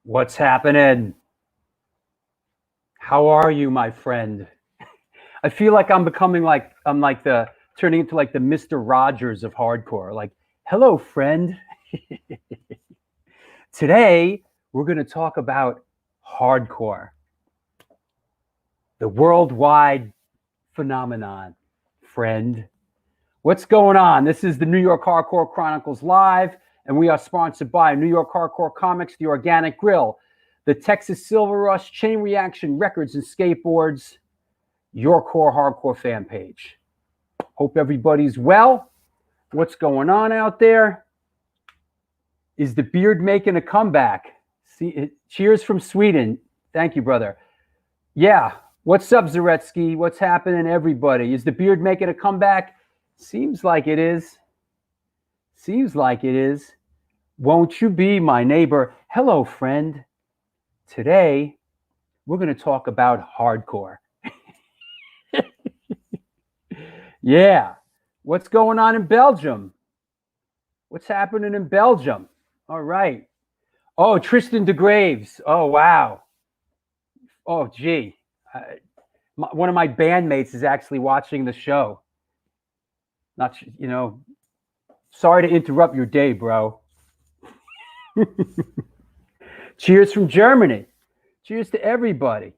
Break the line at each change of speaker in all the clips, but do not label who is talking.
What's happening? How are you, my friend? I feel like I'm becoming like turning into like the Mr. Rogers of hardcore. Like, hello, friend. Today we're going to talk about hardcore, the worldwide phenomenon, friend. What's going on? This is the New York Hardcore Chronicles Live, and we are sponsored by New York Hardcore Comics, The Organic Grill, the Texas Silver Rush, Chain Reaction Records and Skateboards, Your Core Hardcore fan page. Hope everybody's well. What's going on out there? Is the beard making a comeback? See, cheers from Sweden. Thank you, brother. Yeah. What's up, Zaretsky? What's happening, everybody? Is the beard making a comeback? Seems like it is. Seems like it is. Won't you be my neighbor? Hello, friend. Today, we're going to talk about hardcore. Yeah. What's going on in Belgium? What's happening in Belgium? All right. Oh, Tristan DeGraves. Oh, wow. Oh, gee. One of my bandmates is actually watching the show. Not, sorry to interrupt your day, bro. Cheers from Germany. Cheers to everybody.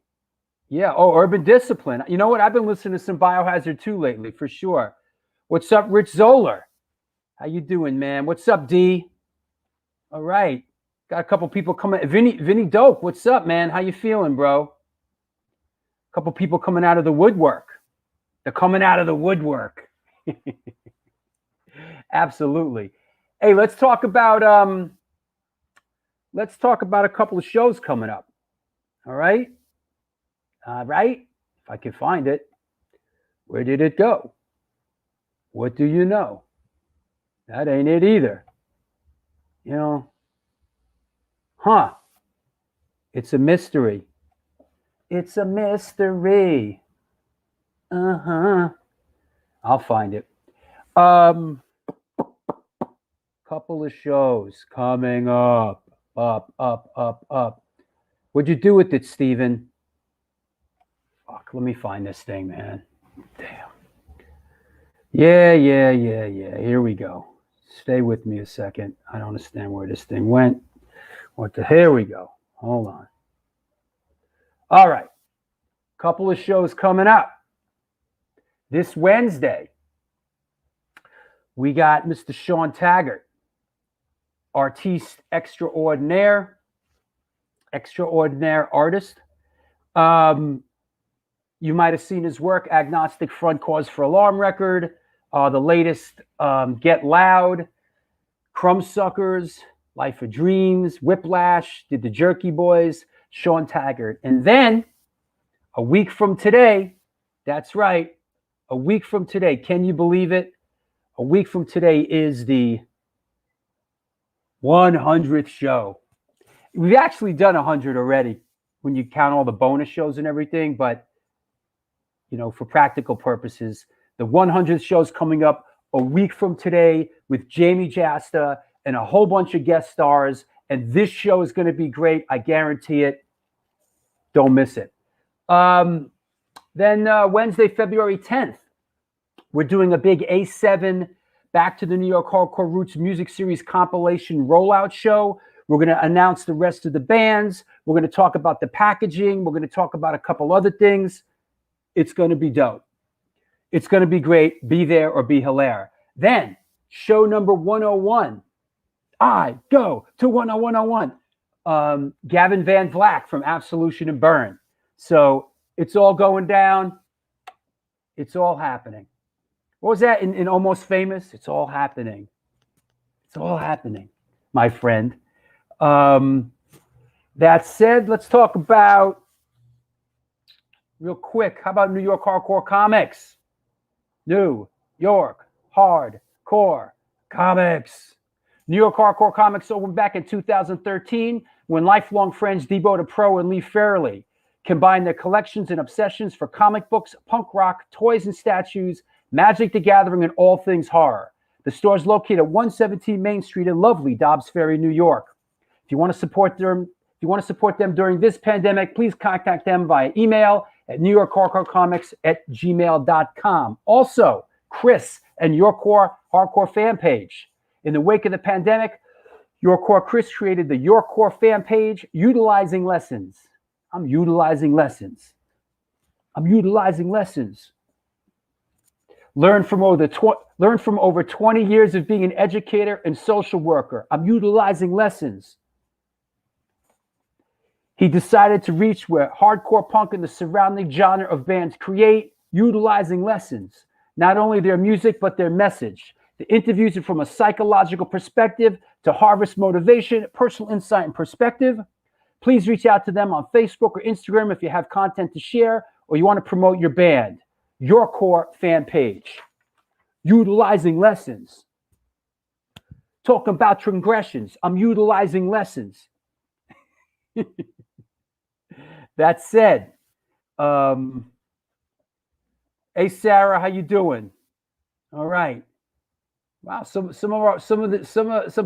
Yeah. Oh, Urban Discipline. You know what? I've been listening to some Biohazard 2 lately, for sure. What's up, Rich Zoller? How you doing, man? What's up, D? All right. Got a couple people coming. Vinny Dope, what's up, man? How you feeling, bro? A couple people coming out of the woodwork. They're coming out of the woodwork. Absolutely. Hey, let's talk about a couple of shows coming up. All right? All right. If I can find it. Where did it go? What do you know? That ain't it either. It's a mystery. It's a mystery. I'll find it. Couple of shows coming up. What'd you do with it, Steven? Fuck, let me find this thing, man. Damn. Yeah. Here we go. Stay with me a second. I don't understand where this thing went. Here we go. Hold on. All right. Couple of shows coming up. This Wednesday, we got Mr. Sean Taggart, artiste extraordinaire artist. You might have seen his work, Agnostic Front Cause for Alarm record, the latest Get Loud, Crumbsuckers, Life of Dreams, Whiplash, did the Jerky Boys, Sean Taggart. And then a week from today, that's right, a week from today, can you believe it? A week from today is the 100th show. We've actually done 100 already when you count all the bonus shows and everything, but for practical purposes, the 100th show is coming up a week from today with Jamie Jasta and a whole bunch of guest stars, and this show is going to be great. I guarantee it. Don't miss it. Then Wednesday, February 10th, we're doing a big A7 Back to the New York Hardcore Roots Music Series compilation rollout show. We're going to announce the rest of the bands. We're going to talk about the packaging. We're going to talk about a couple other things. It's going to be dope. It's going to be great. Be there or be hilaire. Then, show number 101. I go to 10101. Gavin Van Vleck from Absolution and Burn. So it's all going down. It's all happening. What was that in Almost Famous? It's all happening. It's all happening, my friend. That said, let's talk about, real quick, how about New York Hardcore Comics? New York Hardcore Comics. New York Hardcore Comics opened back in 2013 when lifelong friends Debo the Pro and Lee Fairley combined their collections and obsessions for comic books, punk rock, toys and statues, Magic the Gathering, and all things horror. The store is located at 117 Main Street in lovely Dobbs Ferry, New York. If you want to support them, you want to support them during this pandemic, please contact them via email at newyorkhardcorecomics@gmail.com. Also, Chris and Your Core Hardcore fan page. In the wake of the pandemic, Your Core Chris created the Your Core fan page, utilizing lessons. I'm utilizing lessons. Learn from over 20 years of being an educator and social worker. I'm utilizing lessons. He decided to reach where hardcore punk and the surrounding genre of bands create, utilizing lessons. Not only their music, but their message. The interviews are from a psychological perspective to harvest motivation, personal insight, and perspective. Please reach out to them on Facebook or Instagram if you have content to share or you want to promote your band. Your Core fan page. Utilizing lessons. Talking about transgressions. I'm utilizing lessons. That said, hey Sarah, how you doing? All right. Wow, some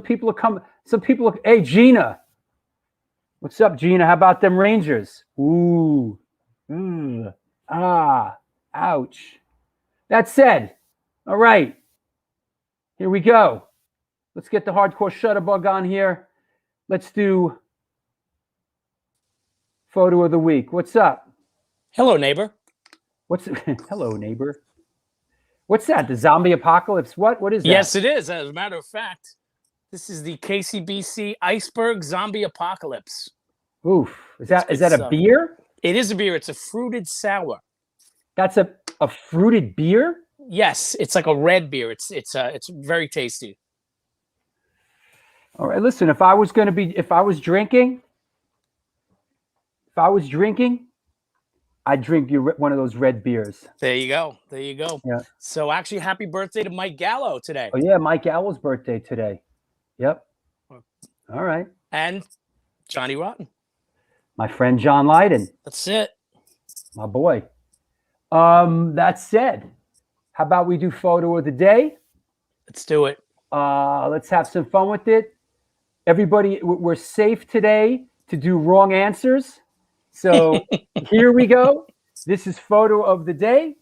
people are coming. Some people are, hey Gina. What's up, Gina? How about them Rangers? Ooh. Ouch. That said, all right. Here we go. Let's get the hardcore shutterbug on here. Let's do photo of the week. What's up?
Hello, neighbor.
Hello, neighbor. What's that? The zombie apocalypse? What is that?
Yes, it is. As a matter of fact, this is the KCBC Iceberg Zombie Apocalypse.
Oof. Is that a beer?
It is a beer. It's a fruited sour.
That's a fruited beer?
Yes, it's like a red beer. It's very tasty.
All right, listen, if I was drinking, I'd drink one of those red beers.
There you go.
Yeah.
So actually, happy birthday to Mike Gallo today.
Oh yeah, Mike Gallo's birthday today. Yep. All right.
And Johnny Rotten.
My friend John Lydon.
That's it.
My boy. That said, how about we do photo of the day?
Let's do it.
Let's have some fun with it. Everybody, we're safe today to do wrong answers. So here we go. This is photo of the day.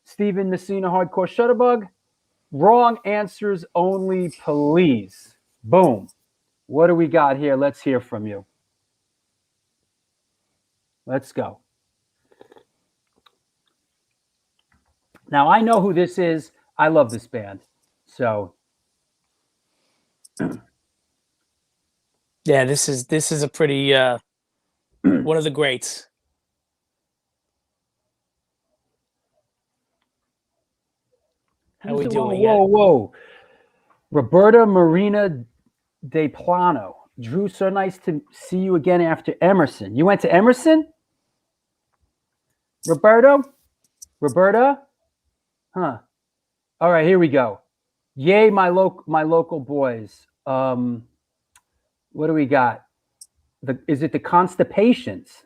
Steven Messina, Hardcore Shutterbug. Wrong answers only, please. Boom. What do we got here? Let's hear from you. Let's go. Now, I know who this is. I love this band. So.
Yeah, this is a pretty one of the greats. How we doing?
Whoa. Roberta Marina De Plano. Drew, so nice to see you again after Emerson. You went to Emerson? Roberta? Huh. All right, here we go. Yay, my local boys. What do we got? Is it the Constipations?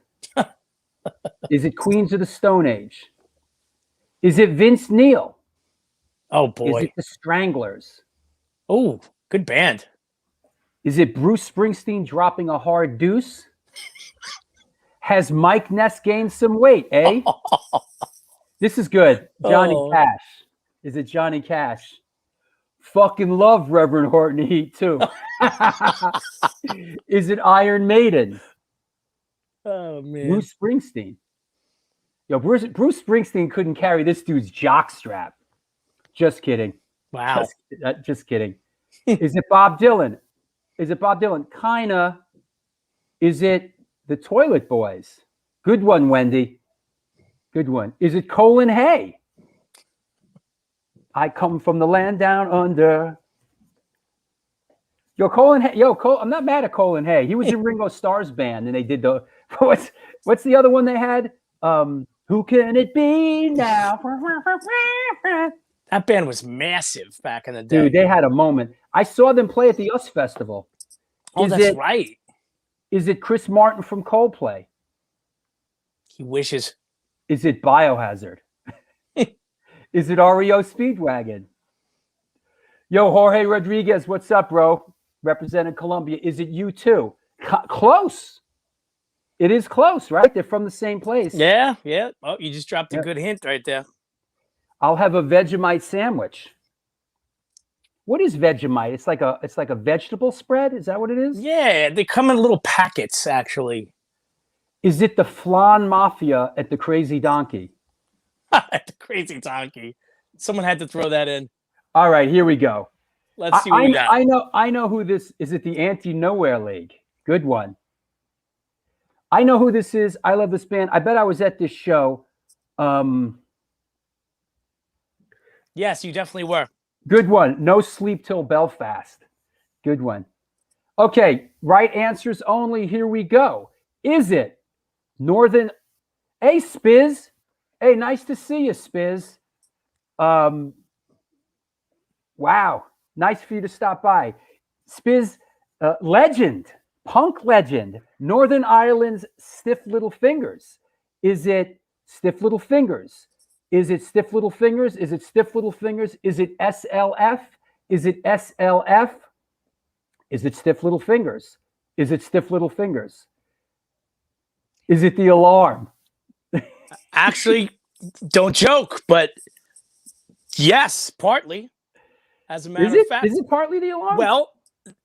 Is it Queens of the Stone Age? Is it Vince Neil?
Oh boy.
Is it the Stranglers?
Oh, good band.
Is it Bruce Springsteen dropping a hard deuce? Has Mike Ness gained some weight, eh? This is good. Johnny Cash. Is it Johnny Cash? Fucking love Reverend Horton Heat too. Is it Iron Maiden?
Oh man.
Bruce Springsteen. Yo, Bruce Springsteen couldn't carry this dude's jock strap. Just kidding.
Wow.
Just kidding. Is it Bob Dylan? Kinda. Is it the Toilet Boys? Good one, Wendy. Good one. Is it Colin Hay? I come from the land down under. Colin Hay. I'm not mad at Colin Hay. He was in Ringo Starr's band, and they did the what's the other one they had? Who can it be now?
That band was massive back in the day.
Dude, they had a moment. I saw them play at the US Festival.
That's right.
Is it Chris Martin from Coldplay?
He wishes.
Is it Biohazard? Is it REO Speedwagon? Yo, Jorge Rodriguez, what's up, bro? Representing Colombia. Is it U2? Close. It is close, right? They're from the same place.
Yeah, yeah. Oh, you just dropped a
Yep.
good hint right there.
I'll have a Vegemite sandwich. What is Vegemite? It's like a vegetable spread. Is that what it is?
Yeah, they come in little packets, actually.
Is it the flan mafia at the Crazy Donkey?
The Crazy Donkey. Someone had to throw that in.
All right, here we go.
Let's see what we got.
I know who this is. It the Anti Nowhere League? Good one. I know who this is. I love this band. I bet I was at this show.
Yes, you definitely were.
Good one. No Sleep Till Belfast. Good one. Okay, right answers only. Here we go. Is it Northern? Hey, Spiz. Hey, nice to see you, Spiz. Wow, nice for you to stop by. Spiz, legend, punk legend, Northern Ireland's Stiff Little Fingers. Is it Stiff Little Fingers? Is it Stiff Little Fingers? Is it Stiff Little Fingers? Is it SLF? Is it SLF? Is it Stiff Little Fingers? Is it Stiff Little Fingers? Is it The Alarm?
Actually, don't joke, but yes, partly. As a matter of fact.
Is it partly The Alarm?
Well,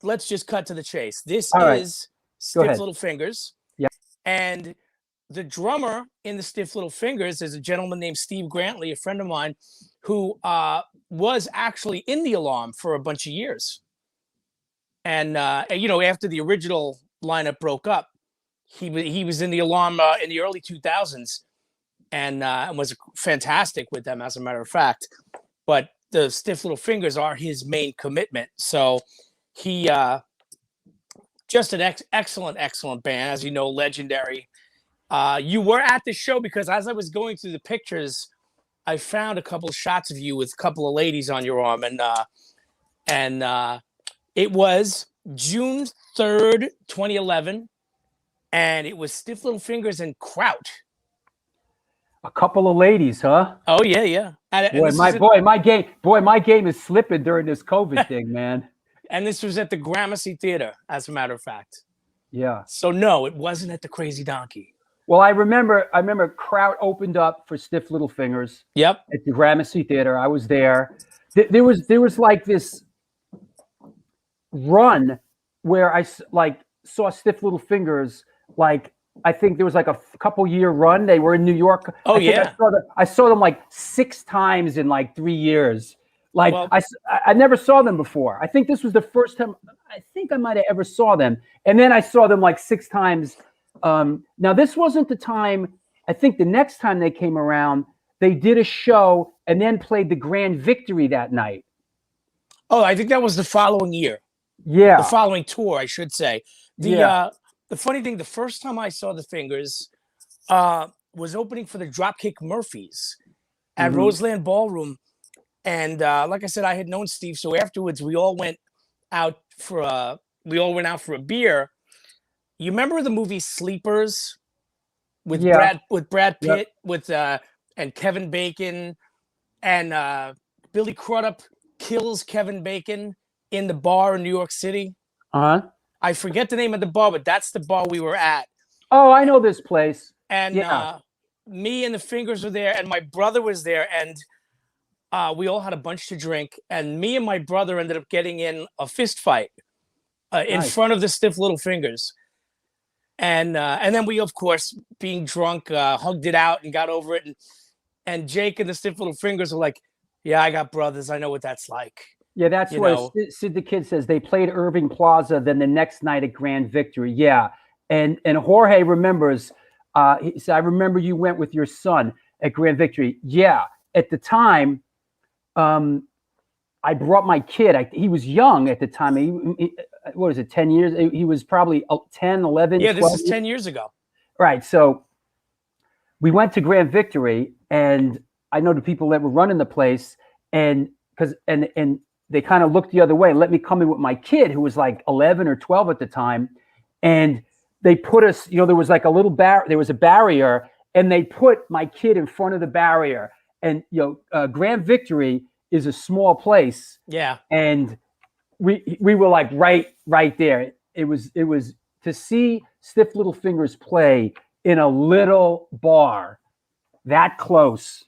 let's just cut to the chase. This
All right.
is Stiff Little Fingers.
Yeah.
And the drummer in the Stiff Little Fingers is a gentleman named Steve Grantley, a friend of mine, who was actually in The Alarm for a bunch of years. And you know, after the original lineup broke up, he was in The Alarm in the early 2000s and was fantastic with them, as a matter of fact. But the Stiff Little Fingers are his main commitment. So he just an excellent band, as you know, legendary. You were at the show because as I was going through the pictures, I found a couple of shots of you with a couple of ladies on your arm, and it was June 3rd, 2011, and it was Stiff Little Fingers and Kraut.
A couple of ladies, huh?
Oh yeah, yeah.
My game is slipping during this COVID thing, man.
And this was at the Gramercy Theater, as a matter of fact.
Yeah.
So no, it wasn't at the Crazy Donkey.
Well, I remember Kraut opened up for Stiff Little Fingers.
Yep.
At the Gramercy Theater. I was there. There was like this run where I like saw Stiff Little Fingers. Like I think there was like a couple year run. They were in New York.
Oh yeah.
I saw them like 6 times in like 3 years. Like
well,
I never saw them before. I think this was the first time I think I might have ever saw them. And then I saw them like 6 times. Now this wasn't the time. I think the next time they came around, they did a show and then played the Grand Victory that night.
Oh, I think that was the following year.
Yeah.
The following tour, I should say. The funny thing, the first time I saw the Fingers was opening for the Dropkick Murphys at Roseland Ballroom. And like I said, I had known Steve. So afterwards, we all went out for a beer. You remember the movie Sleepers with Brad Pitt, with and Kevin Bacon, and Billy Crudup kills Kevin Bacon in the bar in New York City. I forget the name of the bar, but that's the bar we were at.
Oh, I know this place.
And me and the Fingers were there, and my brother was there, and we all had a bunch to drink. And me and my brother ended up getting in a fist fight in front of the Stiff Little Fingers. And then we, of course, being drunk, hugged it out and got over it. And Jake and the Stiff Little Fingers were like, "Yeah, I got brothers. I know what that's like."
Yeah, that's what Sid the Kid says. They played Irving Plaza, then the next night at Grand Victory. Yeah, and Jorge remembers. He said, "I remember you went with your son at Grand Victory." Yeah, at the time, I brought my kid. He was young at the time. He what was it? 10 years? He was probably 10, 11.
Yeah,
12
this is 10 years ago.
Right. So we went to Grand Victory, and I know the people that were running the place, and they kind of looked the other way and let me come in with my kid who was like 11 or 12 at the time. And they put us, there was like a little there was a barrier, and they put my kid in front of the barrier. And, Grand Victory is a small place.
Yeah.
And we were like right there. It was to see Stiff Little Fingers play in a little bar that close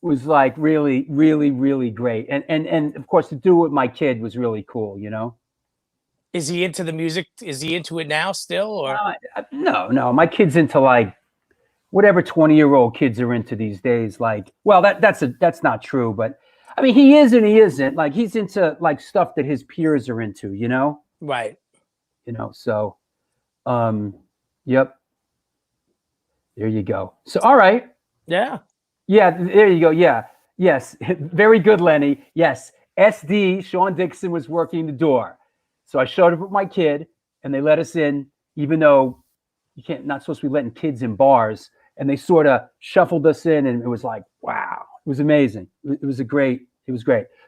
was like really, really, really great. And of course, to do it with my kid was really cool, you know?
Is he into the music? Is he into it now still? Or
No. My kid's into like whatever 20-year-old kids are into these days. Like, well, that's not true, but I mean, he is and he isn't. Like, he's into like stuff that his peers are into, you know?
right.
You know, so yep. There you go. So all right.
Yeah.
Yeah, there you go. Yeah. Yes. Very good, Lenny. Yes. SD, Sean Dixon, was working the door. So I showed up with my kid and they let us in, even though not supposed to be letting kids in bars. And they sort of shuffled us in and it was like, wow, it was amazing. It was great.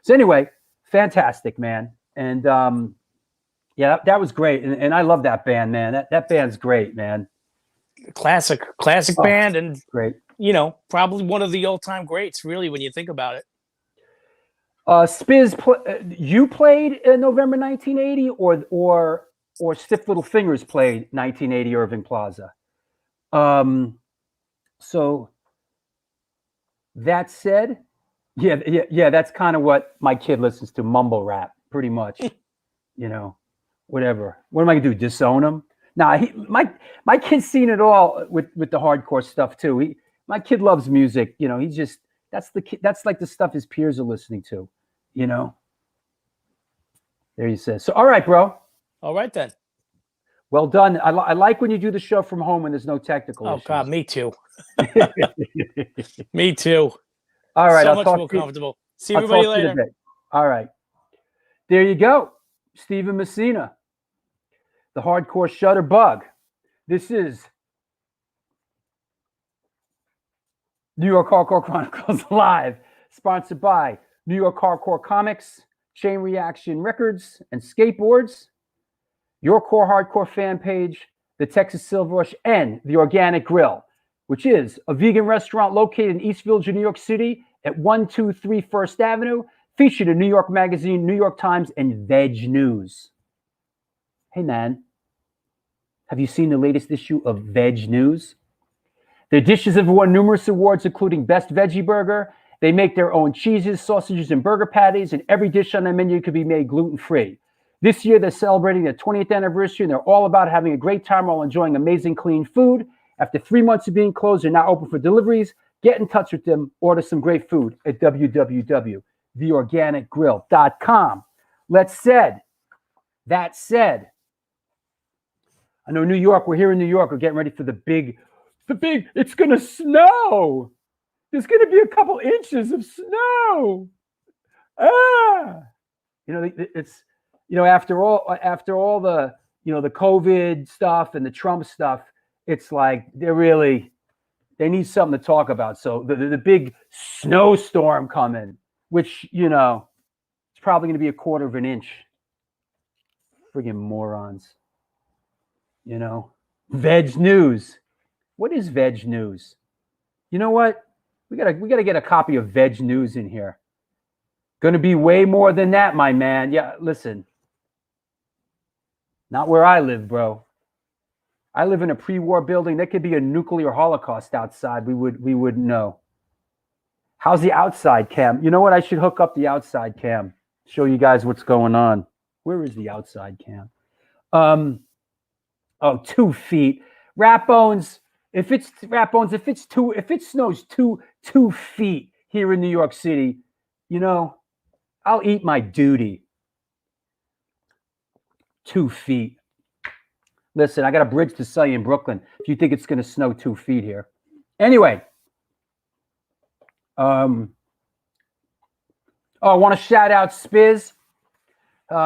So anyway, fantastic, man. And yeah, that was great. And I love that band, man. That band's great, man.
Classic band. And
great.
You know, probably one of the all-time greats, really, when you think about it.
Spiz, you played in November 1980, or Stiff Little Fingers played 1980 Irving Plaza. So that said, yeah, that's kind of what my kid listens to, mumble rap, pretty much. You know, whatever. What am I gonna do? Disown him? Nah, my kid's seen it all with the hardcore stuff too. My kid loves music. You know, he's just that's like the stuff his peers are listening to. You know. There you say. So all right, bro.
All right then.
Well done. I like when you do the show from home and there's no technical issues.
Oh God, me too. Me too.
All right,
so much more comfortable. See everybody later.
All right. There you go. Stephen Messina, the Hardcore Shutterbug. This is New York Hardcore Chronicles Live, sponsored by New York Hardcore Comics, Chain Reaction Records and Skateboards, Your Core Hardcore fan page, the Texas Silver Rush, and the Organic Grill, which is a vegan restaurant located in East Village, New York City at 123 First Avenue, featured in New York Magazine, New York Times, and Veg News. Hey, man, have you seen the latest issue of Veg News? Their dishes have won numerous awards, including Best Veggie Burger. They make their own cheeses, sausages, and burger patties, and every dish on their menu could be made gluten-free. This year, they're celebrating their 20th anniversary, and they're all about having a great time while enjoying amazing, clean food. After 3 months of being closed, they're now open for deliveries. Get in touch with them. Order some great food at www.theorganicgrill.com. That said, I know New York, we're here in New York. We're getting ready for the big, it's going to snow. There's going to be a couple inches of snow. You know, it's, you know, after all the, you know, the COVID stuff and the Trump stuff, it's like they need something to talk about. So the big snowstorm coming, which, you know, it's probably going to be 1/4 of an inch. Friggin' morons. You know, Veg News. What is Veg News? You know what? We gotta get a copy of Veg News in here. Going to be way more than that, my man. Yeah, listen. Not where I live, bro. I live in a pre-war building. There could be a nuclear holocaust outside. We wouldn't know. How's the outside cam? You know what? I should hook up the outside cam. Show you guys what's going on. Where is the outside cam? 2 feet. Rat Bones. If it snows 2 feet here in New York City, you know, I'll eat my duty. 2 feet. Listen, I got a bridge to sell you in Brooklyn if you think it's going to snow 2 feet here. Anyway, I want to shout out Spiz,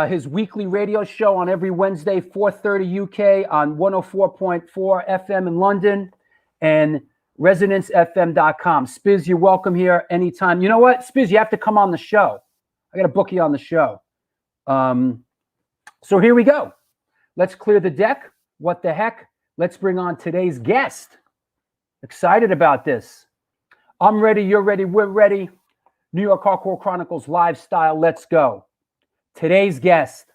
his weekly radio show on every Wednesday, 4:30 UK on 104.4 FM in London and ResonanceFM.com. Spiz, you're welcome here anytime. You know what, Spiz, you have to come on the show. I got to book you on the show. So here we go. Let's clear the deck. What the heck? Let's bring on today's guest. Excited about this. I'm ready. You're ready. We're ready. New York Hardcore Chronicles live style. Let's go. Today's guest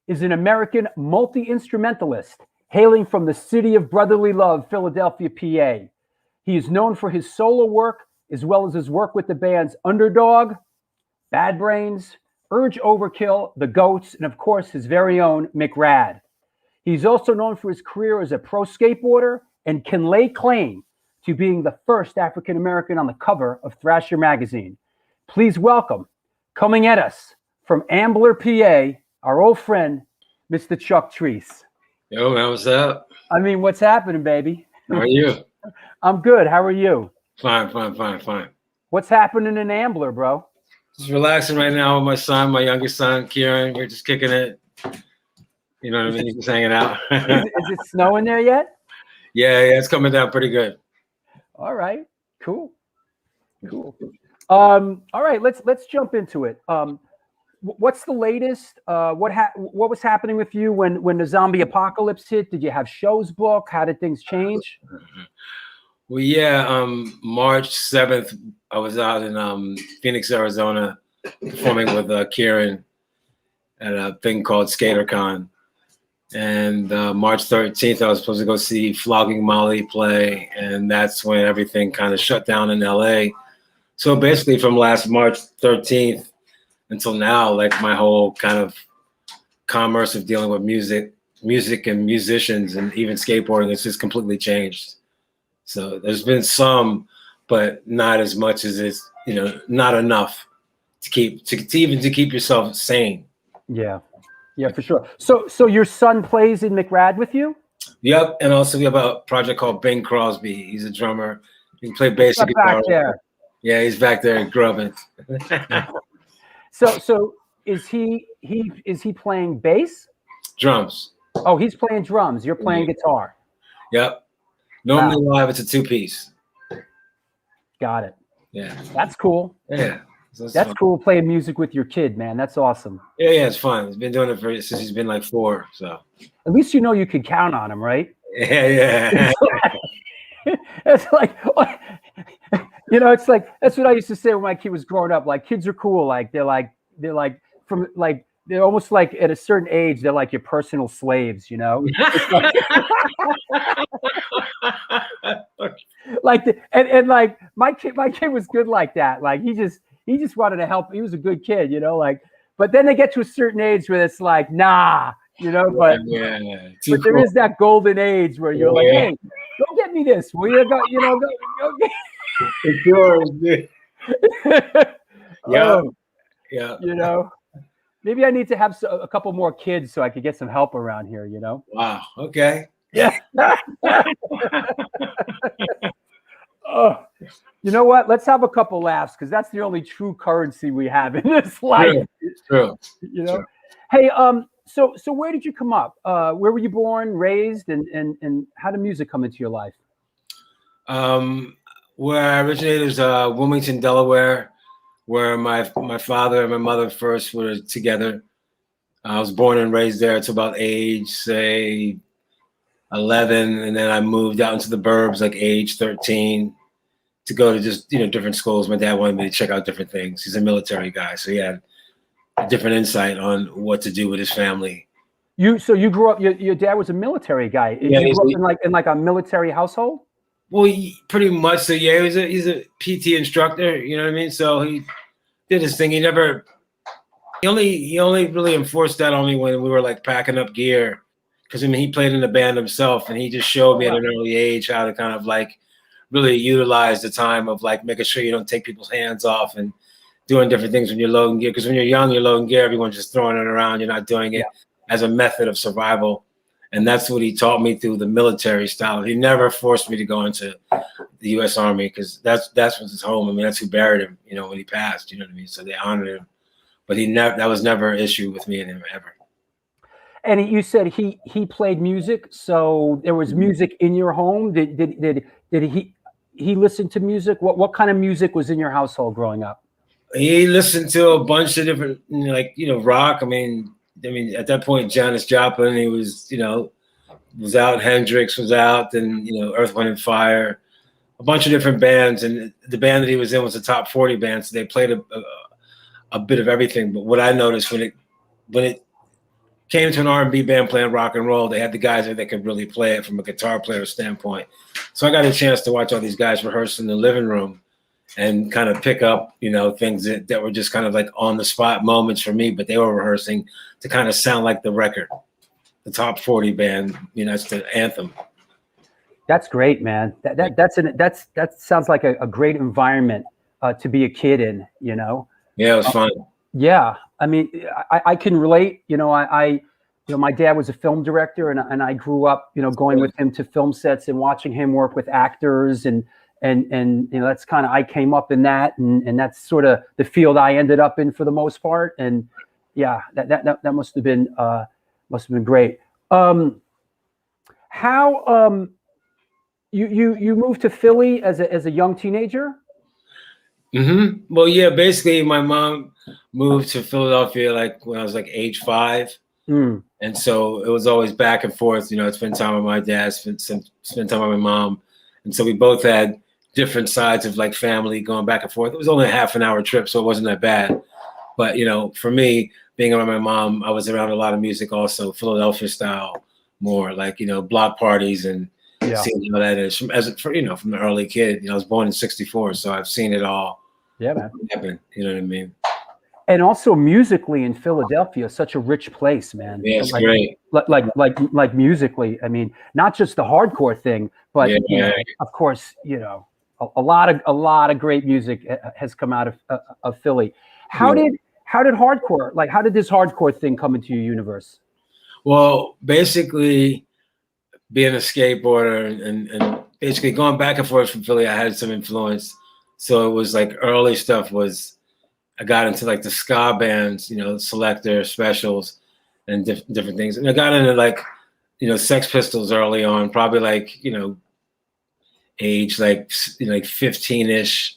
is an American multi-instrumentalist hailing from the city of brotherly love, Philadelphia, PA. He is known for his solo work as well as his work with the bands Underdog, Bad Brains, Urge Overkill, The Goats, and of course his very own McRad. He's also known for his career as a pro skateboarder and can lay claim to being the first African American on the cover of Thrasher magazine. Please welcome, coming at us from Ambler, PA, our old friend, Mr. Chuck Treece.
Yo, man, what's up?
I mean, what's happening, baby?
How are you?
I'm good. How are you?
Fine.
What's happening in Ambler, bro?
Just relaxing right now with my son, my youngest son, Kieran. We're just kicking it. You know what I mean? Just hanging out.
Is it snowing there yet?
Yeah, it's coming down pretty good.
All right, cool. All right, let's jump into it. What's the latest? What was happening with you when the zombie apocalypse hit? Did you have shows booked? How did things change?
Well, yeah, March 7th, I was out in Phoenix, Arizona, performing with Kieran at a thing called SkaterCon. And March 13th, I was supposed to go see Flogging Molly play, and that's when everything kind of shut down in LA. So basically from last March 13th until now, like my whole kind of commerce of dealing with music and musicians and even skateboarding, it's just completely changed. So there's been some, but not as much as it's, not enough to keep yourself sane.
Yeah, for sure. So your son plays in McRad with you?
Yep, and also we have a project called Bing Crosby. He's a drummer. He can play bass and guitar.
Back there.
Yeah, he's back there grubbing.
So is he playing bass?
Drums.
Oh, he's playing drums. You're playing guitar.
Yep. Normally live, it's a two-piece.
Got it.
Yeah.
That's cool.
Yeah.
That's cool playing music with your kid, man. That's awesome.
Yeah, it's fun. He's been doing it since he's been like 4. So
at least you know you can count on him, right?
Yeah.
It's like it's like that's what I used to say when my kid was growing up. Like kids are cool. Like they're almost like at a certain age they're like your personal slaves. And like my kid was good like that. Like he just wanted to help. He was a good kid, but then they get to a certain age where it's like, nah, but there is that golden age where you're like, hey, go get me this. Will you go get
it's yours, dude.
Yeah. Maybe I need to have a couple more kids so I could get some help around here,
Wow. Okay.
Yeah. Oh, you know what? Let's have a couple laughs because that's the only true currency we have in this life.
True.
True. Hey, so where did you come up? Where were you born, raised, and how did music come into your life?
Where I originated was Wilmington, Delaware, where my father and my mother first were together. I was born and raised there to about age, say, 11, and then I moved out into the burbs like age 13 to go to just different schools. My dad wanted me to check out different things. He's a military guy, so he had a different insight on what to do with his family.
So you grew up. Your dad was a military guy.
Yeah,
you grew up in like a military household.
Well, pretty much. So yeah, he's a PT instructor. You know what I mean? So he did his thing. He only really enforced that on me when we were like packing up gear. Because he played in the band himself, and he just showed me at an early age how to kind of like really utilize the time of like making sure you don't take people's hands off and doing different things when you're loading gear. Because when you're young, you're loading gear, everyone's just throwing it around. You're not doing it as a method of survival. And that's what he taught me through the military style. He never forced me to go into the U.S. Army because that's what's his home. I mean, that's who buried him, when he passed. You know what I mean? So they honored him. But that was never an issue with me and him ever.
And you said he played music, so there was music in your home. Did he listen to music? What kind of music was in your household growing up?
He listened to a bunch of different, rock. I mean, at that point, Janis Joplin. He was out. Hendrix was out, and Earth, Wind and Fire, a bunch of different bands. And the band that he was in was a top 40 band, so they played a bit of everything. But what I noticed when it came to an R&B band playing rock and roll, they had the guys that could really play it from a guitar player standpoint. So I got a chance to watch all these guys rehearse in the living room and kind of pick up, things that were just kind of like on the spot moments for me, but they were rehearsing to kind of sound like the record, the top 40 band, it's the anthem.
That's great, man. That sounds like a great environment to be a kid in,
Yeah, it was fun.
Yeah, I mean, I can relate. My dad was a film director, and I grew up, going with him to film sets and watching him work with actors, and that's kind of, I came up in that, and that's sort of the field I ended up in for the most part. And yeah, that must have been great. How you moved to Philly as a young teenager?
Mm-hmm. Well, yeah, basically my mom moved to Philadelphia like when I was like age 5. And so it was always back and forth, spend time with my dad, spend time with my mom. And so we both had different sides of like family going back and forth. It was only a half an hour trip, so it wasn't that bad. But, for me, being around my mom, I was around a lot of music also, Philadelphia style, more like, block parties and seeing how that is from an early kid. I was born in '64, so I've seen it all.
Yeah, man.
Happen, you know what I mean?
And also musically in Philadelphia, such a rich place, man.
Yeah, it's great.
Like musically, I mean, not just the hardcore thing, but of course, a lot of great music has come out of Philly. How did hardcore, how did this hardcore thing come into your universe?
Well, basically, being a skateboarder and basically going back and forth from Philly, I had some influence. So it was like early stuff was, I got into like the ska bands, Selector, Specials, and different things. And I got into like, Sex Pistols early on, probably like, age like 15-ish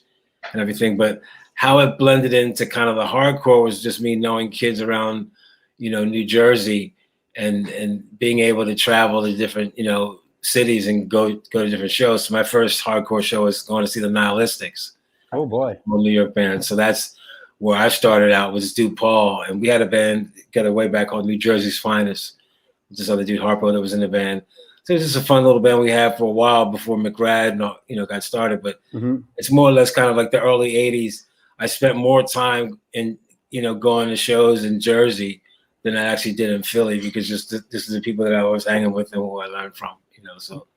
and everything. But how it blended into kind of the hardcore was just me knowing kids around, New Jersey and being able to travel to different, cities and go to different shows. So my first hardcore show was going to see the Nihilistics.
Oh boy.
New York band. So that's where I started out, was Dude Paul. And we had a band together way back called New Jersey's Finest. This other dude, Harpo, that was in the band. So it was just a fun little band we had for a while before McRad, got started. But it's more or less kind of like the early 80s. I spent more time in, going to shows in Jersey than I actually did in Philly, because just this is the people that I was hanging with and who I learned from, so.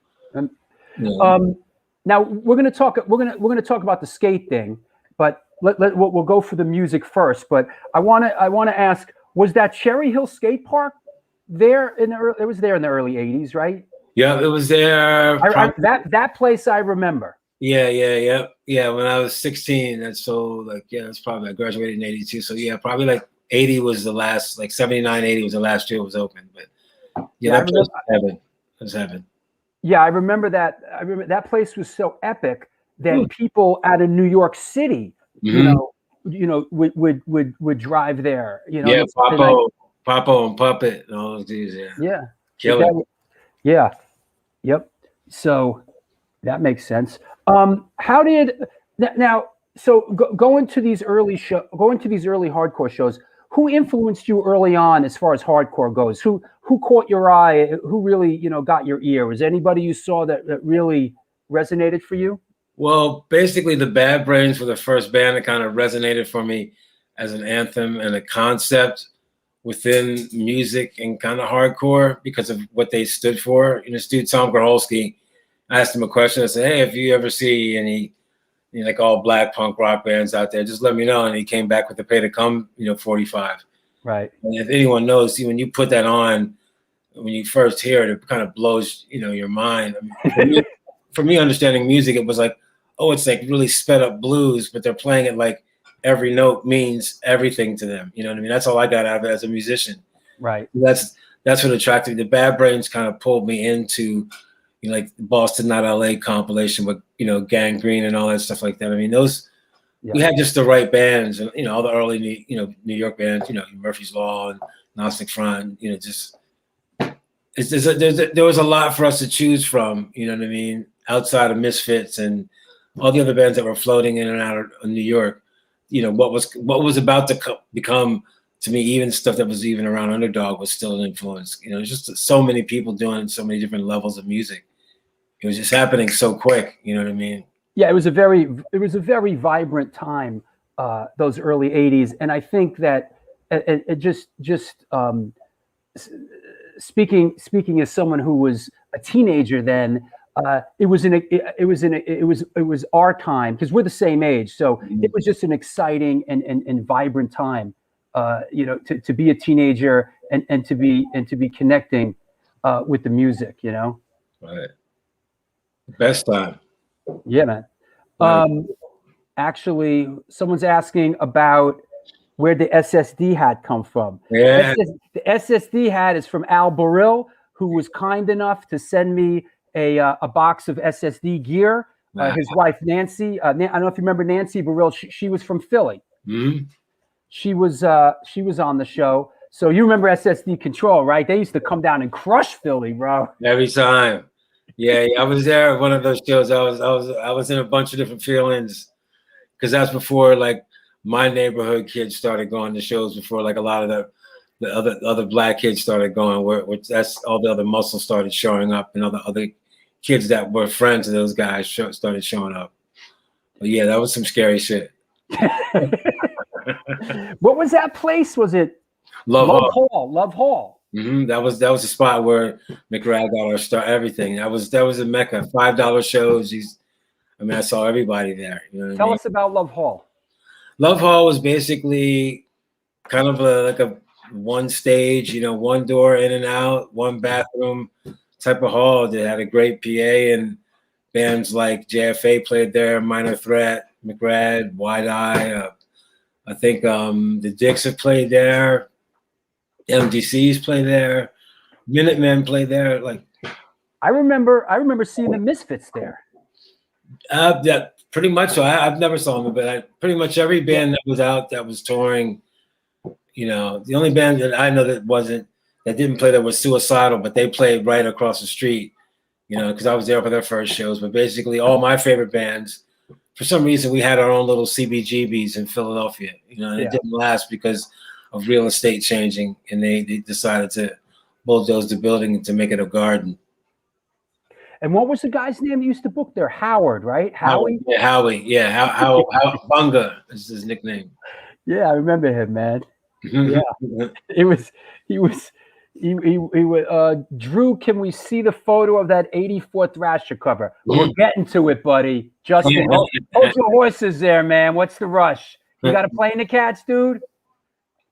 Now we're going to talk about the skate thing, but we'll go for the music first. But I want to ask, was that Cherry Hill Skate Park there it was there in the early 80s, right?
Yeah, it was there.
That place I remember.
Yeah. When I was 16, that's probably, I graduated in 82. So yeah, probably like 80 was the last, like 79, 80 was the last year it was open. But yeah, that place was heaven.
Yeah, I remember that. I remember that place was so epic that people out of New York City, would drive there.
Yeah, Popo and Puppet and all those dudes.
Yeah.
Killer.
Yeah. Yep. So that makes sense. How did now? So going to these early hardcore shows, who influenced you early on as far as hardcore goes? Who caught your eye? Who really, got your ear? Was anybody you saw that really resonated for you?
Well, basically the Bad Brains were the first band that kind of resonated for me as an anthem and a concept within music and kind of hardcore because of what they stood for. This dude, Tom Grolski, I asked him a question. I said, hey, if you ever see any like all black punk rock bands out there, just let me know. And he came back with the Pay to Come, 45.
Right.
And if anyone knows, when you put that on, when you first hear it, it kind of blows, your mind. I mean, for me, understanding music, it was like, oh, it's like really sped up blues, but they're playing it like every note means everything to them. You know what I mean? That's all I got out of it as a musician.
Right.
That's what attracted me. The Bad Brains kind of pulled me into, like the Boston Not LA compilation with, Gangrene and all that stuff like that. I mean, those, we had just the right bands and, all the early, New York bands, Murphy's Law and Gnostic Front, just, there was a lot for us to choose from, you know what I mean? Outside of Misfits and all the other bands that were floating in and out of New York, what was about to become to me, even stuff that was even around Underdog was still an influence. You know, there's just so many people doing so many different levels of music. It was just happening so quick. You know what I mean?
Yeah, it was a very vibrant time, those early '80s, and I think that it just speaking as someone who was a teenager then, it was our time because we're the same age, so it was just an exciting and vibrant time, you know, to be a teenager and to be connecting with the music, you know.
Right. Best time.
Yeah, man.
Right.
Actually, someone's asking about where the SSD hat come from.
Yeah.
The SSD hat is from Al Burrill, who was kind enough to send me a box of SSD gear. His wife Nancy, I don't know if you remember Nancy Burrill. She was from Philly.
Mm-hmm.
She was on the show. So you remember SSD Control, right? They used to come down and crush Philly, bro.
Every time. Yeah, I was there at one of those shows. I was in a bunch of different feelings because that's before like my neighborhood kids started going to shows, before like a lot of the other black kids started going, which that's all the other muscles started showing up, and other kids that were friends of those guys started showing up. But yeah, that was some scary shit.
What was that place? Was it
Love Hall?
Love Hall.
Mm-hmm. That was the spot where McRad got our start. Everything that was a mecca. $5 shows. I saw everybody there. You know what
Tell
I mean?
us about Love Hall.
Love Hall was basically kind of like a one stage, you know, one door in and out, one bathroom type of hall that had a great PA, and bands like JFA played there, Minor Threat, McRad, Wide Eye. I think the Dicks have played there. MDCs play there. Minutemen play there. Like
I remember seeing the Misfits there.
Yeah, pretty much. So I've never saw them, but pretty much every band that was out that was touring, you know, the only band that I know that didn't play there was Suicidal, but they played right across the street, you know, because I was there for their first shows. But basically, all my favorite bands, for some reason, we had our own little CBGBs in Philadelphia, you know, and it didn't last because of real estate changing, and they decided to bulldoze the building to make it a garden.
And what was the guy's name that used to book there? Howard, right? Howie?
Yeah, Howie. Yeah, how Bunga is his nickname.
Yeah, I remember him, man. Yeah, he was Drew, can we see the photo of that 84 Thrasher cover? We're getting to it, buddy. Justin, hold your horses there, man. What's the rush? You got to play in the Cats, dude?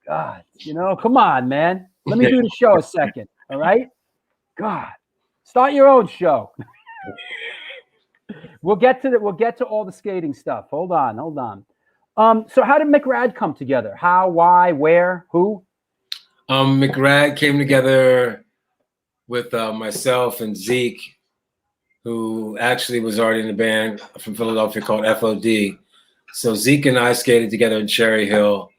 God, you know, come on, man. Let me do the show a second, all right? God, start your own show. We'll get to all the skating stuff. Hold on. So how did McRad come together? How, why, where, who?
McRad came together with myself and Zeke, who actually was already in a band from Philadelphia called FOD. So Zeke and I skated together in Cherry Hill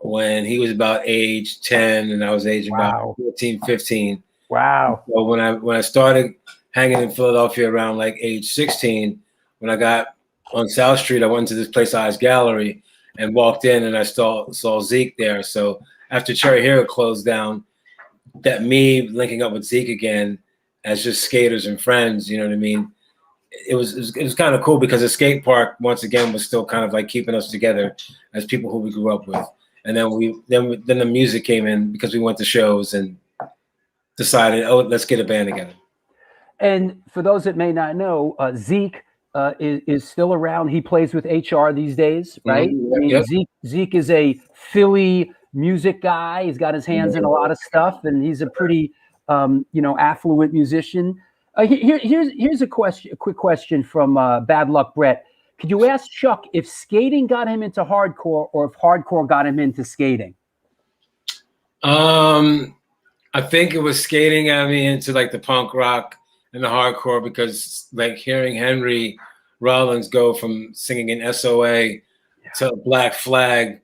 when he was about age 10 and I was age about 14, 15.
Wow.
So when I started hanging in Philadelphia around like age 16, when I got on South Street, I went to this place, Eyes Gallery, and walked in and I saw Zeke there. So after Cherry Hill closed down, that me linking up with Zeke again as just skaters and friends, you know what I mean? It was kind of cool because the skate park once again was still kind of like keeping us together as people who we grew up with. And then the music came in because we went to shows and decided, oh, let's get a band together.
And for those that may not know, Zeke is still around. He plays with HR these days, right?
Mm-hmm.
I mean,
Yep.
Zeke is a Philly music guy. He's got his hands in a lot of stuff, and he's a pretty, affluent musician. Here's a quick question from Bad Luck Brett. Could you ask Chuck if skating got him into hardcore or if hardcore got him into skating?
I think it was skating got me into like the punk rock and the hardcore because like hearing Henry Rollins go from singing in SOA to Black Flag,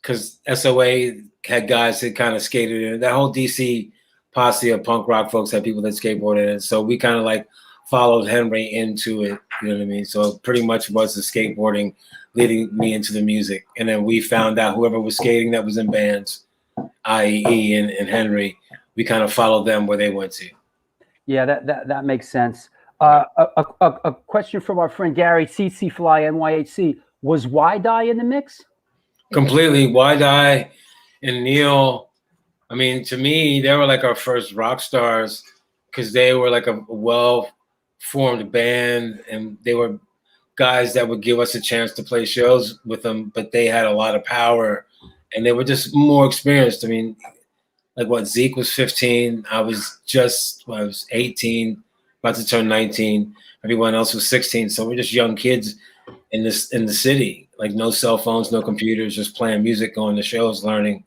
because SOA had guys that kind of skated in. That whole DC posse of punk rock folks had people that skateboarded in. So we kind of like followed Henry into it, you know what I mean? So it pretty much was the skateboarding leading me into the music. And then we found out whoever was skating that was in bands, IE and Henry, we kind of followed them where they went to.
Yeah, that makes sense. A question from our friend Gary, CC Fly NYHC. Was Y-Die in the mix?
Completely. Y-Die and Neil, I mean, to me, they were like our first rock stars because they were like a well-formed band, and they were guys that would give us a chance to play shows with them, but they had a lot of power, and they were just more experienced. I mean, like what, Zeke was 15. I was 18, about to turn 19. Everyone else was 16. So we're just young kids in the city, like no cell phones, no computers, just playing music, going to shows, learning.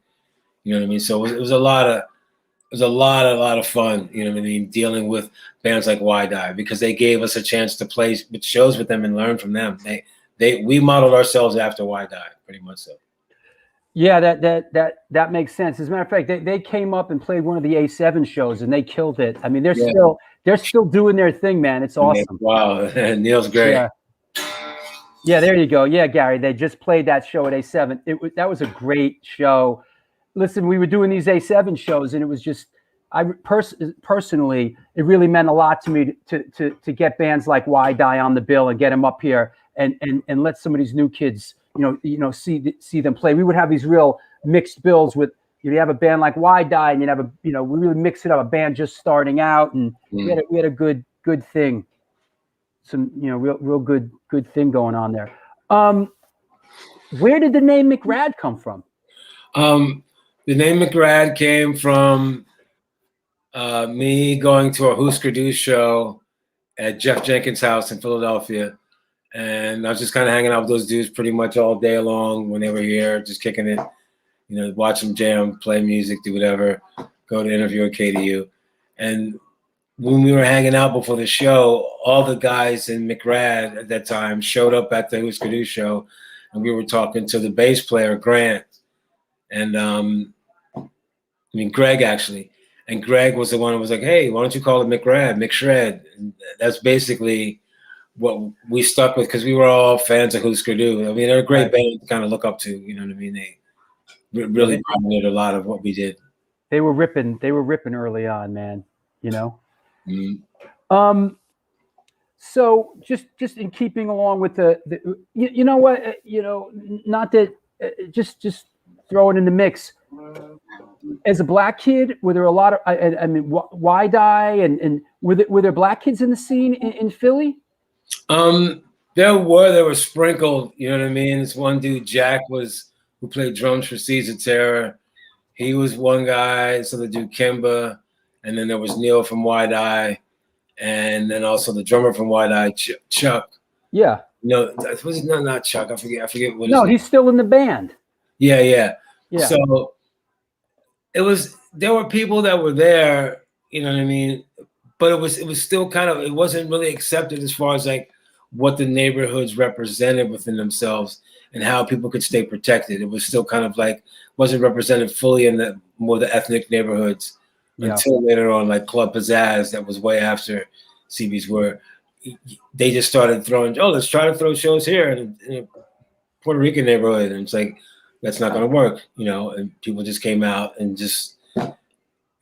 You know what I mean? So it was a lot of fun. You know what I mean? Dealing with bands like Y-Die, because they gave us a chance to play shows with them and learn from them. We modeled ourselves after Y-Die, pretty much so.
Yeah, that makes sense. As a matter of fact, they came up and played one of the A7 shows and they killed it. I mean, they're still doing their thing, man. It's awesome.
Wow, Neil's great.
Yeah, there you go. Yeah, Gary, they just played that show at A7. That was a great show. Listen, we were doing these A7 shows, and it was just, personally, it really meant a lot to me to get bands like Y-Die on the bill and get them up here and let some of these new kids, see them play. We would have these real mixed bills with, you have a band like Y-Die, and you'd have we really mix it up, a band just starting out, and we had a good thing. Some, real good thing going on there. Where did the name McRad come from?
The name McRad came from me going to a Husker Du show at Jeff Jenkins' house in Philadelphia. And I was just kind of hanging out with those dudes pretty much all day long when they were here, just kicking it, watch them jam, play music, do whatever, go to interview at KDU. And when we were hanging out before the show, all the guys in McRad at that time showed up at the Husker Du show, and we were talking to the bass player, Grant. And Greg actually. And Greg was the one who was like, hey, why don't you call it McRad, McShred? And that's basically what we stuck with, because we were all fans of Husker Du. I mean, they're a great band to kind of look up to, you know what I mean? They really pioneered a lot of what we did.
They were ripping early on, man, So just in keeping along with not that, just throw it in the mix. As a black kid, were there a lot of, Y-Die and were there black kids in the scene in Philly?
There were sprinkled, you know what I mean? This one dude, Jack, who played drums for Seeds of Terror. He was one guy. So the dude Kimba, and then there was Neil from Y-Die, and then also the drummer from Y-Die, Chuck.
Yeah.
No, was not Chuck. I forget what.
No, he's still in the band.
Yeah. So there were people that were there, you know what I mean? But it was still kind of, it wasn't really accepted as far as like what the neighborhoods represented within themselves and how people could stay protected. It was still kind of like, wasn't represented fully in the ethnic neighborhoods until later on, like Club Pizzazz, that was way after CB's, where they just started throwing, let's try to throw shows here in a Puerto Rican neighborhood. And it's like, that's not going to work, and people just came out and just,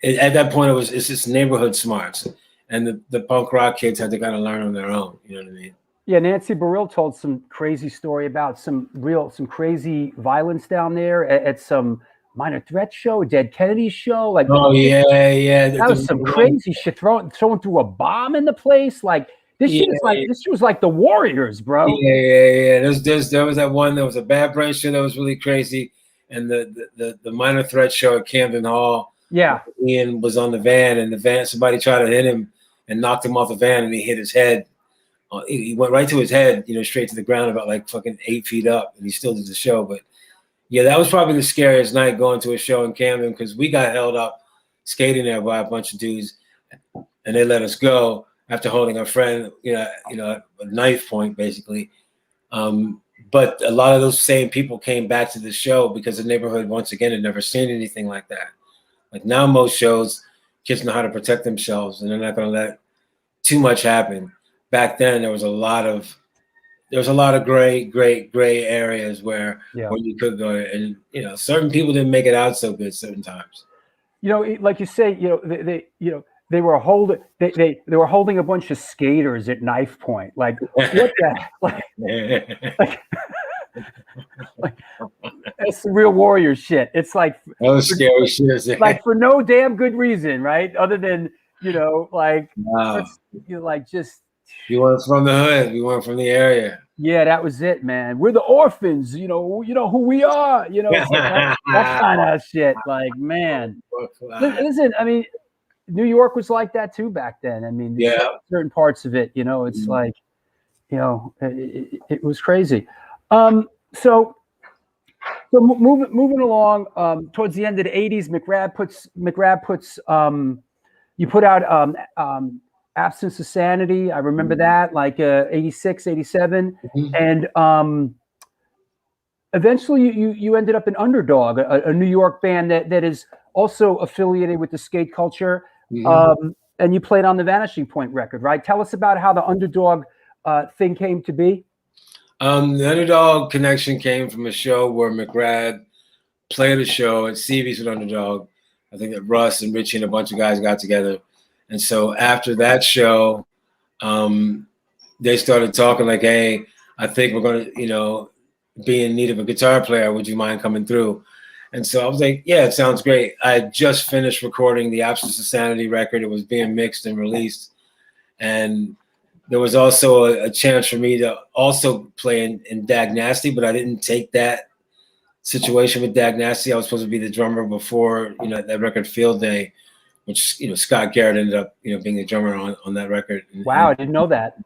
at that point, it's just neighborhood smarts. And the punk rock kids had to kind of learn on their own, you know what I mean?
Yeah, Nancy Burrell told some crazy story about some crazy violence down there at some Minor Threat show, Dead Kennedys show. Like,
oh yeah,
that was some crazy shit. Throwing through a bomb in the place. Like this was like the Warriors, bro.
Yeah. There was that one. There was a Bad Brain show that was really crazy, and the Minor Threat show at Camden Hall.
Yeah,
Ian was on the van, and somebody tried to hit him and knocked him off the van, and he hit his head. He went right to his head, straight to the ground, about like fucking 8 feet up, and he still did the show. But yeah, that was probably the scariest night going to a show in Camden, because we got held up skating there by a bunch of dudes, and they let us go after holding our friend, a knife point basically. But a lot of those same people came back to the show because the neighborhood, once again, had never seen anything like that. Like now, most shows, kids know how to protect themselves, and they're not going to let too much happen. Back then, there was a lot of there's a lot of gray areas where
Yeah.
you could go, and you know, certain people didn't make it out so good certain times.
You know, like you say, you know, they were holding they were holding a bunch of skaters at knife point. Like what the like that's the real warrior shit. It's like
That was scary shit.
like for no damn good reason, right? Other than, you know, like
Wow.
you know, like just
You weren't from the hood. We weren't from the area.
yeah, that was it, man. We're the orphans, you know who we are, you know, it's like that kind of shit. Like, man, listen, I mean, New York was like that too back then. I mean,
Yeah.
certain parts of it, you know, it's like, you know, it was crazy. So moving along, towards the end of the '80s, McRad puts you put out Absence of Sanity. I remember that, like 86, 87. And eventually you ended up in Underdog, a New York band that is also affiliated with the skate culture. And you played on the Vanishing Point record, right? Tell us about how the Underdog thing came to be.
The Underdog connection came from a show where McRad played a show at CB's with Underdog. I think that Russ and Richie and a bunch of guys got together. And so after that show, they started talking like, hey, I think we're going to, you know, be in need of a guitar player. Would you mind coming through? And so I was like, yeah, it sounds great. I had just finished recording the Absence of Sanity record. It was being mixed and released. And there was also a chance for me to also play in Dag Nasty, but I didn't take that situation with Dag Nasty. I was supposed to be the drummer before, you know, that record Field Day, which, you know, Scott Garrett ended up, you know, being the drummer on that record.
Wow, I didn't know that.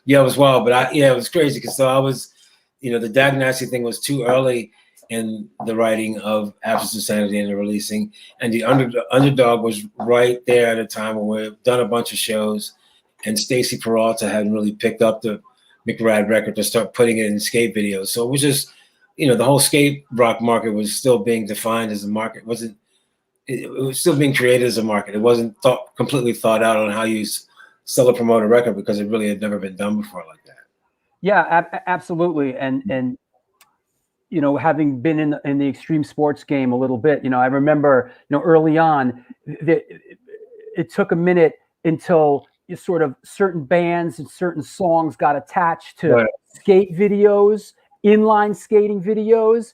Yeah, it was wild, but it was crazy because so I was, you know, the Dag Nasty thing was too early in the writing of Absence of Sanity and the releasing, and the Underdog was right there at a time when we've done a bunch of shows, and Stacy Peralta hadn't really picked up the McRad record to start putting it in skate videos. So it was just, you know, the whole skate rock market was still being defined as a market. It was still being created as a market. It wasn't completely thought out on how you sell or promote a record because it really had never been done before like that.
Yeah, absolutely. And you know, having been in the extreme sports game a little bit, you know, I remember, you know, early on, it took a minute until sort of certain bands and certain songs got attached to skate videos, inline skating videos,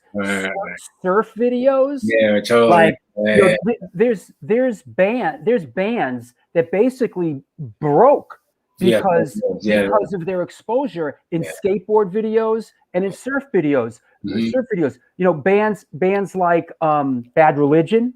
surf videos.
Yeah, totally.
Like, you know, there's bands that basically broke because of their exposure in skateboard videos and in surf videos. Surf videos, you know, bands like Bad Religion,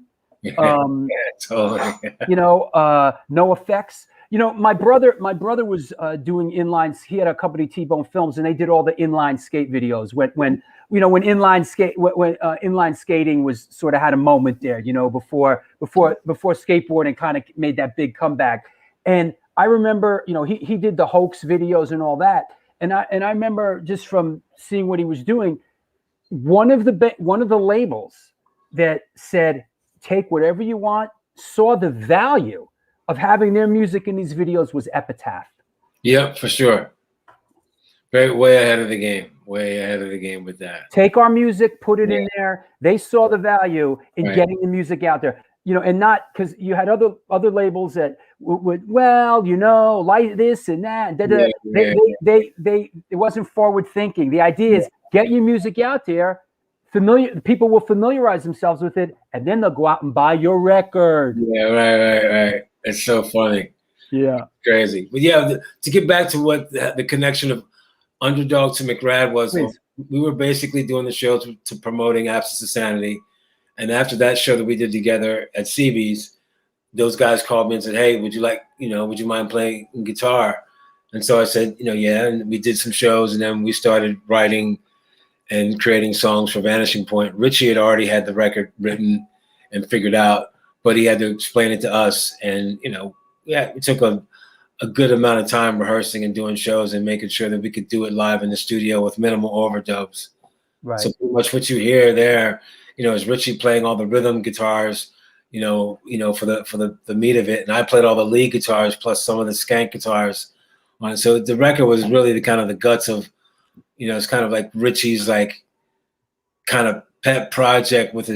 totally.
you know, No Effects. You know, my brother was doing inlines. He had a company, T-Bone Films, and they did all the inline skate videos when inline skating was sort of had a moment there, you know, before skateboarding kind of made that big comeback. And I remember, you know, he did the hoax videos and all that. And I remember just from seeing what he was doing, one of the labels that said, take whatever you want, saw the value of having their music in these videos was Epitaph.
Yep, for sure. Way ahead of the game. Way ahead of the game with that.
Take our music, put it in there. They saw the value in getting the music out there. You know, and not because you had other labels that would, well, you know, like this and that. They it wasn't forward thinking. The idea is get your music out there. People will familiarize themselves with it, and then they'll go out and buy your record.
Yeah, right. It's so funny.
Yeah,
crazy. But yeah, to get back to what the connection of Underdog to McRad was, we were basically doing the show to promoting Absence of Sanity. And after that show that we did together at CB's, those guys called me and said, hey, would you mind playing guitar? And so I said, you know, yeah. And we did some shows, and then we started writing and creating songs for Vanishing Point. Richie had already had the record written and figured out, but he had to explain it to us. And, you know, it took a good amount of time rehearsing and doing shows and making sure that we could do it live in the studio with minimal overdubs.
Right.
So pretty much what you hear there, you know, is Richie playing all the rhythm guitars, you know, for the meat of it. And I played all the lead guitars plus some of the skank guitars on it. So the record was really the kind of the guts of it's kind of like Richie's like kind of pet project with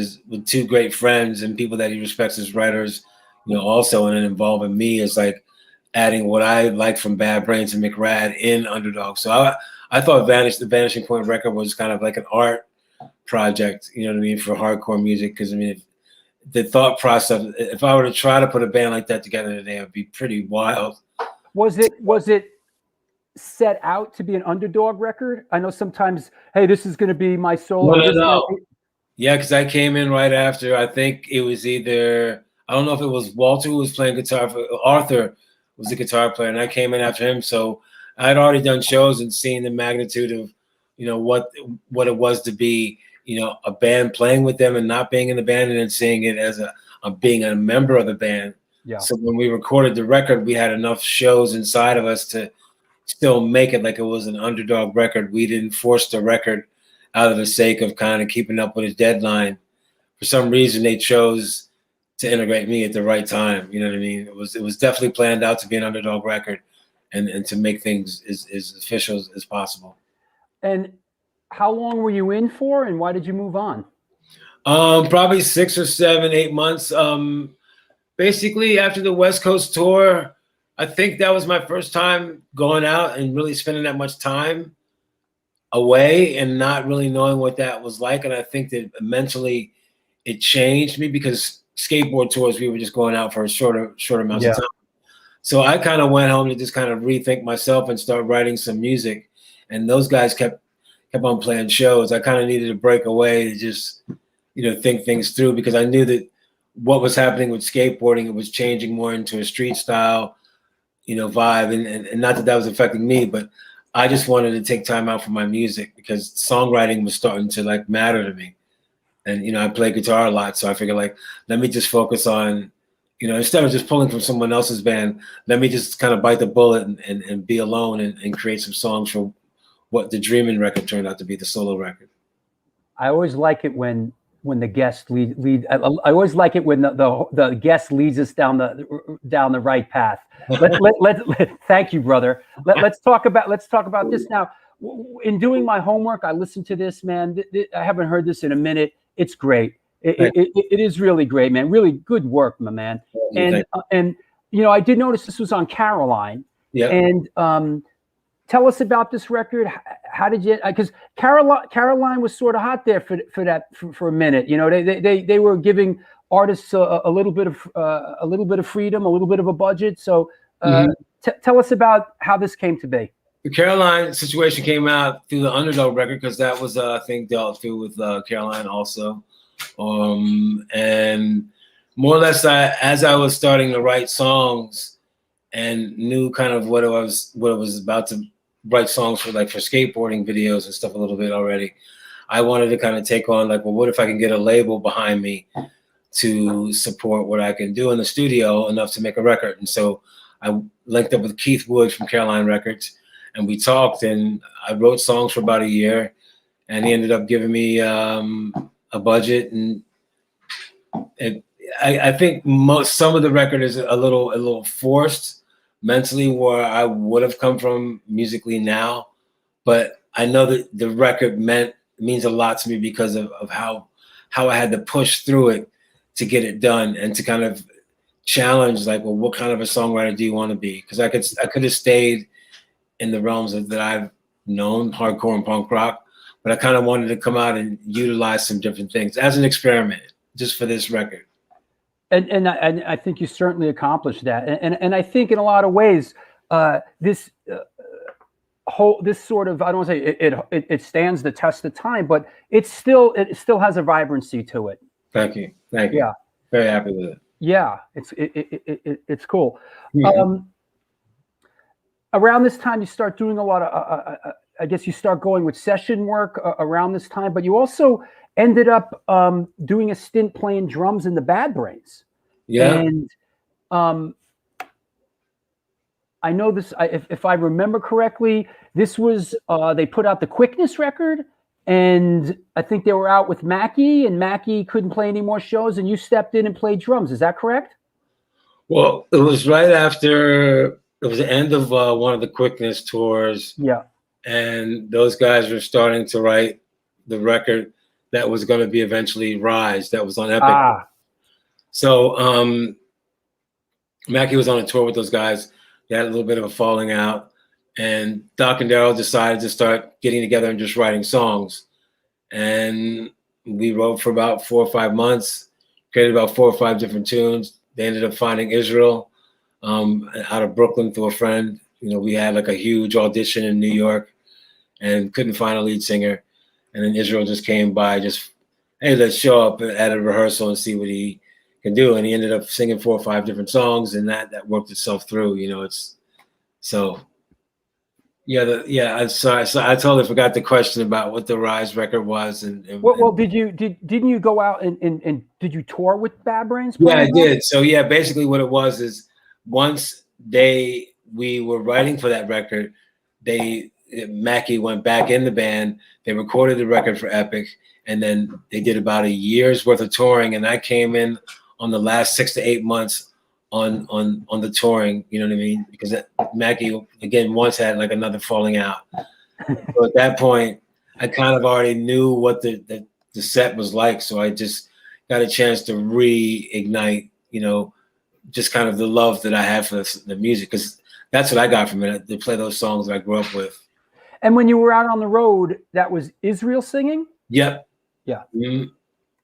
two great friends and people that he respects as writers, also, and then involving me as like adding what I like from Bad Brains and McRad in Underdog. So I thought the Vanishing Point record was kind of like an art project, you know what I mean, for hardcore music. Because I mean, the thought process, if I were to try to put a band like that together today, it would be pretty wild.
Was it set out to be an Underdog record? I know sometimes, hey, this is going to be my solo.
No. Yeah, because I came in right after. I think it was either, I don't know if it was Walter who was playing guitar, Arthur was the guitar player, and I came in after him. So I'd already done shows and seen the magnitude of, what it was to be, a band, playing with them and not being in the band, and then seeing it as being a member of the band.
Yeah.
So when we recorded the record, we had enough shows inside of us to still make it like it was an Underdog record. We didn't force the record out of the sake of kind of keeping up with his deadline. For some reason, they chose to integrate me at the right time. You know what I mean? It was definitely planned out to be an Underdog record and to make things as official as possible.
And how long were you in for, and why did you move on?
Probably 6 or 7, 8 months. Basically, after the West Coast tour, I think that was my first time going out and really spending that much time away and not really knowing what that was like. And I think that mentally it changed me, because skateboard tours, we were just going out for a shorter amounts of time. So I kind of went home to just kind of rethink myself and start writing some music. And those guys kept on playing shows. I kind of needed to break away to just, think things through, because I knew that what was happening with skateboarding, it was changing more into a street style, vibe. And not that was affecting me, but I just wanted to take time out from my music, because songwriting was starting to like matter to me. And, I play guitar a lot. So I figured, like, let me just focus on, instead of just pulling from someone else's band, let me just kind of bite the bullet and be alone and create some songs for what the Dreamin' record turned out to be, the solo record.
I always like it when the guest lead. I always like it when the guest leads us down the right path. Thank you, brother. Let's talk about this now. In doing my homework, I listened to this, man. I haven't heard this in a minute. It's great. It is really great, man. Really good work, my man. And I did notice this was on Caroline.
Yeah.
And tell us about this record. How did you? Because Caroline was sort of hot there for a minute. They were giving artists a little bit of freedom, a little bit of a budget. So tell us about how this came to be.
The Caroline situation came out through the Underdog record, because that was I think dealt through with Caroline also, and more or less as I was starting to write songs and knew kind of what it was about to write songs for skateboarding videos and stuff a little bit already. I wanted to kind of take on what if I can get a label behind me to support what I can do in the studio enough to make a record. And so I linked up with Keith Wood from Caroline Records, and we talked, and I wrote songs for about a year, and he ended up giving me a budget. And I think some of the record is a little forced mentally, where I would have come from musically now, but I know that the record means a lot to me because of how I had to push through it to get it done, and to kind of challenge what kind of a songwriter do you want to be? Because I could have stayed in the realms that I've known, hardcore and punk rock, but I kind of wanted to come out and utilize some different things as an experiment, just for this record. And
I think you certainly accomplished that. And I think in a lot of ways, this sort of, I don't want to say it stands the test of time, but it still has a vibrancy to it.
Thank you.
Yeah.
Very happy with it.
Yeah, it's cool.
Yeah.
Around this time, you start doing a lot of, I guess you start going with session work around this time, but you also ended up doing a stint playing drums in the Bad Brains.
Yeah.
And I know this, if I remember correctly, this was, they put out the Quickness record, and I think they were out with Mackie, and Mackie couldn't play any more shows, and you stepped in and played drums. Is that correct?
Well, it was right after, it was the end of one of the Quickness tours.
Yeah.
and those guys were starting to write the record that was going to be eventually Rise, that was on Epic.
Ah,
So Mackie was on a tour with those guys. They had a little bit of a falling out, and Doc and Daryl decided to start getting together and just writing songs. And we wrote for about 4 or 5 months, created about 4 or 5 different tunes. They ended up finding Israel out of Brooklyn through a friend. You know, we had like a huge audition in New York and couldn't find a lead singer. And then Israel just came by, just, hey, let's show up at a rehearsal and see what he can do. And he ended up singing 4 or 5 different songs, and that worked itself through. You know, it's so. Yeah, I'm sorry. So I totally forgot the question about what the Rise record was.
well, didn't you go out and did you tour with Bad Brains?
Yeah, I did. So yeah, basically what it was is once we were writing for that record, Mackie went back in the band. They recorded the record for Epic, and then they did about a year's worth of touring. And I came in on the last 6 to 8 months on the touring. You know what I mean? Because Mackie again once had like another falling out. So at that point, I kind of already knew what the set was like. So I just got a chance to reignite, you know, just kind of the love that I had for the music, because that's what I got from it. To play those songs that I grew up with.
And when you were out on the road, that was Israel singing?
Yep.
Yeah.
Mm-hmm.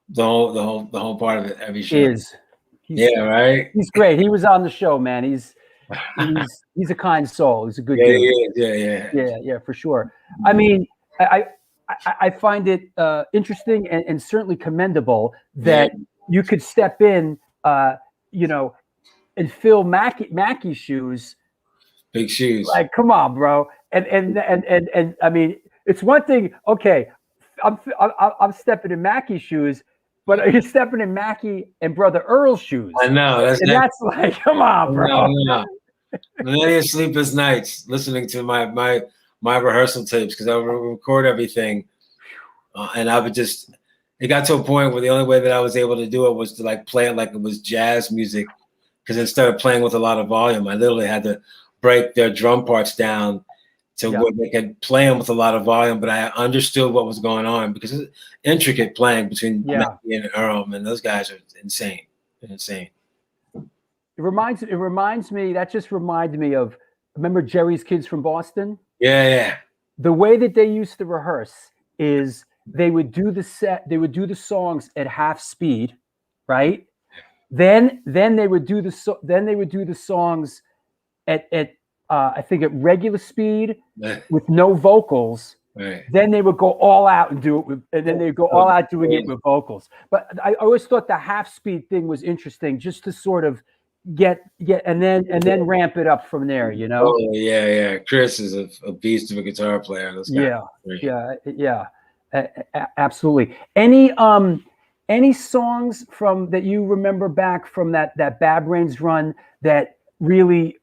The whole part of it, every show. Yeah, right.
He's great. He was on the show, man. He's a kind soul. He's a good dude. Yeah, for sure. I mean, I find it interesting and certainly commendable that you could step in, you know, and fill Mackie's shoes.
Big shoes.
Like, come on, bro. And I mean, it's one thing. Okay, I'm stepping in Mackie's shoes, but you're stepping in Mackie and Brother Earl's shoes.
I know.
That's like, come on, bro.
No. Many of sleepless nights listening to my rehearsal tapes, because I would record everything, and I would just. It got to a point where the only way that I was able to do it was to like play it like it was jazz music, because instead of playing with a lot of volume, I literally had to break their drum parts down to where they could play them with a lot of volume, but I understood what was going on because it's intricate playing between Mackie and Earl, and those guys are insane. They're insane.
It reminds me, that just reminded me of, remember Jerry's Kids from Boston?
Yeah.
The way that they used to rehearse is they would do the songs at half speed, right? Then they would do the songs at I think at regular speed with no vocals.
Right.
Then they would go all out and do it and then they'd go all out doing it with vocals. But I always thought the half speed thing was interesting, just to sort of get and then ramp it up from there, you know?
Oh, yeah. Chris is a beast of a guitar player.
Yeah. Absolutely. Any songs from that you remember back from that Bad Brains run that really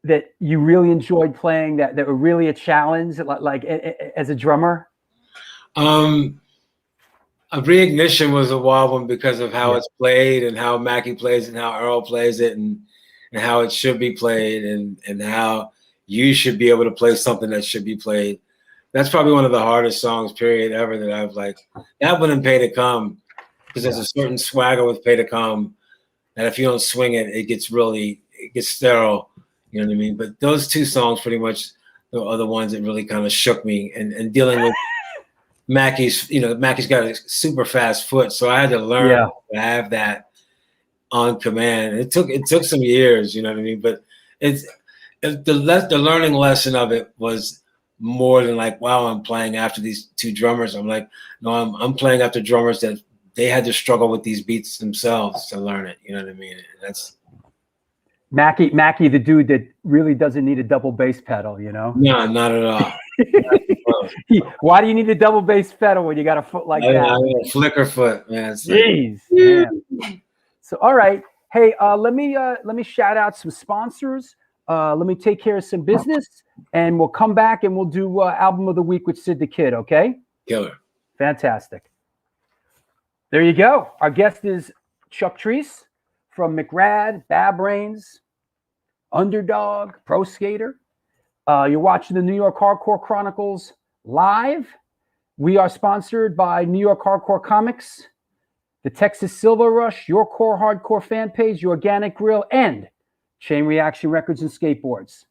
that you really enjoyed playing, that were really a challenge, like as a drummer?
A Reignition was a wild one because of how it's played and how Mackie plays and how Earl plays it and how it should be played and how you should be able to play something that should be played. That's probably one of the hardest songs, period, ever that I've like. That one and Pay to Come, because there's a certain swagger with Pay to Come that if you don't swing it, it gets sterile. You know what I mean? But those two songs pretty much are the ones that really kind of shook me. And dealing with Mackie's got a super fast foot, so I had to learn to have that on command. It took some years, you know what I mean? But the learning lesson of it was more than like, wow, I'm playing after these two drummers. I'm like, no, I'm playing after drummers that they had to struggle with these beats themselves to learn it. You know what I mean? That's
Mackie, the dude that really doesn't need a double bass pedal, you know?
No, not at all.
Why do you need a double bass pedal when you got a foot like that?
A flicker foot, man.
Jeez, man. So, all right. Hey, let me shout out some sponsors. Let me take care of some business, and we'll come back and we'll do album of the week with Sid the Kid. Okay?
Killer.
Fantastic. There you go. Our guest is Chuck Treece from McRad, Bad Brains, Underdog, Pro Skater. You're watching the New York Hardcore Chronicles live. We are sponsored by New York Hardcore Comics, the Texas Silver Rush, Your Core Hardcore Fan Page, Your Organic Grill, and Chain Reaction Records and Skateboards.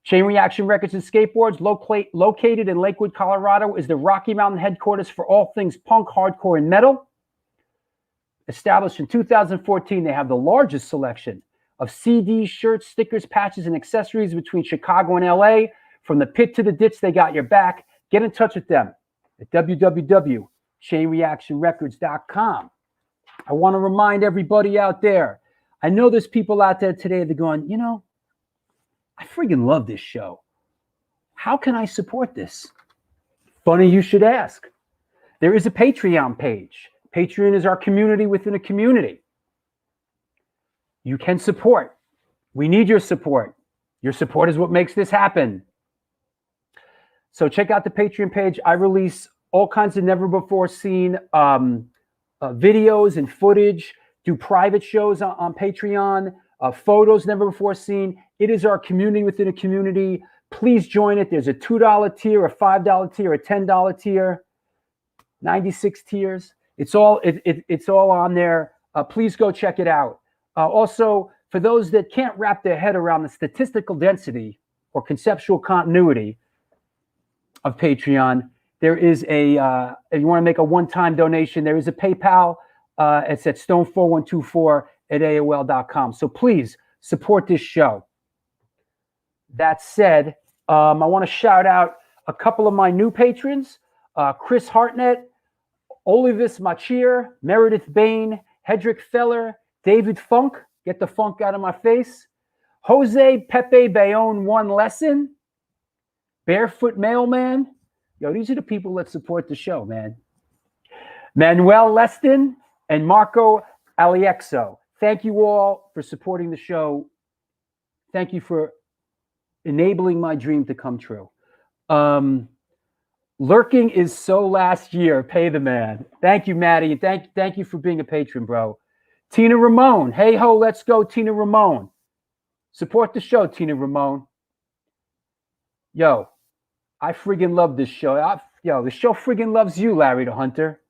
Chain Reaction Records and Skateboards, located in Lakewood, Colorado, is the Rocky Mountain headquarters for all things punk, hardcore, and metal. Established in 2014, they have the largest selection of CDs, shirts, stickers, patches, and accessories between Chicago and LA. From the pit to the ditch, they got your back. Get in touch with them at www.chainreactionrecords.com. I want to remind everybody out there, I know there's people out there today that are going, you know, I freaking love this show. How can I support this? Funny you should ask. There is a Patreon page. Patreon is our community within a community. You can support. We need your support. Your support is what makes this happen. So check out the Patreon page. I release all kinds of never before seen videos and footage, do private shows on Patreon, photos never before seen. It is our community within a community. Please join it. There's a $2 tier, a $5 tier, a $10 tier, 96 tiers. It's all on there. Please go check it out. Also, for those that can't wrap their head around the statistical density or conceptual continuity of Patreon, there is a, if you want to make a one-time donation, there is a PayPal. It's at stone4124@AOL.com. So please support this show. That said, I want to shout out a couple of my new patrons, Chris Hartnett, Olivis Machir, Meredith Bain, Hedrick Feller, David Funk, get the funk out of my face, Jose Pepe Bayonne One Lesson, Barefoot Mailman. Yo, these are the people that support the show, man. Manuel Leston and Marco Aliexo. Thank you all for supporting the show. Thank you for enabling my dream to come true. Lurking is so last year. Pay the man. Thank you, Maddie. Thank you for being a patron, bro. Tina Ramone. Hey ho, let's go, Tina Ramone. Support the show, Tina Ramone. Yo, I friggin' love this show. The show friggin' loves you, Larry the Hunter.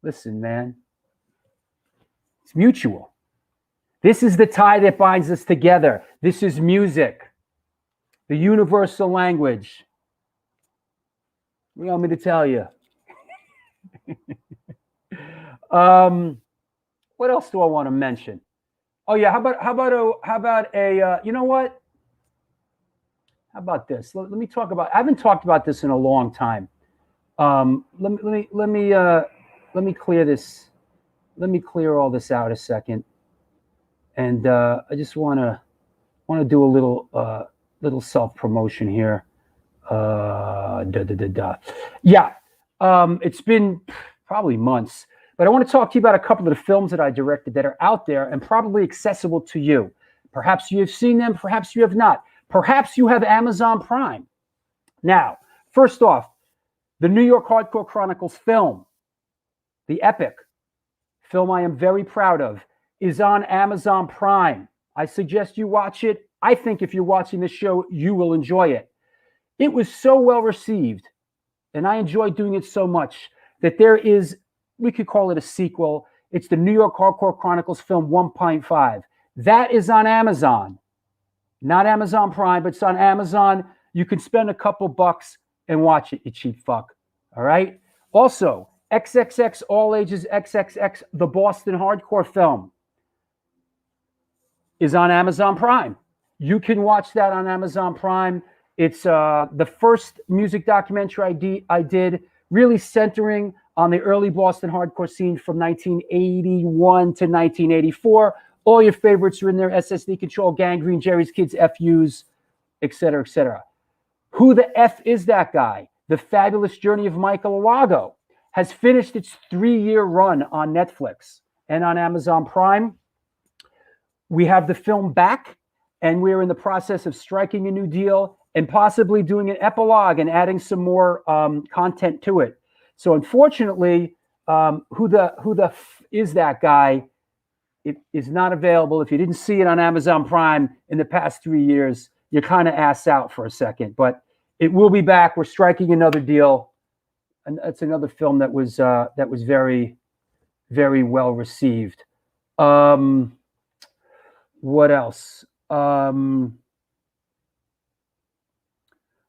Listen, man. It's mutual. This is the tie that binds us together. This is music. The universal language. What do you want me to tell you? What else do I want to mention? Oh yeah, how about a you know what? How about this? Let me talk about. I haven't talked about this in a long time. Let me clear this. Let me clear all this out a second. And I just want to do a little self promotion here. Yeah, it's been probably months, but I want to talk to you about a couple of the films that I directed that are out there and probably accessible to you. Perhaps you have seen them, perhaps you have not. Perhaps you have Amazon Prime. Now, first off, the New York Hardcore Chronicles film, the epic film I am very proud of, is on Amazon Prime. I suggest you watch it. I think if you're watching this show, you will enjoy it. It was so well received, and I enjoyed doing it so much that there is, we could call it a sequel. It's the New York Hardcore Chronicles film 1.5. That is on Amazon. Not Amazon Prime, but it's on Amazon. You can spend a couple bucks and watch it, you cheap fuck. All right? Also, XXX All Ages XXX, the Boston Hardcore film, is on Amazon Prime. You can watch that on Amazon Prime. It's the first music documentary I did, really centering on the early Boston hardcore scene from 1981 to 1984. All your favorites are in there: SSD Control, Gangrene, Jerry's Kids, FUs, etc., etc. Who the F is that guy? The Fabulous Journey of Michael Alago has finished its 3-year run on Netflix and on Amazon Prime. We have the film back, and we're in the process of striking a new deal and possibly doing an epilogue and adding some more content to it. So unfortunately, who the F is that guy? It is not available. If you didn't see it on Amazon Prime in the past 3 years, you kind of ass out for a second. But it will be back. We're striking another deal, and that's another film that was very, very well received. What else?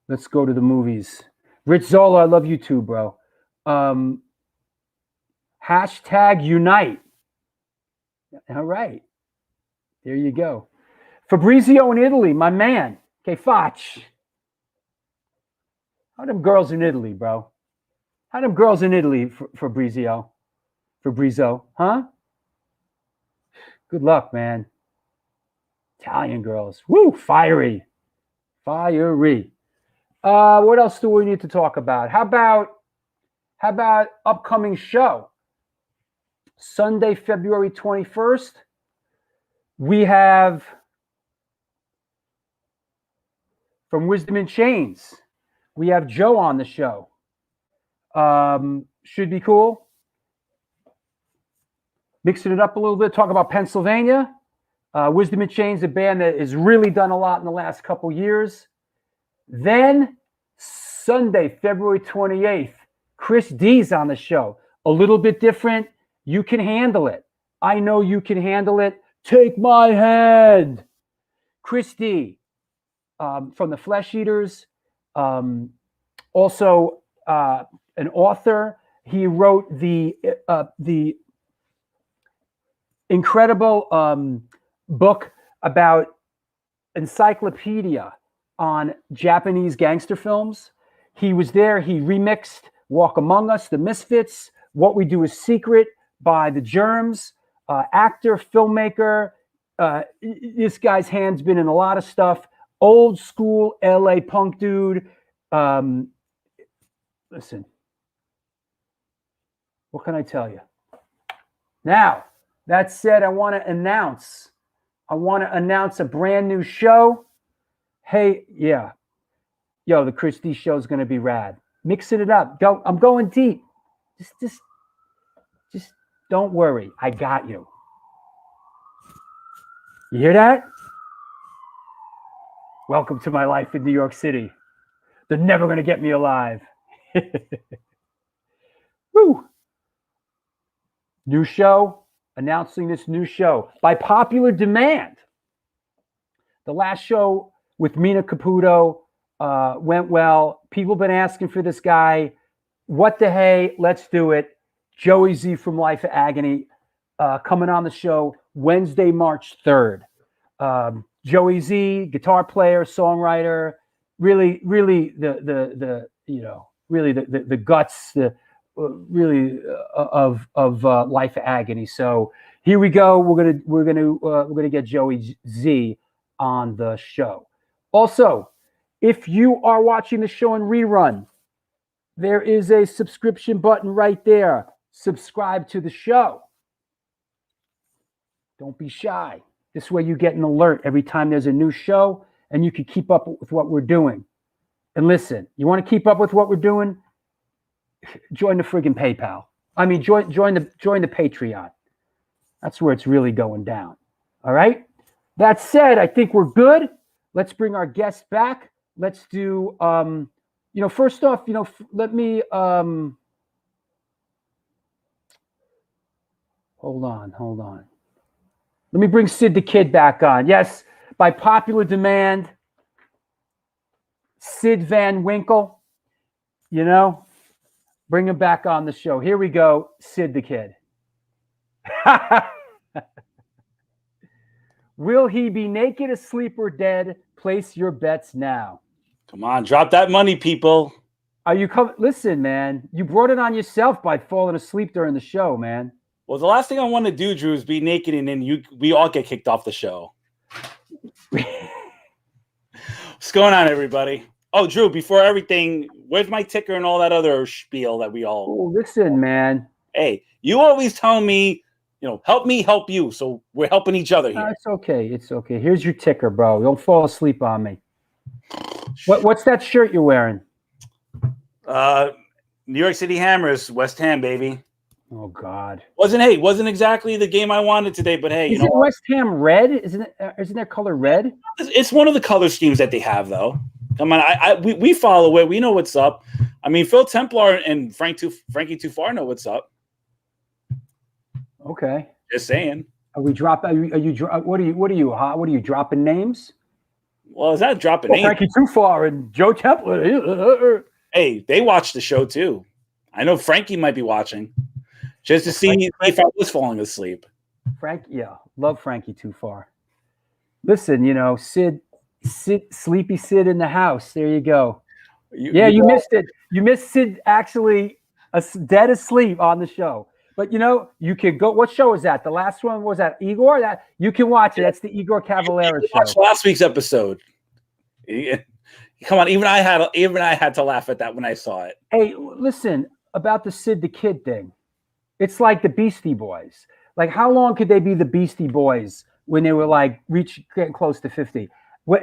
Let's go to the movies. Rich Zola, I love you too, bro. Hashtag Unite. All right. There you go. Fabrizio in Italy, my man. Okay, Facci. How them girls in Italy, bro? How them girls in Italy, Fabrizio? Huh? Good luck, man. Italian girls. Woo, fiery. Fiery. What else do we need to talk about? How about upcoming show? Sunday, February 21st. We have from Wisdom in Chains. We have Joe on the show. Should be cool. Mixing it up a little bit, talk about Pennsylvania. Wisdom in Chains, a band that has really done a lot in the last couple years. Then Sunday, February 28th, Chris D's on the show. A little bit different. You can handle it. I know you can handle it. Take my hand. Chris D from the Flesh Eaters. Also an author. He wrote the incredible book about encyclopedia on Japanese gangster films. He was there. He remixed Walk Among Us, The Misfits, What We Do Is Secret by The Germs, actor, filmmaker. This guy's hand's been in a lot of stuff. Old school LA punk dude. Listen, what can I tell you? Now, that said, I want to announce a brand new show. Hey, yeah. Yo, the Chris D show is going to be rad. Mixing it up. I'm going deep. Just don't worry. I got you. You hear that? Welcome to my life in New York City. They're never going to get me alive. Woo. New show. Announcing this new show by popular demand. The last show with Mina Caputo went well. People have been asking for this guy. What the hey? Let's do it. Joey Z from Life of Agony coming on the show Wednesday, March 3rd. Joey Z, guitar player, songwriter, really the guts, of Life of Agony. So here we go. We're gonna get Joey Z on the show. Also, if you are watching the show in rerun, there is a subscription button right there. Subscribe to the show. Don't be shy. This way you get an alert every time there's a new show, and you can keep up with what we're doing. And listen, you want to keep up with what we're doing? Join the friggin' PayPal. I mean, join the Patreon. That's where it's really going down. All right. That said, I think we're good. Let's bring our guests back. Let's do. First off, let me. Hold on. Let me bring Sid the Kid back on. Yes, by popular demand, Sid Van Winkle. Bring him back on the show. Here we go, Sid the Kid. Will he be naked, asleep, or dead? Place your bets now.
Come on, drop that money, people.
Are you coming? Listen, man, you brought it on yourself by falling asleep during the show, man.
Well, the last thing I want to do, Drew, is be naked and then we all get kicked off the show. What's going on, everybody? Oh, Drew, before everything, where's my ticker and all that other spiel that we all...
Oh, listen, man.
Hey, you always tell me, help me help you. So we're helping each other here.
It's okay. It's okay. Here's your ticker, bro. Don't fall asleep on me. What's that shirt you're wearing?
New York City Hammers, West Ham, baby.
Oh God.
Wasn't exactly the game I wanted today, but hey,
Isn't West Ham red? Isn't their color red?
It's one of the color schemes that they have, though. Come on, we follow it. We know what's up. I mean, Phil Templar and Frankie Too Far know what's up.
Okay.
Just saying.
Are we dropping? What are you dropping names?
Well, is that dropping names?
Frankie Too Far and Joe Templar.
Hey, they watch the show too. I know Frankie might be watching, just to see if I was falling asleep.
Love Frankie Too Far. Listen, Sid, Sleepy Sid in the house. There you go. You missed it. You missed Sid actually dead asleep on the show. But you can go. What show is that? The last one was that Igor. That you can watch it. That's the Igor Cavalera show.
Watch last week's episode. Come on, even I had to laugh at that when I saw it.
Hey, listen about the Sid the Kid thing. It's like the Beastie Boys. Like, how long could they be the Beastie Boys when they were like getting close to 50?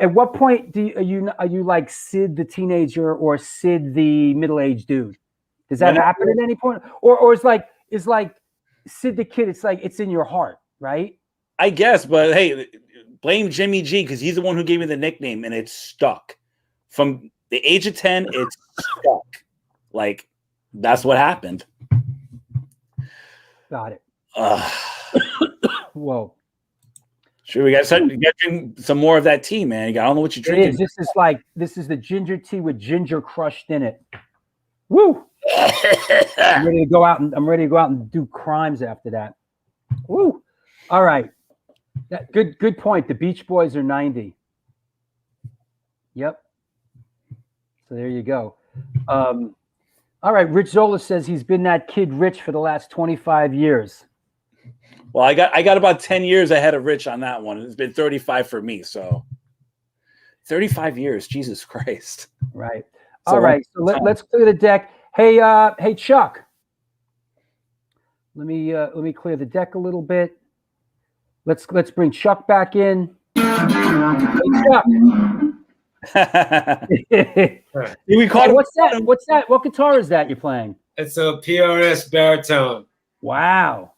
At what point are you like Sid the teenager or Sid the middle-aged dude? Does that happen at any point? Or is like Sid the Kid? It's like it's in your heart, right?
I guess, but hey, blame Jimmy G because he's the one who gave me the nickname, and it's stuck. From the age of 10, it's stuck. Like, that's what happened.
Got it. Whoa.
Sure, we got some more of that tea, man. I don't know what you're drinking.
This is the ginger tea with ginger crushed in it. Woo! I'm ready to go out and do crimes after that. Woo! All right. Good point. The Beach Boys are 90. Yep. So there you go. All right. Rich Zola says he's been that kid Rich for the last 25 years.
Well, I got about 10 years ahead of Rich on that one. It's been 35 for me. So 35 years. Jesus Christ.
Right. All right. So let's clear the deck. Hey, Chuck. Let me clear the deck a little bit. Let's bring Chuck back in. Hey, Chuck. What's that? What guitar is that you're playing?
It's a PRS baritone.
Wow.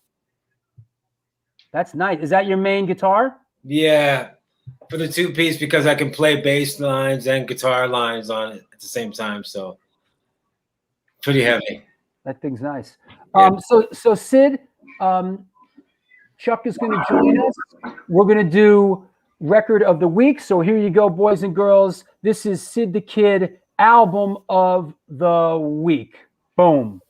That's nice. Is that your main guitar?
Yeah. For the two-piece because I can play bass lines and guitar lines on it at the same time. So pretty heavy.
That thing's nice.
Yeah.
So Sid, Chuck is going to join us. We're going to do record of the week. So here you go, boys and girls. This is Sid the Kid album of the week. Boom.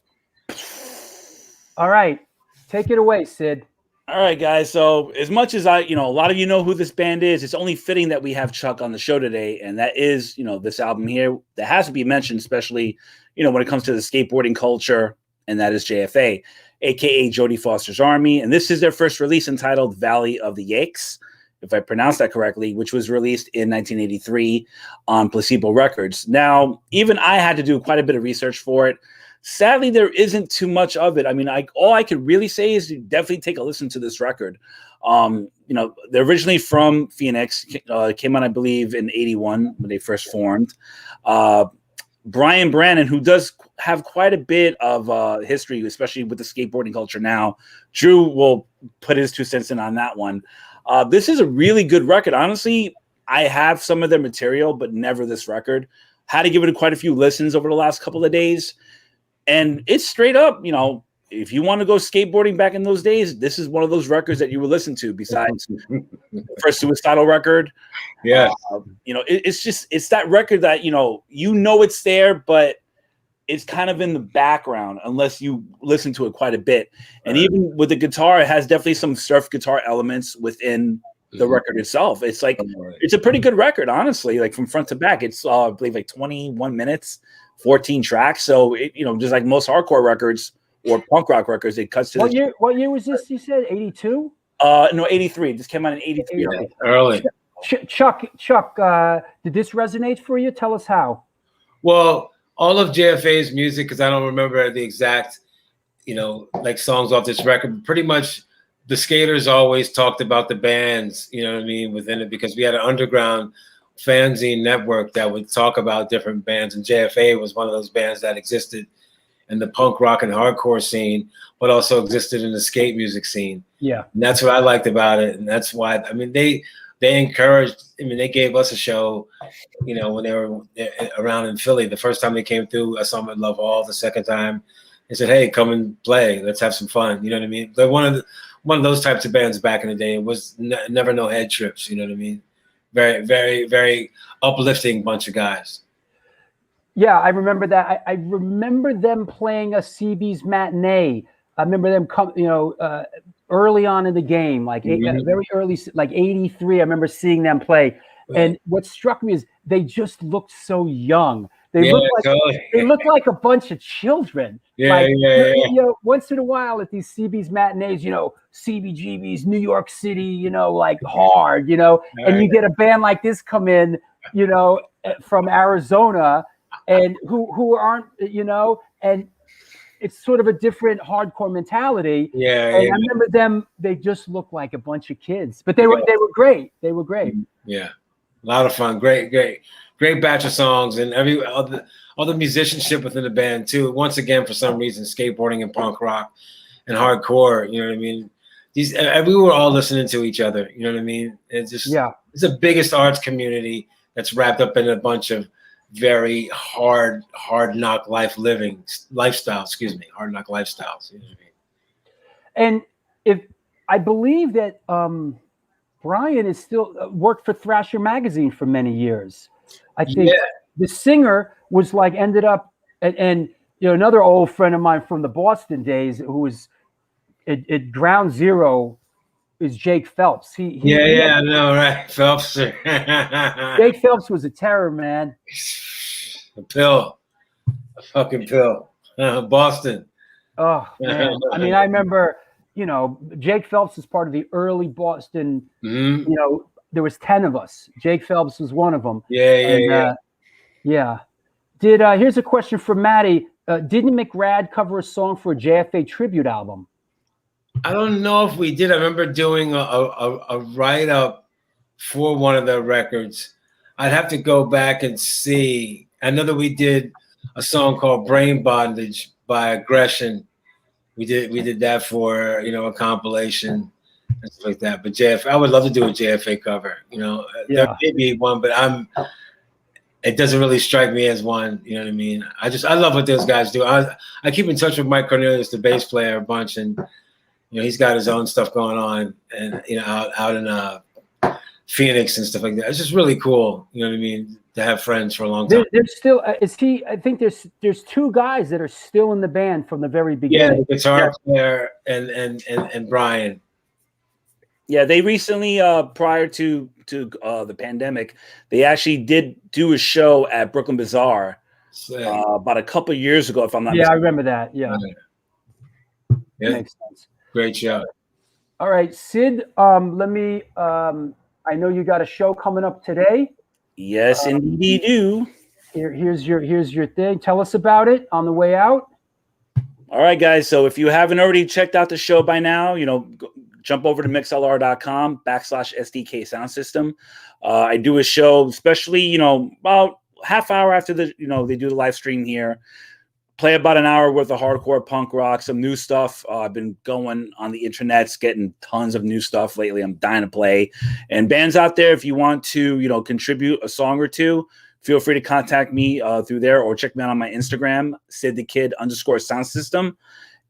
All right. Take it away, Sid.
All right, guys. So as much as a lot of you know who this band is, it's only fitting that we have Chuck on the show today. And that is, this album here that has to be mentioned, especially, when it comes to the skateboarding culture. And that is JFA, AKA Jodie Foster's Army. And this is their first release entitled Valley of the Yakes, if I pronounced that correctly, which was released in 1983 on Placebo Records. Now, even I had to do quite a bit of research for it. Sadly, there isn't too much of it. I mean, all I could really say is you definitely take a listen to this record. They're originally from Phoenix, came out, I believe, in 81 when they first formed. Brian Brannon, who does have quite a bit of history, especially with the skateboarding culture now. Drew will put his 2 cents in on that one. This is a really good record. Honestly, I have some of their material, but never this record. Had to give it quite a few listens over the last couple of days. And it's straight up, if you want to go skateboarding back in those days, this is one of those records that you would listen to besides the first Suicidal record.
Yeah.
It's that record that, it's there, but it's kind of in the background unless you listen to it quite a bit. And even with the guitar, it has definitely some surf guitar elements within the record itself. It's like, it's a pretty good record, honestly, like from front to back. It's, I believe, like 21 minutes. 14 tracks. So, just like most hardcore records or punk rock records, it cuts to
What year was this, you said? 82?
No, 83. This came out in 83.
Yeah, early.
Chuck, did this resonate for you? Tell us how.
Well, all of JFA's music, because I don't remember the exact, like songs off this record, pretty much the skaters always talked about the bands, within it, because we had an underground fanzine network that would talk about different bands, and JFA was one of those bands that existed and the punk rock and hardcore scene, but also existed in the skate music scene.
Yeah.
And that's what I liked about it. And that's why, I mean, they encouraged, I mean, they gave us a show, you know, when they were around in Philly. The first time they came through, I saw them at Love Hall. The second time, they said, hey, come and play. Let's have some fun. You know what I mean? They're one of those types of bands back in the day. It was never no head trips. You know what I mean? Very, very, very uplifting bunch of guys.
Yeah, I remember that. I remember them playing a CB's matinee. I remember them early on in the game, like very early, like 83. I remember seeing them play. Right. And what struck me is they just looked so young. They look like a bunch of children.
Yeah,
You know, once in a while at these CB's matinees, you know, CBGB's, New York City, you know, like hard, you know, and you get a band like this come in, you know, from Arizona, and who aren't, you know, and it's sort of a different hardcore mentality.
Yeah.
And I remember them, they just looked like a bunch of kids, but they were great. They were great.
Yeah. A lot of fun. Great batch of songs, and all the musicianship within the band too. Once again, for some reason, skateboarding and punk rock and hardcore, you know what I mean? We were all listening to each other, you know what I mean? It's just, it's the biggest arts community that's wrapped up in a bunch of very hard knock lifestyles. Hard knock lifestyles. You know what I mean?
And I believe that Brian is still worked for Thrasher magazine for many years. I think the singer was like ended up, and you know, another old friend of mine from the Boston days who was at Ground Zero is Jake Phelps.
I know, right? Phelps.
Jake Phelps was a terror, man.
A fucking pill. Boston.
Oh man, I mean, I remember, you know, Jake Phelps was part of the early Boston. You know, there was 10 of us. Jake Phelps was one of them.
Yeah.
Here's a question from Maddie. Didn't McRad cover a song for a JFA tribute album?
I don't know if we did. I remember doing a write-up for one of the records. I'd have to go back and see. I know that we did a song called Brain Bondage by Aggression. We did that for, you know, a compilation and stuff like that. But I would love to do a JFA cover. You know, there may be one, but it doesn't really strike me as one. You know what I mean? I love what those guys do. I keep in touch with Mike Cornelius, the bass player, a bunch, and you know, he's got his own stuff going on, and you know, out in Phoenix and stuff like that. It's just really cool. You know what I mean? To have friends for a long time.
There's still I think there's two guys that are still in the band from the very beginning.
Yeah, the guitar player and Brian.
Yeah, they recently, prior to the pandemic, they actually did do a show at Brooklyn Bazaar about a couple of years ago, if I'm not mistaken.
I remember that. Yeah.
Makes sense. Great show.
All right, Sid. Let me. I know you got a show coming up today.
Yes, indeed, you do.
Here's your thing. Tell us about it on the way out.
All right, guys. So if you haven't already checked out the show by now, you know, jump over to mixlr.com/SDK Sound System. I do a show, especially, you know, about half hour after they do the live stream here. Play about an hour worth of hardcore punk rock, some new stuff. I've been going on the internets, getting tons of new stuff lately. I'm dying to play. And bands out there, if you want to, you know, contribute a song or two, feel free to contact me through there, or check me out on my Instagram, SidTheKid_Sound System.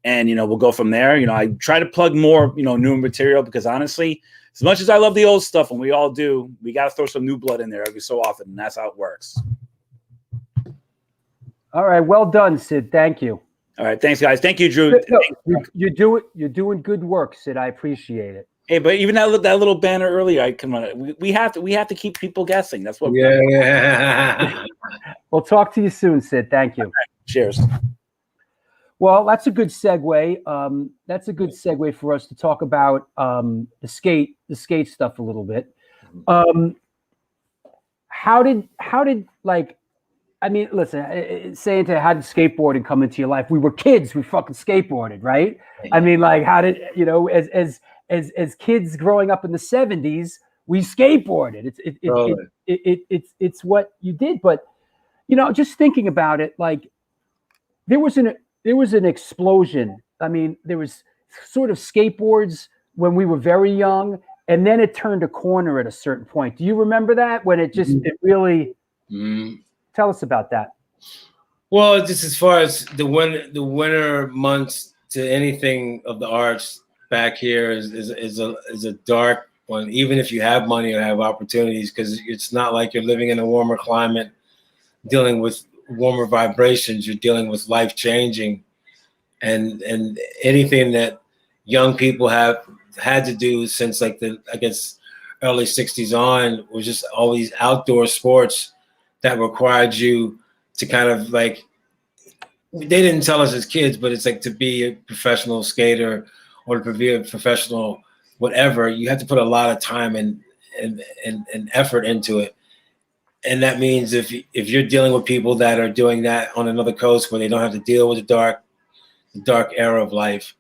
And, you know, we'll go from there. You know, I try to plug more, you know, new material, because honestly, as much as I love the old stuff, and we all do, we got to throw some new blood in there every so often. And that's how it works.
All right. Well done, Sid. Thank you.
All right. Thanks, guys. Thank you, Drew.
You're doing good work, Sid. I appreciate it.
Hey, but even that little banner earlier, come on. We have to keep people guessing. That's what.
Yeah.
We'll talk to you soon, Sid. Thank you.
Right. Cheers.
Well, that's a good segue. That's a good segue for us to talk about the skate stuff a little bit. How did like, I mean, listen, saying to how did skateboarding come into your life? We were kids. We fucking skateboarded, right? I mean, like, how did, you know, as kids growing up in the 70s, we skateboarded. It's what you did. But, you know, just thinking about it, like, there was there was an explosion. I mean, there was sort of skateboards when we were very young, and then it turned a corner at a certain point. Do you remember that when it just it really? Tell us about that.
Well, just as far as the winter months to anything of the arts back here is a dark one. Even if you have money or have opportunities, because it's not like you're living in a warmer climate, dealing with warmer vibrations. You're dealing with life changing, and anything that young people have had to do since like the early '60s on was just all these outdoor sports that required you to kind of like, they didn't tell us as kids, but it's like to be a professional skater or to be a professional whatever, you have to put a lot of time and effort into it. And that means if you're dealing with people that are doing that on another coast where they don't have to deal with the dark era of life,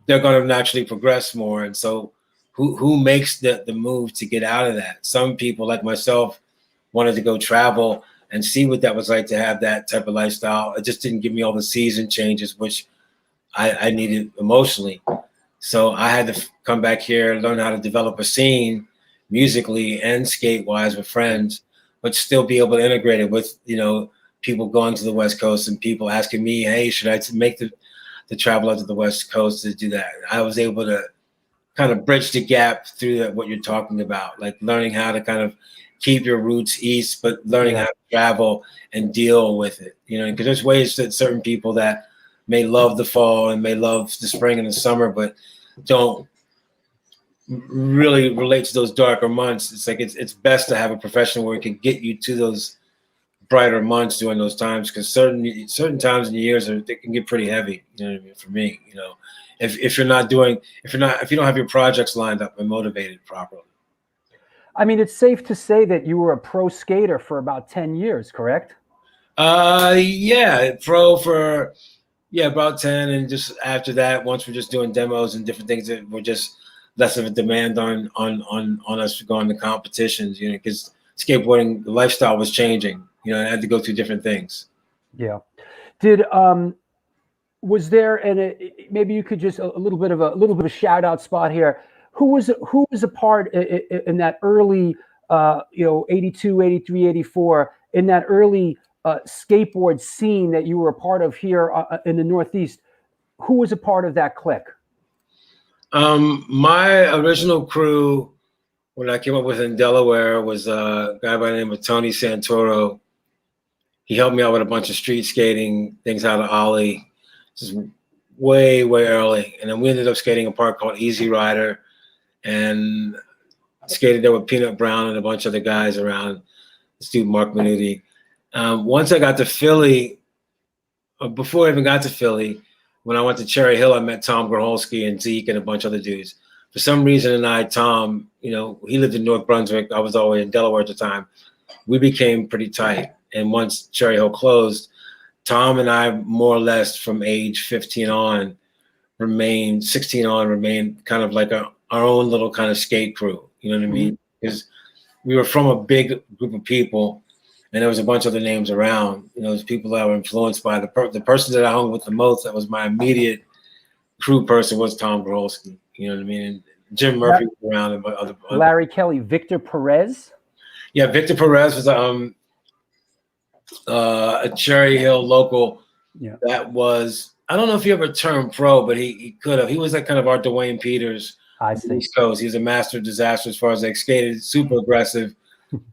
they're going to naturally progress more. And so who makes the move to get out of that? Some people like myself wanted to go travel and see what that was like to have that type of lifestyle. It just didn't give me all the season changes, which I needed emotionally. So I had to come back here and learn how to develop a scene musically and skate-wise with friends, but still be able to integrate it with, people going to the West Coast and people asking me, hey, should I make the travel out to the West Coast to do that? I was able to kind of bridge the gap through what you're talking about, like learning how to kind of keep your roots east, but learning how to travel and deal with it, because there's ways that certain people that may love the fall and may love the spring and the summer, but don't really relate to those darker months. It's like it's best to have a professional where it can get you to those brighter months during those times, because certain times in the years they can get pretty heavy. You know what I mean? For me, if you don't have your projects lined up and motivated properly.
I mean, it's safe to say that you were a pro skater for about 10 years, correct?
Pro for about 10, and just after that, once we're just doing demos and different things that were just less of a demand on us going to competitions, because skateboarding, the lifestyle was changing, and I had to go through different things.
Yeah. Was there, and maybe you could just a little bit of a shout out spot here. Who was a part in that early, 82, 83, 84, in that early skateboard scene that you were a part of here in the Northeast? Who was a part of that clique?
My original crew, when I came up with in Delaware, was a guy by the name of Tony Santoro. He helped me out with a bunch of street skating things out of Ollie, just way, way early. And then we ended up skating a park called Easy Rider, and skated there with Peanut Brown and a bunch of other guys around, this dude Mark Minuti. Once I got to Philly, before I even got to Philly, when I went to Cherry Hill, I met Tom Groholski and Zeke and a bunch of other dudes. For some reason, Tom, he lived in North Brunswick. I was always in Delaware at the time. We became pretty tight. And once Cherry Hill closed, Tom and I, more or less from age 16 on, remained kind of like our own little kind of skate crew. You know what I mean? Because we were from a big group of people, and there was a bunch of other names around. There's people that were influenced by the person that I hung with the most. That was my immediate crew person, was Tom Groholski. You know what I mean? And Jim Murphy was around, and other
Larry Kelly, Victor Perez.
Yeah, Victor Perez was a Cherry Hill local. Yeah, that was, I don't know if he ever turned pro, but he could have. He was like kind of our Dwayne Peters.
I see.
East Coast. He was a master of disaster as far as like skated, super aggressive,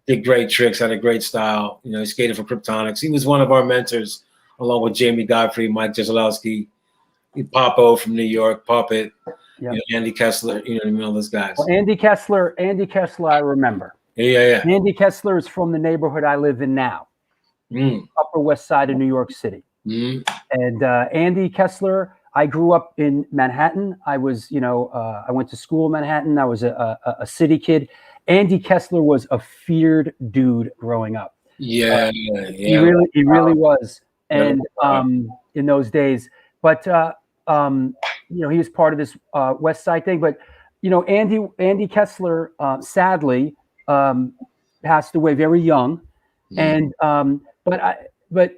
did great tricks, had a great style. He skated for Kryptonics. He was one of our mentors, along with Jamie Godfrey, Mike Jeselowski, Popo from New York, Puppet, Andy Kessler, all those guys.
Well, Andy Kessler, I remember.
Yeah.
Andy Kessler is from the neighborhood I live in now, Upper West Side of New York City. And Andy Kessler, I grew up in Manhattan. I was, I went to school in Manhattan. I was a city kid. Andy Kessler was a feared dude growing up.
Yeah.
He really was. And in those days, but he was part of this West Side thing. But Andy Kessler sadly passed away very young, and but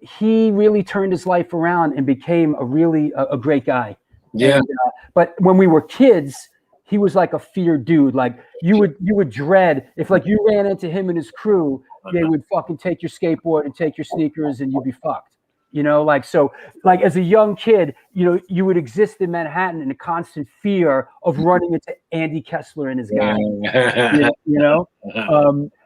he really turned his life around and became a great guy.
Yeah.
And, but when we were kids, he was like a feared dude. Like you would dread if like you ran into him and his crew, they would fucking take your skateboard and take your sneakers and you'd be fucked. You know, like, so like as a young kid, you know, you would exist in Manhattan in a constant fear of running into Andy Kessler and his guy, you know?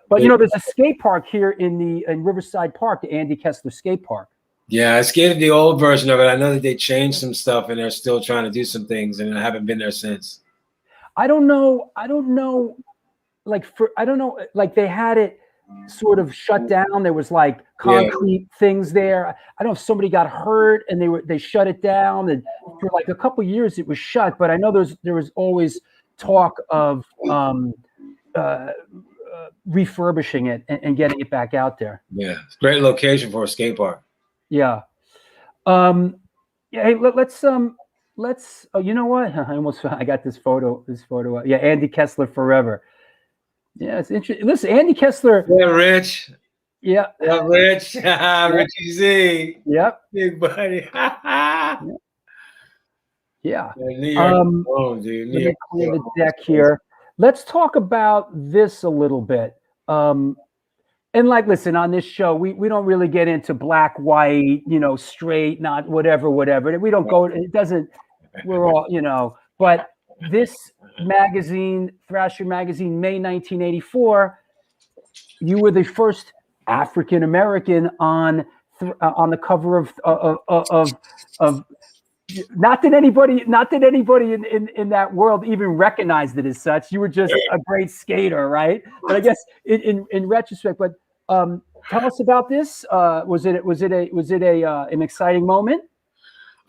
But you know, there's a skate park here in Riverside Park, the Andy Kessler skate park.
Yeah, I skated the old version of it. I know that they changed some stuff and they're still trying to do some things, and I haven't been there since.
I don't know. Like they had it sort of shut down. There was like concrete things there. I don't know if somebody got hurt and they shut it down, and for like a couple of years it was shut. But I know there was always talk of refurbishing it and getting it back out there.
Yeah, it's a great location for a skate park.
Yeah. Yeah. Hey, let's. Oh, you know what? I got this photo. Yeah, Andy Kessler forever. Yeah, it's interesting. Listen, Andy Kessler.
Yeah, Rich.
Yeah.
Yeah, Rich. Richie Z.
Yep.
Big buddy.
Yeah.
New York. Dude.
Let me clear the deck here. Let's talk about this a little bit. And like, listen, on this show, we don't really get into black, white, you know, straight, not whatever. We don't go. It doesn't. We're all, you know. But this magazine, Thrasher magazine, May 1984, you were the first African American on the cover of. Not that anybody in that world even recognized it as such. You were just a great skater, right? But I guess in retrospect, but tell us about this. Was it an exciting moment?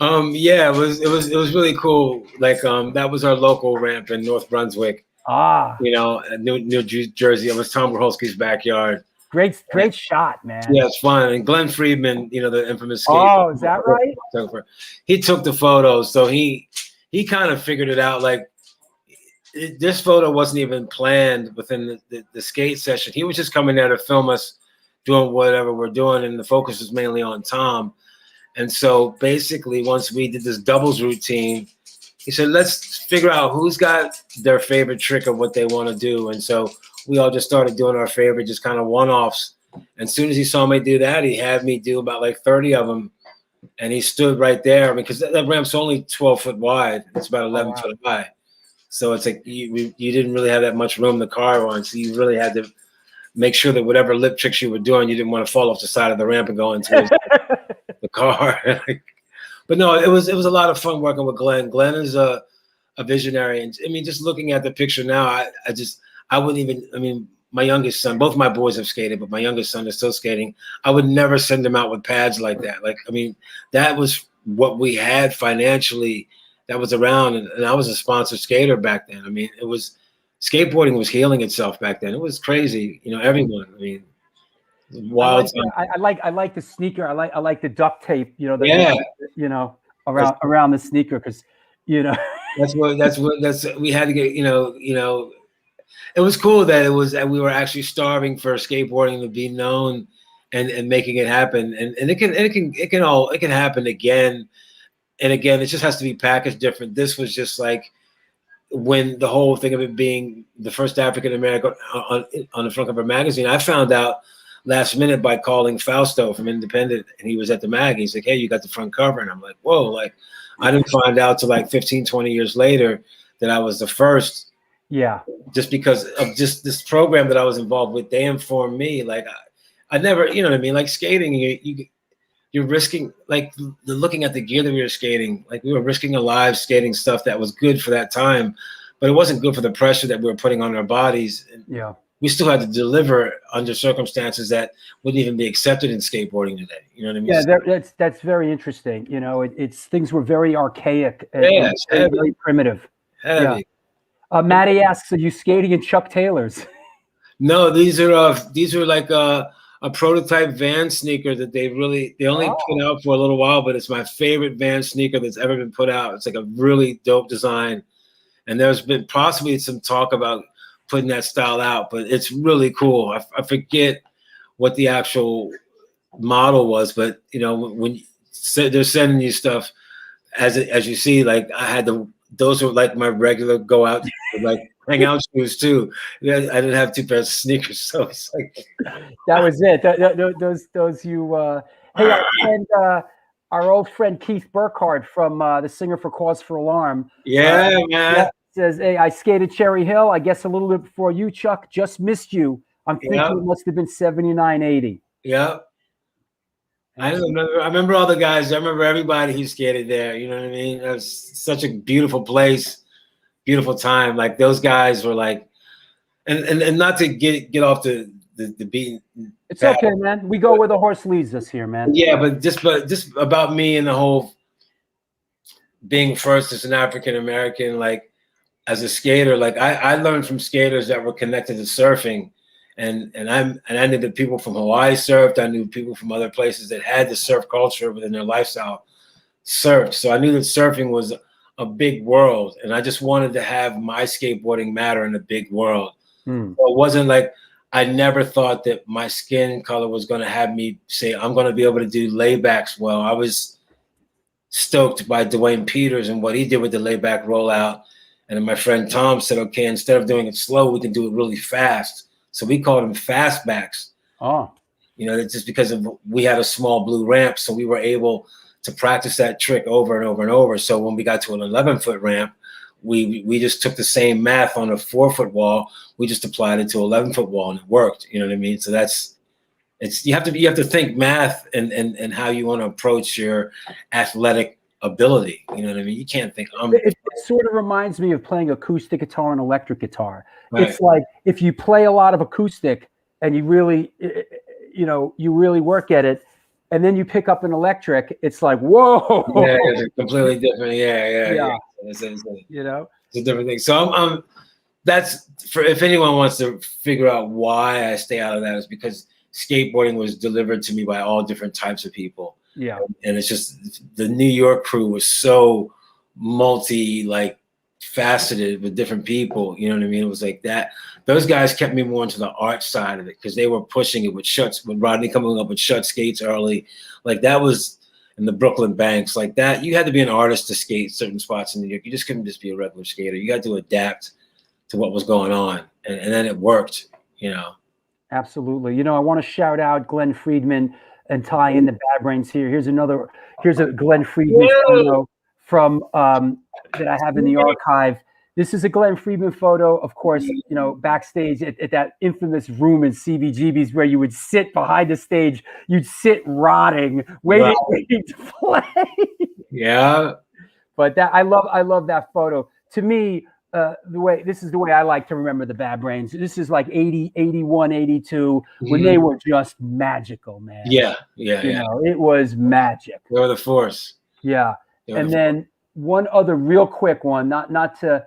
Yeah, it was really cool. Like that was our local ramp in North Brunswick. You know, New Jersey. It was Tom Grholski's backyard.
Great shot, man.
Yeah, it's fun. And Glenn Friedman, you know, the infamous skater.
Oh, is that right?
He took the photos, so he kind of figured it out. Like this photo wasn't even planned within the skate session. He was just coming there to film us doing whatever we're doing, and the focus was mainly on Tom. And so basically, once we did this doubles routine, he said, let's figure out who's got their favorite trick of what they want to do. And so we all just started doing our favorite, just kind of one-offs. And as soon as he saw me do that, he had me do about like 30 of them. And he stood right there because that ramp's only 12 foot wide. It's about 11 foot high. So it's like you didn't really have that much room to carve on. So you really had to make sure that whatever lip tricks you were doing, you didn't want to fall off the side of the ramp and go into the car. But no, it was a lot of fun working with Glenn. Glenn is a visionary. And I mean, just looking at the picture now, I wouldn't even, I mean, my youngest son, both my boys have skated, but my youngest son is still skating. I would never send him out with pads like that. Like, I mean, that was what we had financially that was around. And I was a sponsored skater back then. I mean, skateboarding was healing itself back then. It was crazy. You know, everyone, I mean, wild.
I like the sneaker. I like the duct tape, you know, you know, around the sneaker. Cause you know,
that's we had to get, you know, it was cool that we were actually starving for skateboarding to be known and making it happen. And it can happen again and again. It just has to be packaged different. This was just like when the whole thing of it being the first African American on the front of a magazine, I found out last minute by calling Fausto from Independent, and he was at the mag. He's like, hey, you got the front cover. And I'm like, whoa, like I didn't find out till like 15, 20 years later that I was the first.
Yeah. Just because
of just this program that I was involved with, they informed me. Like I never, you know what I mean? Like skating, you're risking, like looking at the gear that we were skating, like we were risking our lives skating stuff that was good for that time, but it wasn't good for the pressure that we were putting on our bodies. Yeah. We still had to deliver under circumstances that wouldn't even be accepted in skateboarding today. You know what I mean?
Yeah, that's very interesting. You know, it's things were very archaic and very primitive.
Heavy.
Yeah. Matty asks, are you skating in Chuck Taylors?
No, these are like a prototype Van sneaker that they only put out for a little while, but it's my favorite Van sneaker that's ever been put out. It's like a really dope design. And there's been possibly some talk about putting that style out, but it's really cool. I forget what the actual model was, but you know, when they're sending you stuff, as you see, like I had those were like my regular go out, like hang out shoes too. Yeah, I didn't have 2 pairs of sneakers, so it's like
that was it. Those you. Hey, our old friend Keith Burkhardt from the singer for Cause for Alarm.
yeah, man.
Yeah, says, hey, I skated Cherry Hill. I guess a little bit before you, Chuck. Just missed you. I'm thinking it must have been 79, 80.
Yeah. I remember all the guys. I remember everybody who skated there. You know what I mean? It was such a beautiful place, beautiful time. Like those guys were like, and not to get off the beat.
It's okay, man. We go where the horse leads us here, man.
Yeah, but just about me and the whole being first as an African American, like as a skater, like I learned from skaters that were connected to surfing. And I knew that people from Hawaii surfed. I knew people from other places that had the surf culture within their lifestyle surfed. So I knew that surfing was a big world, and I just wanted to have my skateboarding matter in a big world. So it wasn't like I never thought that my skin color was going to have me say I'm going to be able to do laybacks well. I was stoked by Dwayne Peters and what he did with the layback rollout. And then my friend Tom said, okay, instead of doing it slow, we can do it really fast. So we called them fastbacks.
Oh,
you know, it's just because we had a small blue ramp, so we were able to practice that trick over and over and over. So when we got to an 11-foot ramp, we just took the same math on a 4-foot wall. We just applied it to 11-foot wall, and it worked. You know what I mean? So you have to think math and how you want to approach your athletic ability. You know what I mean? You can't think.
It sort of reminds me of playing acoustic guitar and electric guitar.
Right.
It's like if you play a lot of acoustic and you really, you really work at it, and then you pick up an electric, it's like, whoa.
Yeah, it's completely different. Yeah. It's a different thing. So that's for if anyone wants to figure out why I stay out of that, is because skateboarding was delivered to me by all different types of people.
Yeah.
And it's just the New York crew was so faceted with different people. You know what I mean? It was like that. Those guys kept me more into the art side of it because they were pushing it with Rodney coming up with shut skates early. Like that was in the Brooklyn Banks, like that. You had to be an artist to skate certain spots in New York. You just couldn't just be a regular skater. You got to adapt to what was going on. And then it worked, you know.
Absolutely. I want to shout out Glenn Friedman and tie in the Bad Brains here. Here's a Glenn Friedman photo from that I have in the archive. This is a Glenn Friedman photo, of course, backstage at that infamous room in CBGB's where you would sit behind the stage. You'd sit rotting, waiting to play.
Yeah.
But I love that photo. To me, this is the way I like to remember the Bad Brains. This is like 80, 81, 82, when they were just magical, man.
Yeah.
It was magic.
They were the force.
Yeah. And then one other real quick one, not to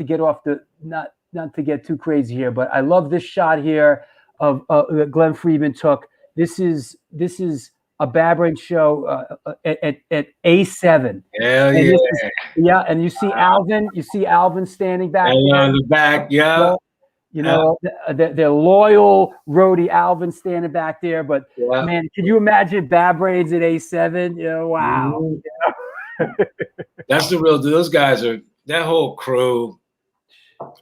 get off not to get too crazy here, but I love this shot here of that Glenn Friedman took. This is a Bad Brains show at A7.
Hell
yeah. And you see Alvin standing back
there. On the back, yeah.
Their loyal roadie Alvin standing back there. But man, can you imagine Bad Brains at A7? Wow.
Mm-hmm. That's the real deal. Those guys that whole crew.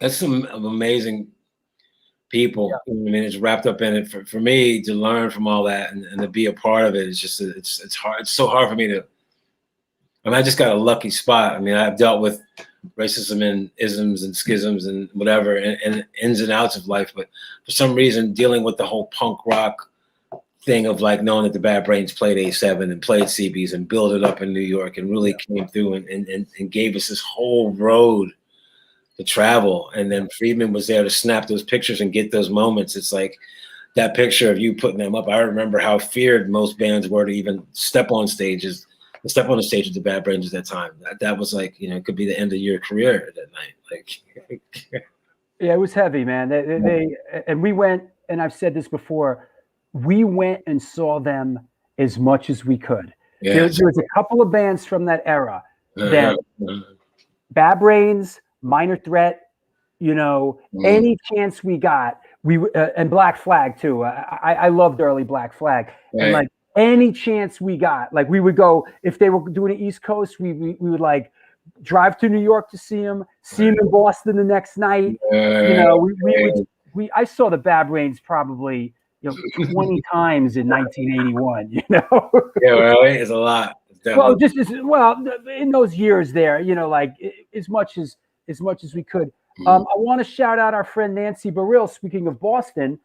That's some amazing people. Yeah. I mean, it's wrapped up in it. For me to learn from all that and to be a part of it, it's just it's hard. It's so hard for me to. I mean, I just got a lucky spot. I mean, I've dealt with racism and isms and schisms and whatever and ins and outs of life, but for some reason, dealing with the whole punk rock thing of like knowing that the Bad Brains played A7 and played CBs and built it up in New York and really came through and gave us this whole road to travel. And then Friedman was there to snap those pictures and get those moments. It's like that picture of you putting them up. I remember how feared most bands were to even step on the stage of the Bad Brains at that time. That was like, it could be the end of your career that night. Like,
yeah, it was heavy, man. They and we went, and I've said this before, we went and saw them as much as we could. Yeah. There was a couple of bands from that era that Bad Brains, Minor Threat, any chance we got, and Black Flag too. I loved early Black Flag. Right. And like any chance we got. Like we would go, if they were doing the East Coast, we would like drive to New York to see him in Boston the next night. You know, I saw the Bad Brains probably, you know, 20 times in 1981, you know?
Yeah, really? It's a lot.
Well, in those years there, you know, like as much as we could. I want to shout out our friend Nancy Burrill. Speaking of Boston,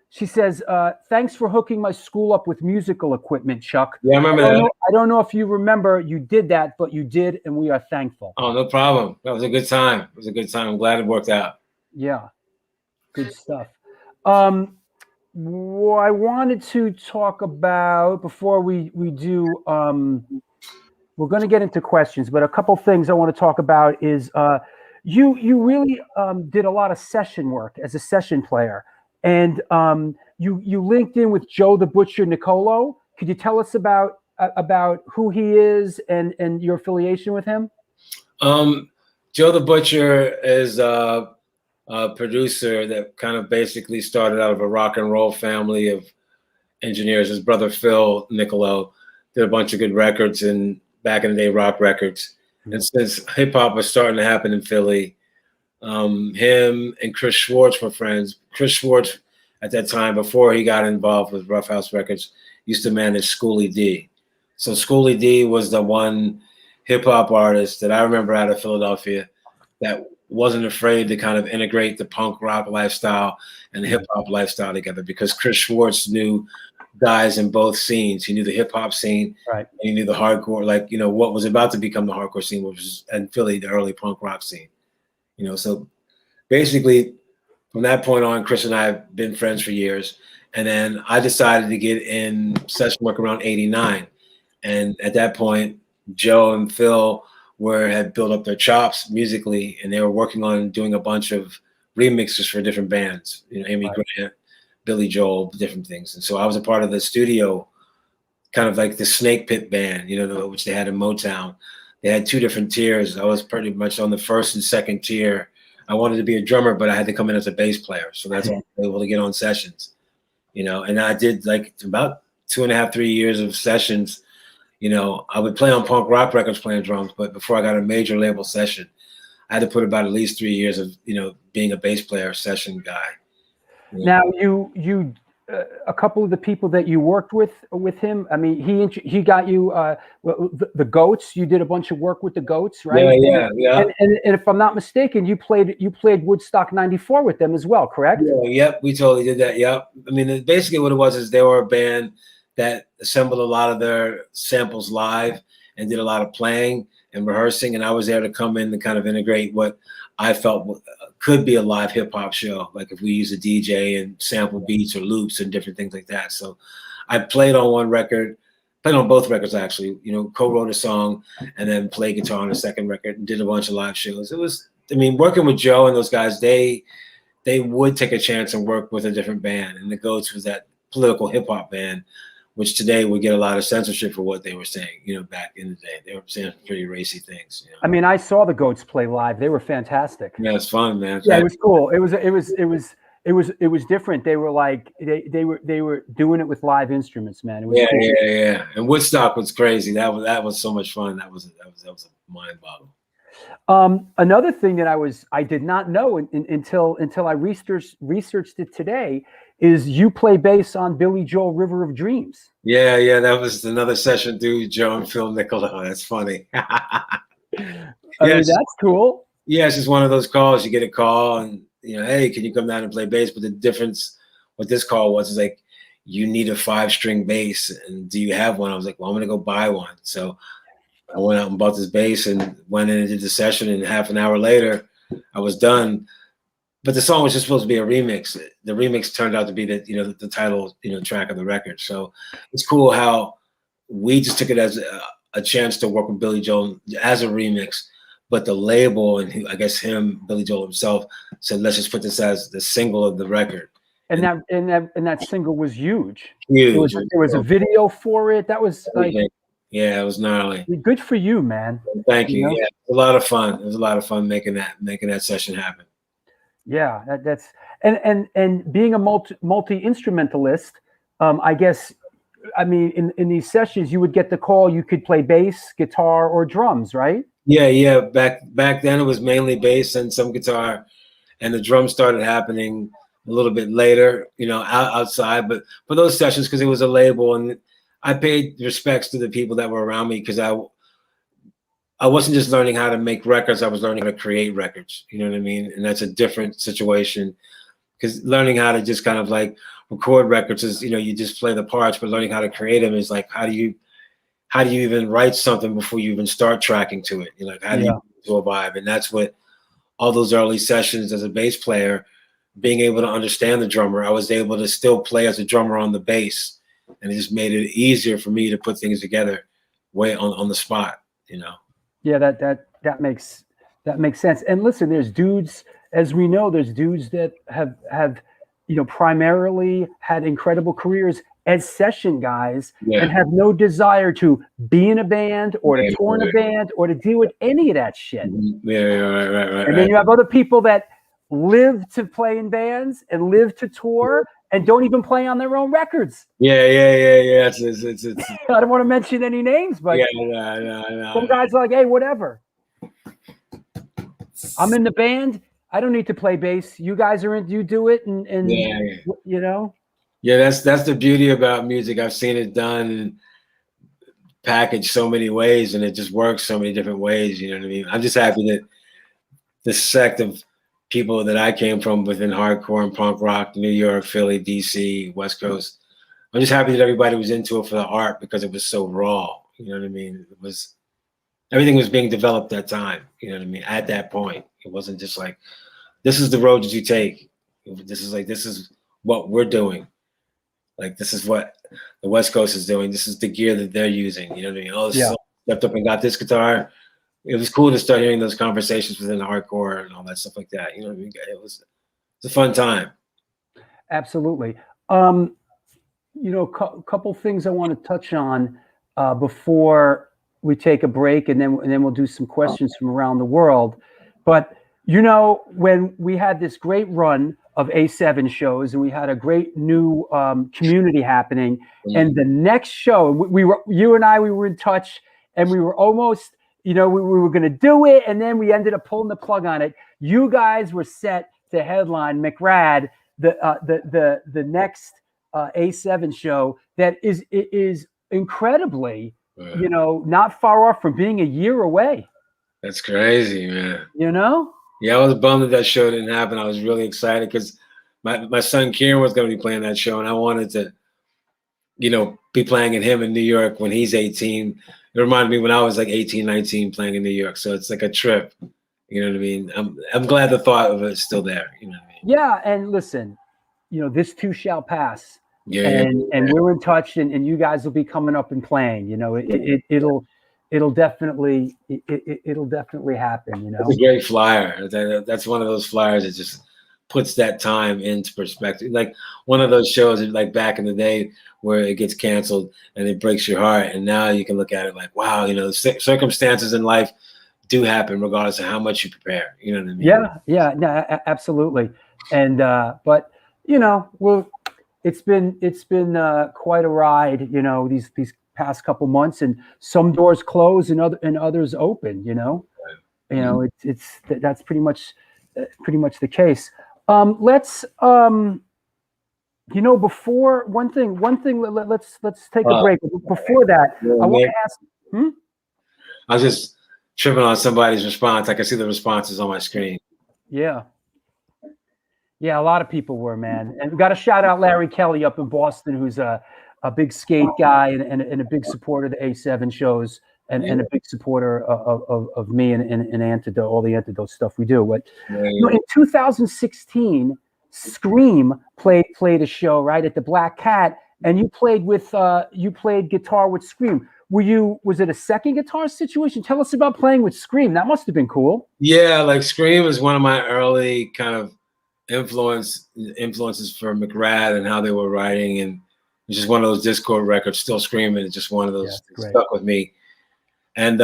she says, "Thanks for hooking my school up with musical equipment, Chuck."
Yeah, I remember that.
I don't know if you remember you did that, but you did, and we are thankful.
Oh, no problem. That was a good time. It was a good time. I'm glad it worked out.
Yeah, good stuff. What I wanted to talk about before we do, we're going to get into questions, but a couple things I want to talk about is you really did a lot of session work as a session player, and you linked in with Joe the Butcher Nicolo. Could you tell us about who he is and your affiliation with him?
Joe the Butcher is a producer that kind of basically started out of a rock and roll family of engineers. His brother Phil Nicolo did a bunch of good records and back in the day rock records. And since hip hop was starting to happen in Philly, him and Chris Schwartz were friends. Chris Schwartz at that time, before he got involved with Rough House Records, used to manage Schoolie D. So Schoolie D was the one hip hop artist that I remember out of Philadelphia that wasn't afraid to kind of integrate the punk rock lifestyle and the hip hop lifestyle together, because Chris Schwartz knew guys in both scenes. He knew the hip hop scene,
right?
And he knew the hardcore, like, you know, what was about to become the hardcore scene, which was in Philly, the early punk rock scene. You know, so basically from that point on, Chris and I have been friends for years. And then I decided to get in session work around 89. And at that point, Joe and Phil had built up their chops musically, and they were working on doing a bunch of remixes for different bands, you know, Amy Grant, Billy Joel, different things. And so I was a part of the studio, kind of like the Snake Pit band, you know, which they had in Motown. They had two different tiers. I was pretty much on the first and second tier. I wanted to be a drummer, but I had to come in as a bass player. So that's how I was able to get on sessions, you know, and I did like about 2.5, 3 years of sessions. You know, I would play on punk rock records playing drums, but before I got a major label session, I had to put about at least 3 years of, you know, being a bass player session guy. You know?
Now you a couple of the people that you worked with him. I mean, he got you the Goats. You did a bunch of work with the Goats, right?
Yeah.
And if I'm not mistaken, you played Woodstock '94 with them as well, correct?
Yeah, yep, we totally did that. Yep. I mean, basically what it was is they were a band that assembled a lot of their samples live and did a lot of playing and rehearsing. And I was there to come in and kind of integrate what I felt could be a live hip hop show. Like if we use a DJ and sample beats or loops and different things like that. So I played on one record, played on both records actually, you know, co-wrote a song and then played guitar on the second record and did a bunch of live shows. It was, I mean, working with Joe and those guys, they would take a chance and work with a different band. And the Goats was that political hip hop band, which today would get a lot of censorship for what they were saying. You know, back in the day, they were saying pretty racy things. You know?
I mean, I saw the Goats play live. They were fantastic.
Yeah, it's fun, man.
Yeah, it was cool. It was different. They were like they were doing it with live instruments, man. It was cool.
Yeah. And Woodstock was crazy. That was so much fun. That was a mind boggle.
Another thing that I did not know until I researched it today is you play bass on Billy Joel River of Dreams.
Yeah, that was another session through Joe and Phil Nicolo. That's funny.
I mean, that's cool.
Yeah, it's just one of those calls. You get a call and, you know, hey, can you come down and play bass? But the difference what this call was is like, you need a 5-string bass, and do you have one? I was like, well, I'm gonna go buy one. So I went out and bought this bass and went in and did the session, and half an hour later I was done. But the song was just supposed to be a remix. The remix turned out to be the title, track of the record. So it's cool how we just took it as a chance to work with Billy Joel as a remix. But the label and I guess Billy Joel himself said, let's just put this as the single of the record.
And that single was huge.
Huge.
There was a video for it. That was like,
yeah, it was gnarly.
Good for you, man.
Thank you. Yeah, it was a lot of fun. It was a lot of fun making that session happen.
Yeah, that's and being a multi instrumentalist, I guess I mean, in these sessions, you would get the call. You could play bass, guitar, or drums, right?
Yeah. Back then it was mainly bass and some guitar, and the drums started happening a little bit later, outside. But for those sessions, because it was a label, and I paid respects to the people that were around me, because I wasn't just learning how to make records. I was learning how to create records. You know what I mean? And that's a different situation, because learning how to just kind of like record records is, you just play the parts, but learning how to create them is like, how do you even write something before you even start tracking to it? You're like, how do you do a vibe? And that's what all those early sessions as a bass player, being able to understand the drummer, I was able to still play as a drummer on the bass, and it just made it easier for me to put things together way on the spot,
Yeah, that makes sense. And listen, there's dudes, as we know, there's dudes that have primarily had incredible careers as session guys and have no desire to be in a band or to tour in a band or to deal with any of that shit.
Right.
And then you have other people that live to play in bands and live to tour and don't even play on their own records.
Yeah. It's
I don't want to mention any names, but some guys are like, hey, whatever. I'm in the band. I don't need to play bass. You guys are in. You do it, and
Yeah, that's the beauty about music. I've seen it done and packaged so many ways, and it just works so many different ways. You know what I mean? I'm just happy that the sect of people that I came from within hardcore and punk rock, New York, Philly, DC, West Coast, I'm just happy that everybody was into it for the art, because it was so raw. You know what I mean? Everything was being developed at that time. You know what I mean? At that point, it wasn't just like, this is the road that you take. This is what we're doing. Like, this is what the West Coast is doing. This is the gear that they're using. You know what I mean? Oh, stepped up and got this guitar. It was cool to start hearing those conversations within the hardcore and all that stuff like that. You know what I mean? It's a fun time.
Absolutely. Couple things I want to touch on before we take a break, and then we'll do some questions from around the world. But when we had this great run of A7 shows, and we had a great new community happening, and the next show, you and I were in touch, and we were almost, we were going to do it, and then we ended up pulling the plug on it. You guys were set to headline McRad, the next A7 show that is incredibly, not far off from being a year away.
That's crazy, man.
Yeah,
I was bummed that show didn't happen. I was really excited because my son Kieran was going to be playing that show, and I wanted to, be playing in him in New York when he's 18. It reminded me when I was like 18, 19 playing in New York. So it's like a trip. You know what I mean? I'm glad the thought of it's still there. You know what I mean?
Yeah, and listen, this too shall pass. And we're in touch, and you guys will be coming up and playing. It'll definitely happen.
It's a great flyer. That's one of those flyers that just puts that time into perspective. Like one of those shows, like back in the day, where it gets canceled and it breaks your heart, and now you can look at it like, wow, circumstances in life do happen regardless of how much you prepare. You know what I mean?
Yeah, no, absolutely. And but it's been quite a ride. These past couple months, and some doors close and others open. That's pretty much the case. Let's before one thing. Let's take a break. Before that, I want to ask.
I was just tripping on somebody's response. I can see the responses on my screen.
Yeah, a lot of people were, man. And we got to shout out Larry Kelly up in Boston, who's a big skate guy and a big supporter of the A7 shows, and a big supporter of me and Antidote, all the Antidote stuff we do. But in 2016, Scream played a show right at the Black Cat, and you played guitar with Scream. Was it a second guitar situation? Tell us about playing with Scream. That must have been cool.
Yeah, like Scream is one of my early kind of influences for McRad and how they were writing, and it's just one of those Discord records, Still Screaming. It's just one of those that stuck with me. And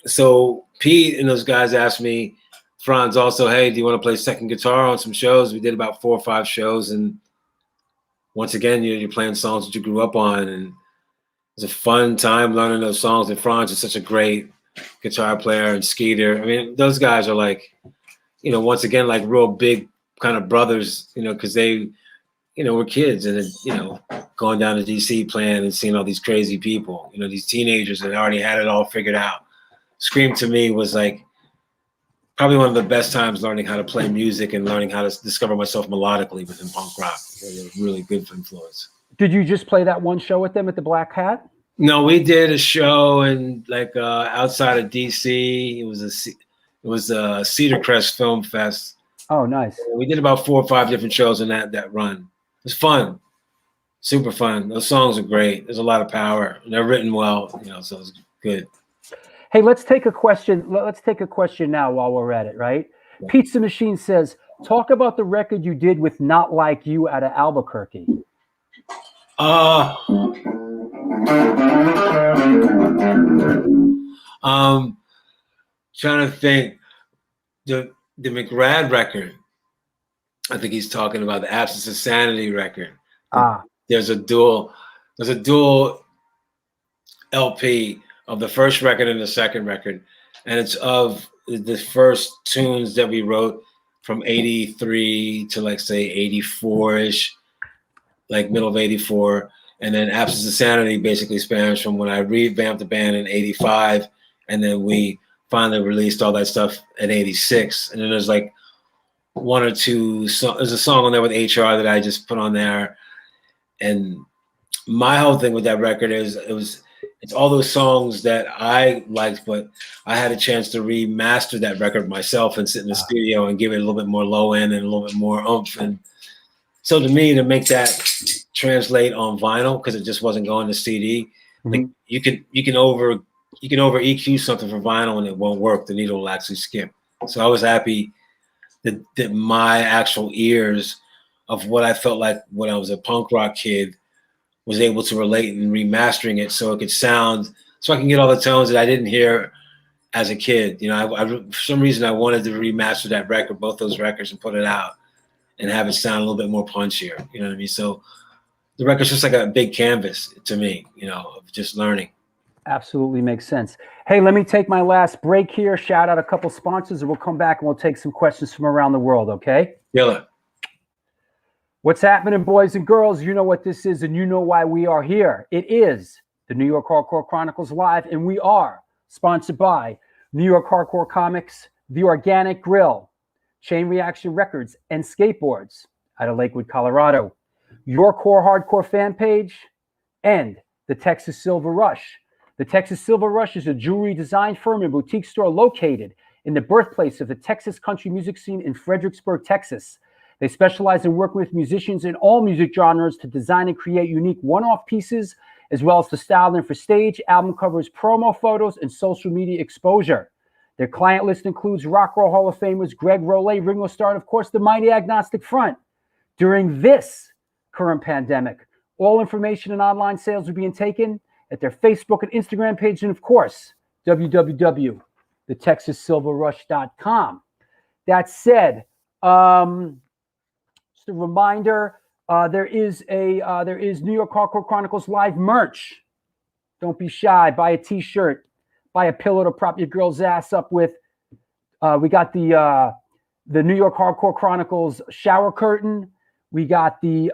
so Pete and those guys asked me, Franz also, hey, do you want to play second guitar on some shows? We did about 4 or 5 shows, and once again, you're playing songs that you grew up on, and was a fun time learning those songs. And Franz is such a great guitar player, and Skeeter. I mean, those guys are like, you know, once again, like real big kind of brothers, you know, because they, you know, we're kids, and you know, going down to DC playing and seeing all these crazy people, you know, these teenagers that already had it all figured out. Scream to me was like probably one of the best times learning how to play music and learning how to discover myself melodically within punk rock. It was a really good influence. Did
you just play that one show with them at the Black Hat?
No, we did a show in like outside of DC. It was a Cedar Crest Film Fest.
Oh, nice.
We did about 4 or 5 different shows in that run. It was fun, super fun. Those songs are great. There's a lot of power, and they're written well, you know, so it's good.
Hey, let's take a question. Let's take a question now while we're at it, right? Yeah. Pizza Machine says, talk about the record you did with Not Like You out of Albuquerque.
Trying to think. The McRad record, I think he's talking about the Absence of Sanity record. There's a dual LP of the first record and the second record, and it's of the first tunes that we wrote from 83 to like say 84-ish, like middle of 84. And then Absence of Sanity basically spans from when I revamped the band in 85, and then we finally released all that stuff in 86. And then there's like 1 or 2 there's a song on there with HR that I just put on there. And my whole thing with that record is it's all those songs that I liked, but I had a chance to remaster that record myself and sit in the studio and give it a little bit more low end and a little bit more oomph. And so to me, to make that translate on vinyl, because it just wasn't going to CD, like you can over EQ something for vinyl and it won't work. The needle will actually skip. So I was happy that my actual ears of what I felt like when I was a punk rock kid was able to relate and remastering it so it could sound, so I can get all the tones that I didn't hear as a kid. You know, I for some reason I wanted to remaster that record, both those records, and put it out and have it sound a little bit more punchier. You know what I mean? So the record's just like a big canvas to me, you know, of just learning.
Absolutely makes sense. Hey, let me take my last break here. Shout out a couple sponsors, and we'll come back and we'll take some questions from around the world, okay?
Yeah.
What's happening, boys and girls? You know what this is, and you know why we are here. It is the New York Hardcore Chronicles Live, and we are sponsored by New York Hardcore Comics, The Organic Grill, Chain Reaction Records and Skateboards out of Lakewood, Colorado, Your Core Hardcore fan page, and the Texas Silver Rush. The Texas Silver Rush is a jewelry design firm and boutique store located in the birthplace of the Texas country music scene in Fredericksburg, Texas. They specialize in working with musicians in all music genres to design and create unique one-off pieces, as well as to style them for stage, album covers, promo photos, and social media exposure. Their client list includes Rock and Roll Hall of Famers Greg Rolle, Ringo Starr, and of course, the Mighty Agnostic Front. During this current pandemic, all information and online sales are being taken at their Facebook and Instagram page, and of course, www.thetexassilverrush.com. That said, just a reminder, there is New York Hardcore Chronicles Live merch. Don't be shy. Buy a T-shirt. Buy a pillow to prop your girl's ass up with. We got the New York Hardcore Chronicles shower curtain. We got the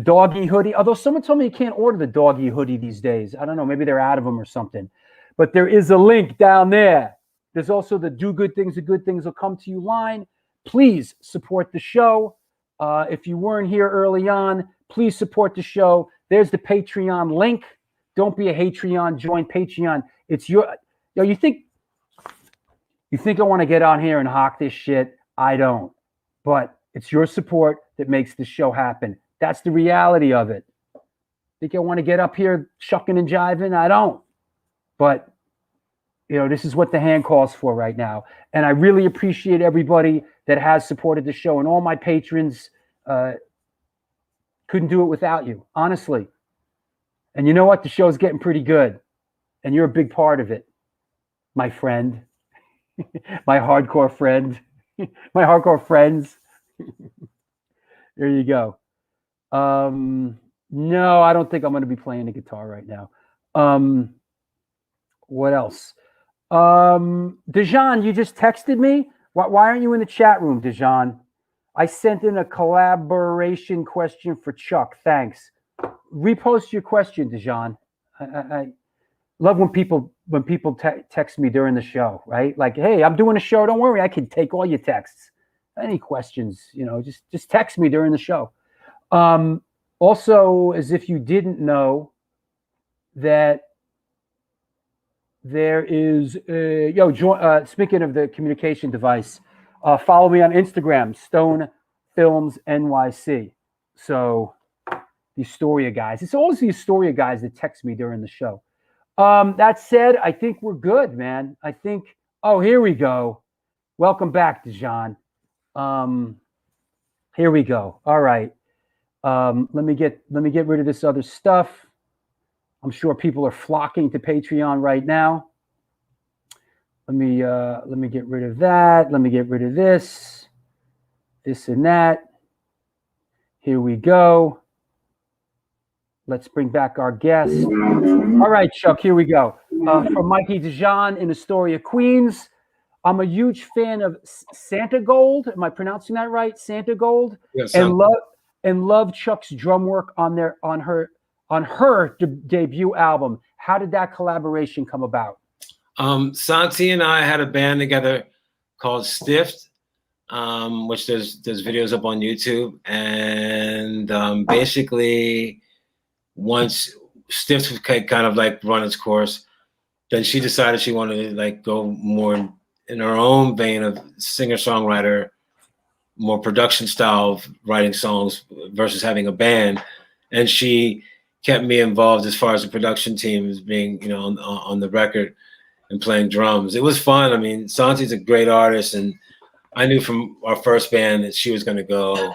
doggy hoodie. Although someone told me you can't order the doggy hoodie these days. I don't know. Maybe they're out of them or something. But there is a link down there. There's also the Do Good Things, the Good Things Will Come to You line. Please support the show. If you weren't here early on, please support the show. There's the Patreon link. Don't be a Hatreon. Join Patreon. It's your. You think I want to get on here and hawk this shit? I don't. But it's your support that makes the show happen. That's the reality of it. Think I want to get up here shucking and jiving? I don't. But this is what the hand calls for right now. And I really appreciate everybody that has supported the show, and all my patrons. Couldn't do it without you, honestly. And you know what? The show's getting pretty good. And you're a big part of it. My friend. My hardcore friend. My hardcore friends. There you go. No, I don't think I'm going to be playing the guitar right now. What else? Dejan, you just texted me. Why aren't you in the chat room, Dejan? I sent in a collaboration question for Chuck. Thanks. Repost your question, Dejan. I love when people text me during the show, right? Like, hey, I'm doing a show. Don't worry, I can take all your texts. Any questions, just text me during the show. Also, as if you didn't know, that there is speaking of the communication device, follow me on Instagram, Stone Films NYC. So the Astoria guys, it's always the Astoria guys that text me during the show. That said, I think we're good, man. I think, here we go. Welcome back, Dejan. Here we go. All right. Let me get rid of this other stuff. I'm sure people are flocking to Patreon right now. Let me get rid of that. Let me get rid of this and that. Here we go. Let's bring back our guest. All right, Chuck, here we go. From Mikey Dejan in Astoria, Queens. I'm a huge fan of Santi Gold. Am I pronouncing that right? Santi Gold.
Yes,
and love Chuck's drum work on her debut album. How did that collaboration come about?
Santi and I had a band together called Stiffed, which there's videos up on YouTube. And basically, once Stiffed kind of like run its course, then she decided she wanted to like go more in her own vein of singer-songwriter, more production style of writing songs versus having a band. And she kept me involved as far as the production team as being, on the record and playing drums. It was fun. I mean, Santi's a great artist, and I knew from our first band that she was going to go,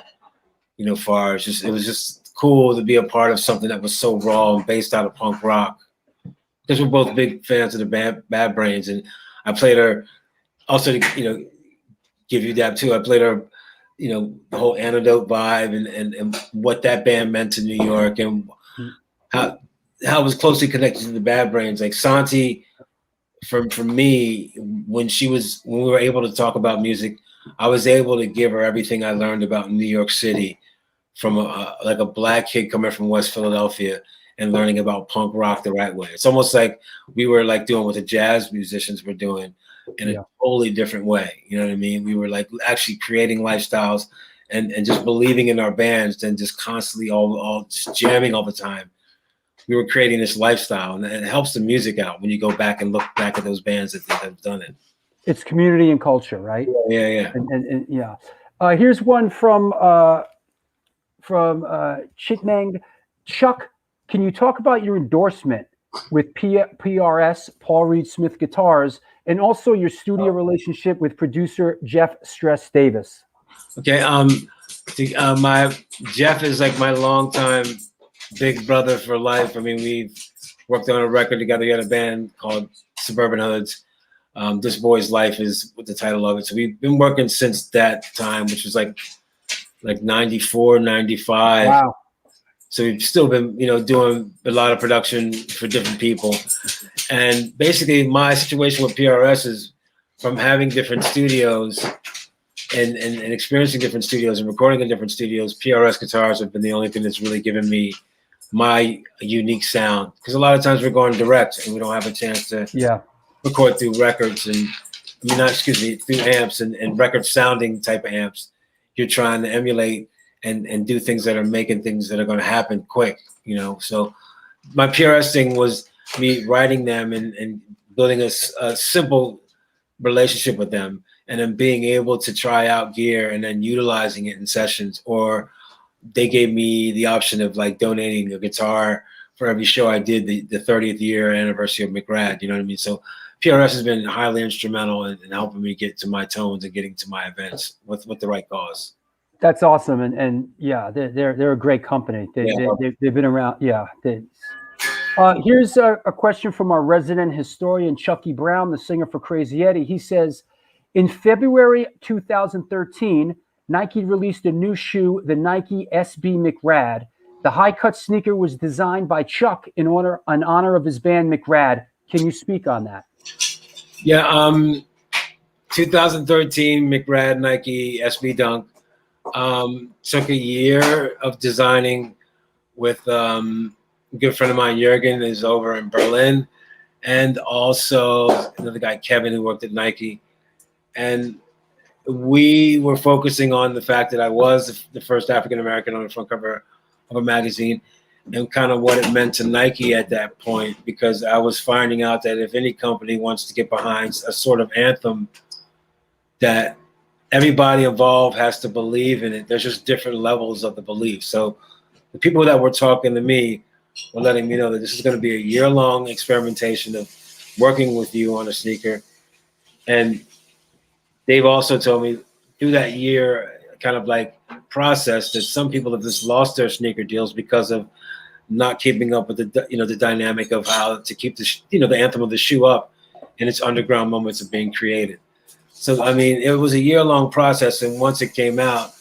far. It was just cool to be a part of something that was so raw and based out of punk rock. Because we're both big fans of the Bad Brains, and I played her. Also, to give you that too, I played her, the whole Antidote vibe and what that band meant to New York, and how it was closely connected to the Bad Brains. Like Santi, for me, when we were able to talk about music, I was able to give her everything I learned about New York City from a black kid coming from West Philadelphia and learning about punk rock the right way. It's almost like we were like doing what the jazz musicians were doing in a totally different way. You know what I mean? We were like actually creating lifestyles and just believing in our bands than just constantly all just jamming all the time. We were creating this lifestyle, and it helps the music out when you go back and look back at those bands that have done it.
It's community and culture, right?
Yeah.
And yeah. Here's one from Chitmang. Chuck, can you talk about your endorsement with PRS, Paul Reed Smith Guitars, and also your studio relationship with producer Jeff Stress Davis?
Okay. My Jeff is like my longtime big brother for life. I mean, we've worked on a record together. We had a band called Suburban Hoods. This Boy's Life is what the title of it. So we've been working since that time, which was like 94, 95.
Wow.
So we've still been, doing a lot of production for different people. And basically my situation with PRS is from having different studios and experiencing different studios and recording in different studios, PRS guitars have been the only thing that's really given me my unique sound. Because a lot of times we're going direct and we don't have a chance to record through records through amps and record sounding type of amps. You're trying to emulate and do things that are making things that are going to happen quick, So my PRS thing was me writing them and building a simple relationship with them, and then being able to try out gear and then utilizing it in sessions. Or they gave me the option of like donating a guitar for every show I did the 30th year anniversary of McRad. You know what I mean? So PRS has been highly instrumental in helping me get to my tones and getting to my events with the right cause.
That's awesome, and yeah, they're a great company. They've been around. Yeah. Here's a question from our resident historian Chucky Brown, the singer for Crazy Eddie. He says, in February 2013, Nike released a new shoe, the Nike SB McRad. The high cut sneaker was designed by Chuck in honor of his band McRad. Can you speak on that?
Yeah, 2013 McRad Nike SB Dunk. Took a year of designing with a good friend of mine, Jurgen, is over in Berlin, and also another guy, Kevin, who worked at Nike. And we were focusing on the fact that I was the first African-American on the front cover of a magazine, and kind of what it meant to Nike at that point, because I was finding out that if any company wants to get behind a sort of anthem, that everybody involved has to believe in it. There's just different levels of the belief. So the people that were talking to me were letting me know that this is going to be a year-long experimentation of working with you on a sneaker. And they've also told me through that year kind of like process that some people have just lost their sneaker deals because of not keeping up with the dynamic of how to keep the anthem of the shoe up in its underground moments of being created. So, I mean, it was a year-long process, and once it came out,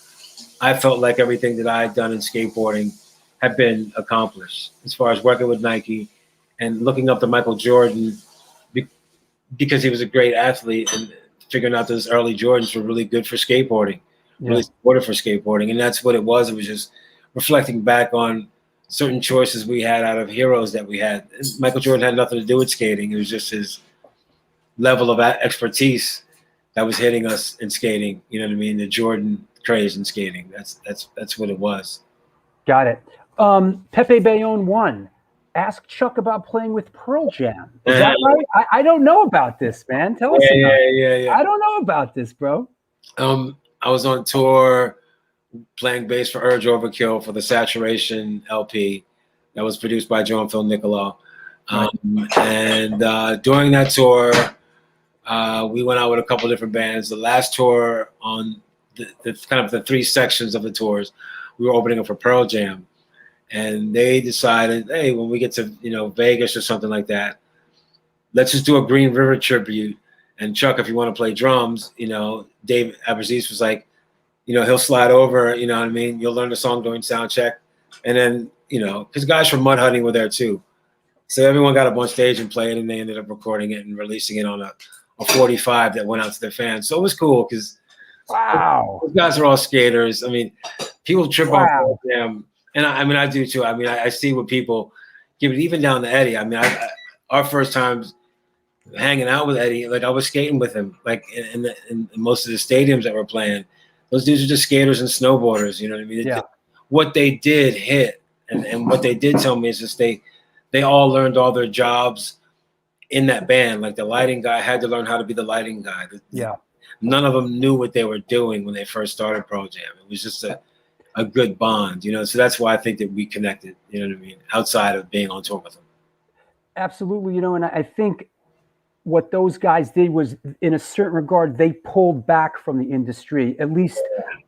I felt like everything that I had done in skateboarding had been accomplished as far as working with Nike and looking up to Michael Jordan because he was a great athlete, and figuring out those early Jordans were really good for skateboarding, really supportive for skateboarding. And that's what it was. It was just reflecting back on certain choices we had out of heroes that we had. Michael Jordan had nothing to do with skating. It was just his level of expertise that was hitting us in skating. You know what I mean? The Jordan craze in skating. That's what it was.
Got it. Pepe Bayonne 1. Ask Chuck about playing with Pearl Jam. Is that right? I don't know about this, man. Tell us about it.
Yeah.
I don't know about this, bro.
I was on tour playing bass for Urge Overkill for the Saturation LP that was produced by Joe and Phil Nicolau. And during that tour, we went out with a couple different bands. The last tour on the kind of the three sections of the tours, we were opening up for Pearl Jam. And they decided, hey, when we get to Vegas or something like that, let's just do a Green River tribute. And Chuck, if you want to play drums, Dave Abraziz was like, he'll slide over. You know what I mean? You'll learn the song during sound check, and then because guys from Mudhoney were there too, so everyone got up on stage and played, and they ended up recording it and releasing it on a 45 that went out to their fans. So it was cool because those guys are all skaters. I mean, people trip on them. And I do too. I mean, I see what people give it, even down to Eddie. I mean, our first times hanging out with Eddie, like I was skating with him, like in most of the stadiums that we're playing. Those dudes are just skaters and snowboarders. You know what I mean?
Yeah.
What they did hit, and what they did tell me is just they all learned all their jobs in that band. Like the lighting guy had to learn how to be the lighting guy. None of them knew what they were doing when they first started Pearl Jam. It was just a good bond, so that's why I think that we connected, you know what I mean, outside of being on tour with them.
Absolutely, and I think what those guys did was, in a certain regard, they pulled back from the industry, at least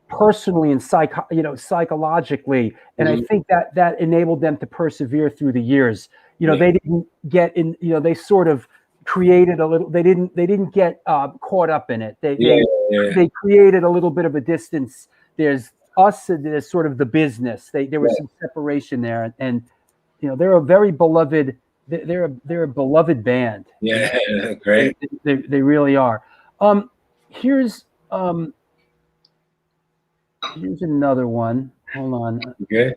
personally and psychologically, and I think that enabled them to persevere through the years. They didn't get in, they sort of created a little, they didn't get caught up in it. They created a little bit of a distance. There's us, and there's sort of the business. There was some separation there, and they're a very beloved. They're a beloved band.
Yeah, great.
They really are. Here's another one. Hold on.
Okay.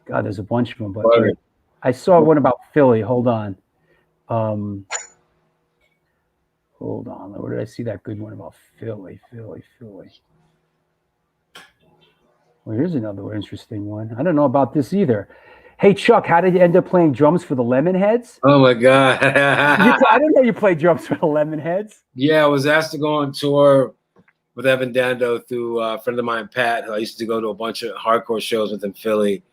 God, there's a bunch of them, but I saw one about Philly. Hold on. Hold on. Where did I see that good one about Philly? Well, here's another interesting one. I don't know about this either. Hey, Chuck, how did you end up playing drums for the Lemonheads?
Oh, my God.
I didn't know you played drums for the Lemonheads.
Yeah, I was asked to go on tour with Evan Dando through a friend of mine, Pat, who I used to go to a bunch of hardcore shows with in Philly.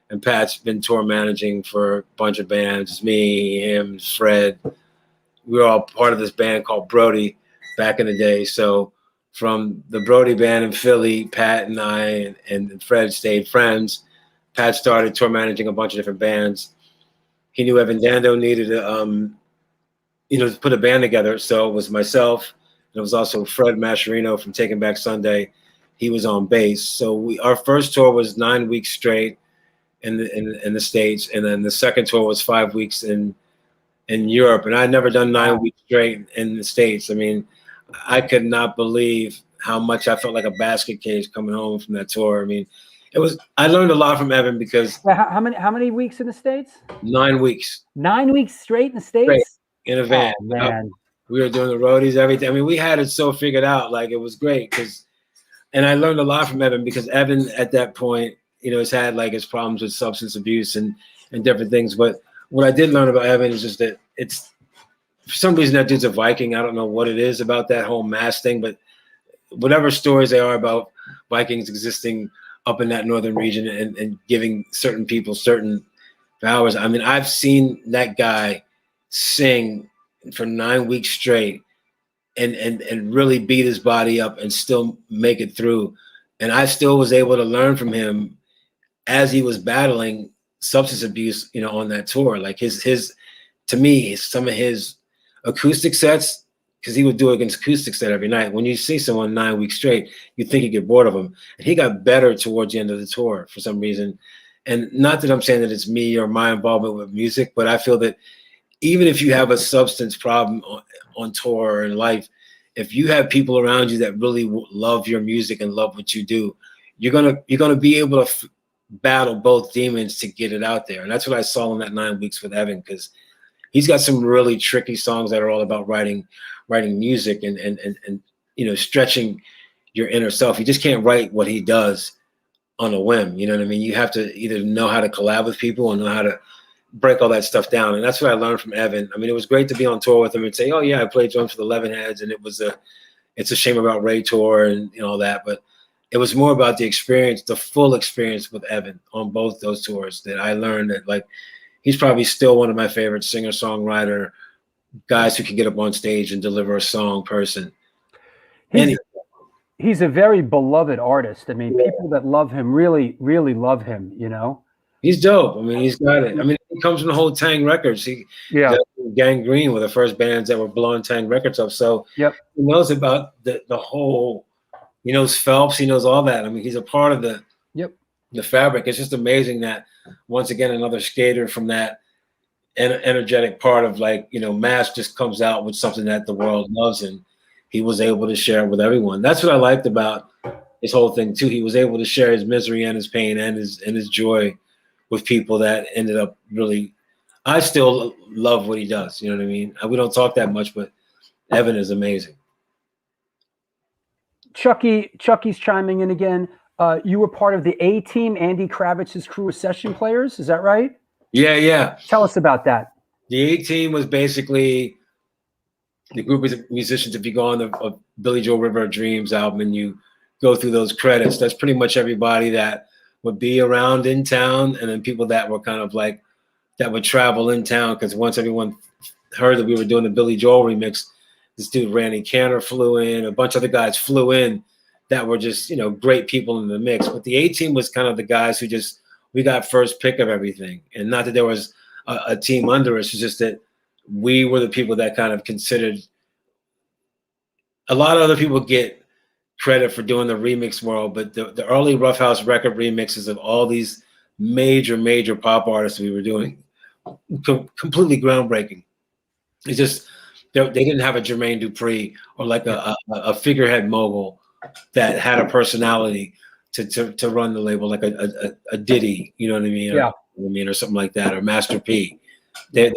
And Pat's been tour managing for a bunch of bands. Me, him, Fred. We were all part of this band called Brody back in the day. So from the Brody band in Philly, Pat and I and Fred stayed friends. Pat started tour managing a bunch of different bands. He knew Evan Dando needed to put a band together. So it was myself, and it was also Fred Mascherino from Taking Back Sunday. He was on bass. So our first tour was 9 weeks straight, in the States, and then the second tour was 5 weeks in Europe, and I'd never done 9 weeks straight in the States. I mean, I could not believe how much I felt like a basket case coming home from that tour. I mean, I learned a lot from Evan because
How many weeks in the States?
9 weeks.
9 weeks straight in the States?
Straight, in a van.
Oh, man.
We were doing the roadies, everything. I mean, we had it so figured out. Like, it was great and I learned a lot from Evan because Evan at that point, has had like his problems with substance abuse and different things. But what I did learn about Evan is just that for some reason that dude's a Viking. I don't know what it is about that whole mass thing, but whatever stories they are about Vikings existing up in that northern region and giving certain people certain powers. I mean, I've seen that guy sing for 9 weeks straight and really beat his body up and still make it through. And I still was able to learn from him as he was battling substance abuse, on that tour. Like to me, some of his acoustic sets, because he would do an acoustic set every night. When you see someone 9 weeks straight, you think you get bored of him. And he got better towards the end of the tour for some reason. And not that I'm saying that it's me or my involvement with music, but I feel that even if you have a substance problem on tour or in life, if you have people around you that really love your music and love what you do, you're gonna be able to battle both demons to get it out there. And that's what I saw in that 9 weeks with Evan, because he's got some really tricky songs that are all about writing music and stretching your inner self. You just can't write what he does on a whim. You know what I mean? You have to either know how to collab with people or know how to break all that stuff down. And that's what I learned from Evan. I mean, it was great to be on tour with him and say, oh yeah, I played drums for the Lemonheads, and it's a shame about Ray tour and all that. But it was more about the experience, the full experience with Evan on both those tours, that I learned that, like, he's probably still one of my favorite singer-songwriter guys who can get up on stage and deliver a song person.
He's a very beloved artist. I mean, people that love him really, really love him,
He's dope. I mean, he's got it. I mean, he comes from the whole Tang Records. Gangrene were the first bands that were blowing Tang Records up. So he knows about the whole, he knows Phelps, he knows all that. I mean, he's a part of the fabric. It's just amazing that, once again, another skater from that energetic part of, like, mass just comes out with something that the world loves, and he was able to share it with everyone. That's what I liked about his whole thing too. He was able to share his misery and his pain and his joy with people that ended up really. I still love what he does. You know what I mean? We don't talk that much, but Evan is amazing.
Chucky's chiming in again. You were part of the A Team, Andy Kravitz's crew of session players. Is that right?
Yeah.
Tell us about that.
The A Team was basically the group of musicians. If you go on the Billy Joel River of Dreams album and you go through those credits, that's pretty much everybody that would be around in town, and then people that were kind of like that would travel in town, because once everyone heard that we were doing the Billy Joel remix, this dude Randy Cantor flew in, a bunch of other guys flew in that were just great people in the mix. But the A Team was kind of the guys who we got first pick of everything, and not that there was a team under us, it's just that we were the people that kind of considered. A lot of other people get credit for doing the remix world, but the early Rough House record remixes of all these major pop artists we were doing, completely groundbreaking. It's just they didn't have a Jermaine Dupri or like a figurehead mogul that had a personality to run the label, like a Diddy, you know what I mean? Or something like that, or Master P. They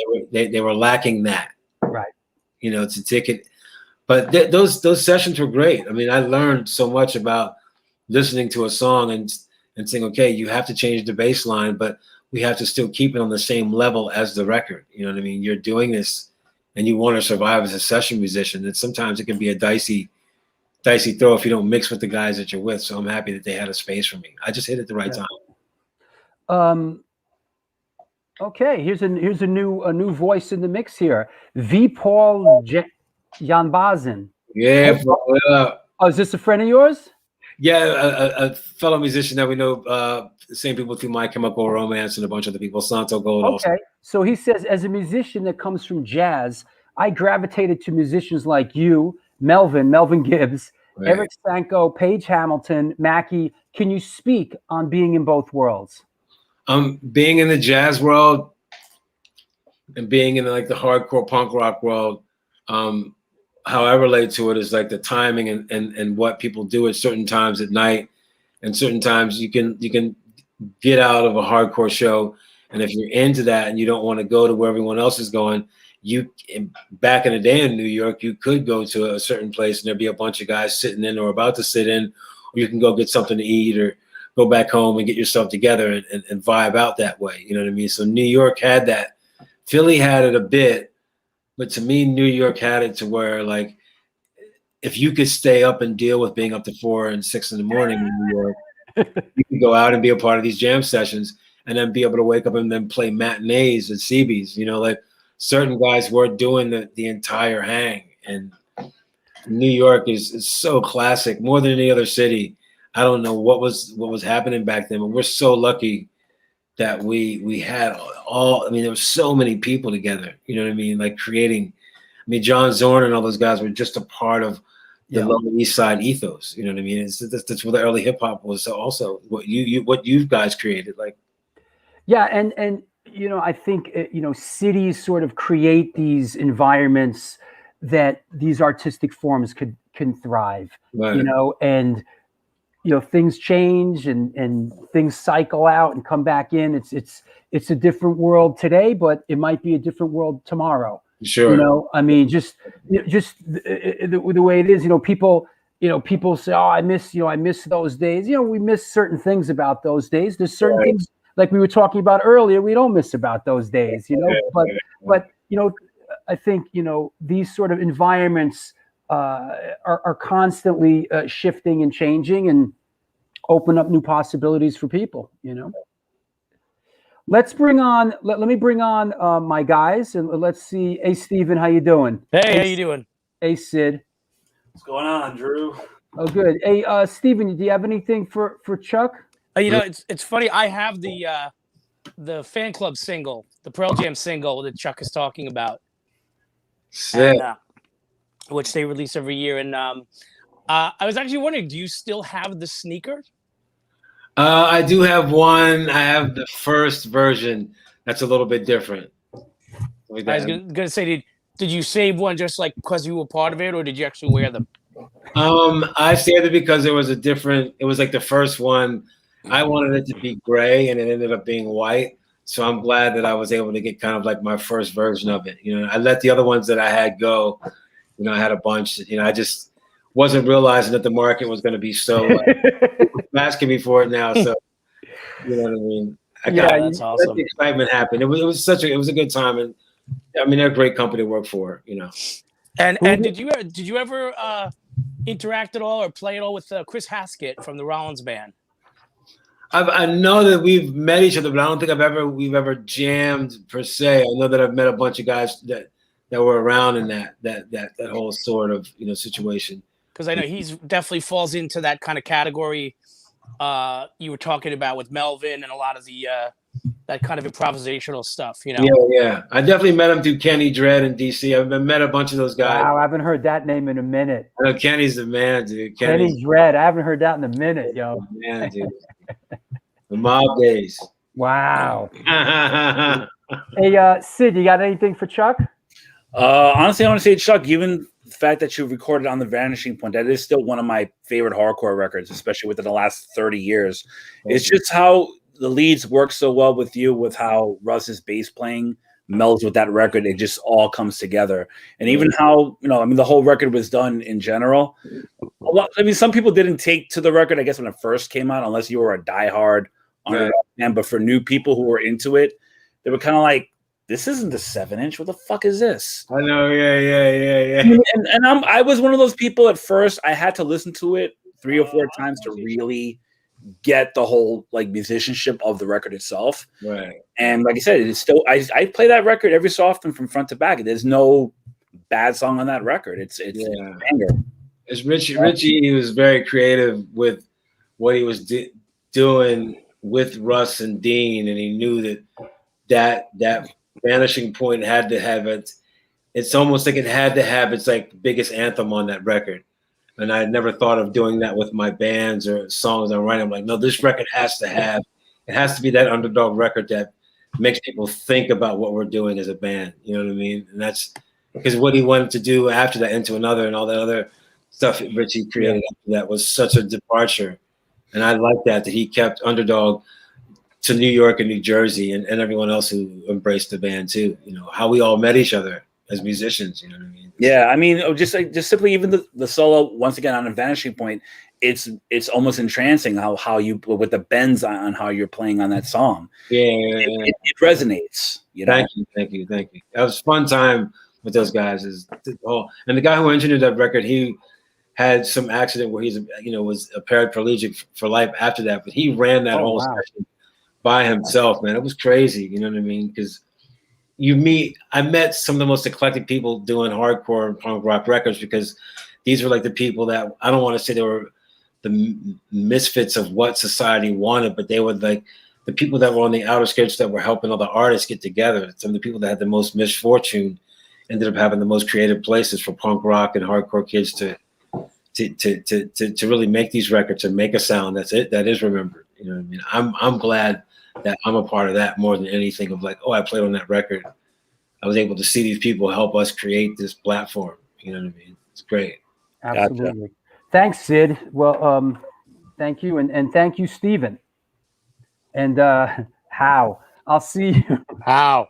were lacking that,
right?
To take it. But those sessions were great. I mean, I learned so much about listening to a song and saying, okay, you have to change the bass line, but we have to still keep it on the same level as the record. You know what I mean? You're doing this and you want to survive as a session musician. And sometimes it can be a dicey throw if you don't mix with the guys that you're with. So I'm happy that they had a space for me. I just hit it at the right time.
Okay, here's a new voice in the mix here. V. Paul Janbazen.
Yeah.
Oh, is this a friend of yours?
Yeah, a fellow musician that we know, the same people through My Chemical Romance and a bunch of other people, Santi Gold also.
Okay, so he says, as a musician that comes from jazz, I gravitated to musicians like you, Melvin Gibbs, right, Eric Stanko, Paige Hamilton, Mackie. Can you speak on being in both worlds?
Being in the jazz world and being in like the hardcore punk rock world, how I relate to it is like the timing and what people do at certain times at night, and certain times you can get out of a hardcore show, and if you're into that and you don't want to go to where everyone else is going, back in the day in New York, you could go to a certain place and there'd be a bunch of guys sitting in or about to sit in, or you can go get something to eat or go back home and get yourself together and vibe out that way. You know what I mean? So New York had that. Philly had it a bit, but to me, New York had it to where, like, if you could stay up and deal with being up to 4 and 6 in the morning in New York, you could go out and be a part of these jam sessions and then be able to wake up and then play matinees at CB's. You know, like certain guys weren't doing the entire hang. And New York is so classic, more than any other city. I don't know what was happening back then, but we're so lucky that we had all. I mean, there were so many people together. You know what I mean? Like creating. I mean, John Zorn and all those guys were just a part of the Lower East Side ethos. You know what I mean? That's what the early hip hop was. Also, what you guys created, like.
Yeah, and you know, I think you know, cities sort of create these environments that these artistic forms can thrive.
Right.
You know, and you know, things change and things cycle out and come back in. It's a different world today, but it might be a different world tomorrow.
Sure.
You know, I mean, just the way it is. You know, people say, "Oh, I miss those days." You know, we miss certain things about those days. There's certain things, like we were talking about earlier, we don't miss about those days. You know, but you know, I think, you know, these sort of environments are constantly shifting and changing and open up new possibilities for people, you know. Let me bring on my guys, and let's see. Hey, Steven, how you doing?
Hey, how you doing?
Hey, Sid.
What's going on, Drew?
Oh, good. Hey, Steven, do you have anything for Chuck?
You know, it's funny. I have the fan club single, the Pearl Jam single that Chuck is talking about.
Sick.
And, which they release every year. And I was actually wondering, do you still have the sneaker?
I do have one. I have the first version. That's a little bit different. Like
I was gonna say, did you save one just like because you were part of it, or did you actually wear them?
I saved it because it was like the first one. I wanted it to be gray, and it ended up being white. So I'm glad that I was able to get kind of like my first version of it. You know, I let the other ones that I had go. You know, I had a bunch. You know, I just wasn't realizing that the market was going to be so asking me for it now. So, you know what I mean?
That's awesome.
Let the excitement happened. It was a good time, and I mean, they're a great company to work for. You know.
And did you ever interact at all or play at all with Chris Haskett from the Rollins Band?
I know that we've met each other, but I don't think we've ever jammed per se. I know that I've met a bunch of guys that were around in that whole sort of, you know, situation.
Because I know he's definitely falls into that kind of category you were talking about with Melvin and a lot of the that kind of improvisational stuff, you know.
Yeah. I definitely met him through Kenny Dredd in DC. I've met a bunch of those guys.
Wow, I haven't heard that name in a minute.
I know Kenny's the man, dude.
Kenny Dredd. I haven't heard that in a minute, yo.
Man, dude. The mob days.
Wow. Hey, Sid, you got anything for Chuck?
Honestly, I want to say, Chuck, given the fact that you recorded on the Vanishing point, that is still one of my favorite hardcore records, especially within the last 30 years. It's just how the leads work so well with you, with how Russ's bass playing melds with that record. It just all comes together. And even how, you know, I mean, the whole record was done in general. Some people didn't take to the record, I guess, when it first came out, unless you were a diehard Underdog fan. But for new people who were into it, they were kind of like, this isn't the 7-inch. What the fuck is this?
I know, yeah.
And I was one of those people at first. I had to listen to it 3 or 4 times to really get the whole like musicianship of the record itself.
Right.
And like I said, it's still I play that record every so often from front to back. There's no bad song on that record. It's a banger.
It's Richie. He was very creative with what he was doing with Russ and Dean, and he knew that Vanishing point had to have it. It's almost like it had to have its like biggest anthem on that record. And I never thought of doing that with my bands or songs I'm writing. I'm like, no, this record has to have It has to be that Underdog record that makes people think about what we're doing as a band. You know what I mean? And that's because what he wanted to do after that, Into Another, and all that other stuff Richie created after that was such a departure. And I like that he kept Underdog to New York and New Jersey, and everyone else who embraced the band too. You know, how we all met each other as musicians. You know what I mean?
Yeah, I mean, just simply even the solo, once again, on a Vanishing Point, it's almost entrancing how you, with the bends on how you're playing on that song.
Yeah.
It resonates. You know?
Thank you. That was a fun time with those guys. And the guy who engineered that record, he had some accident where was a paraplegic for life after that, but he ran that whole session by himself, man. It was crazy, you know what I mean? Because I met some of the most eclectic people doing hardcore and punk rock records, because these were like the people that, I don't want to say they were the misfits of what society wanted, but they were like the people that were on the outer skirts that were helping all the artists get together. Some of the people that had the most misfortune ended up having the most creative places for punk rock and hardcore kids to really make these records and make a sound that is remembered. You know what I mean? I'm glad that I'm a part of that more than anything, of like, oh, I played on that record. I was able to see these people help us create this platform. You know what I mean? It's great.
Absolutely. Gotcha. Thanks, Sid. Well, thank you. And thank you, Stephen. And How. I'll see you.
How.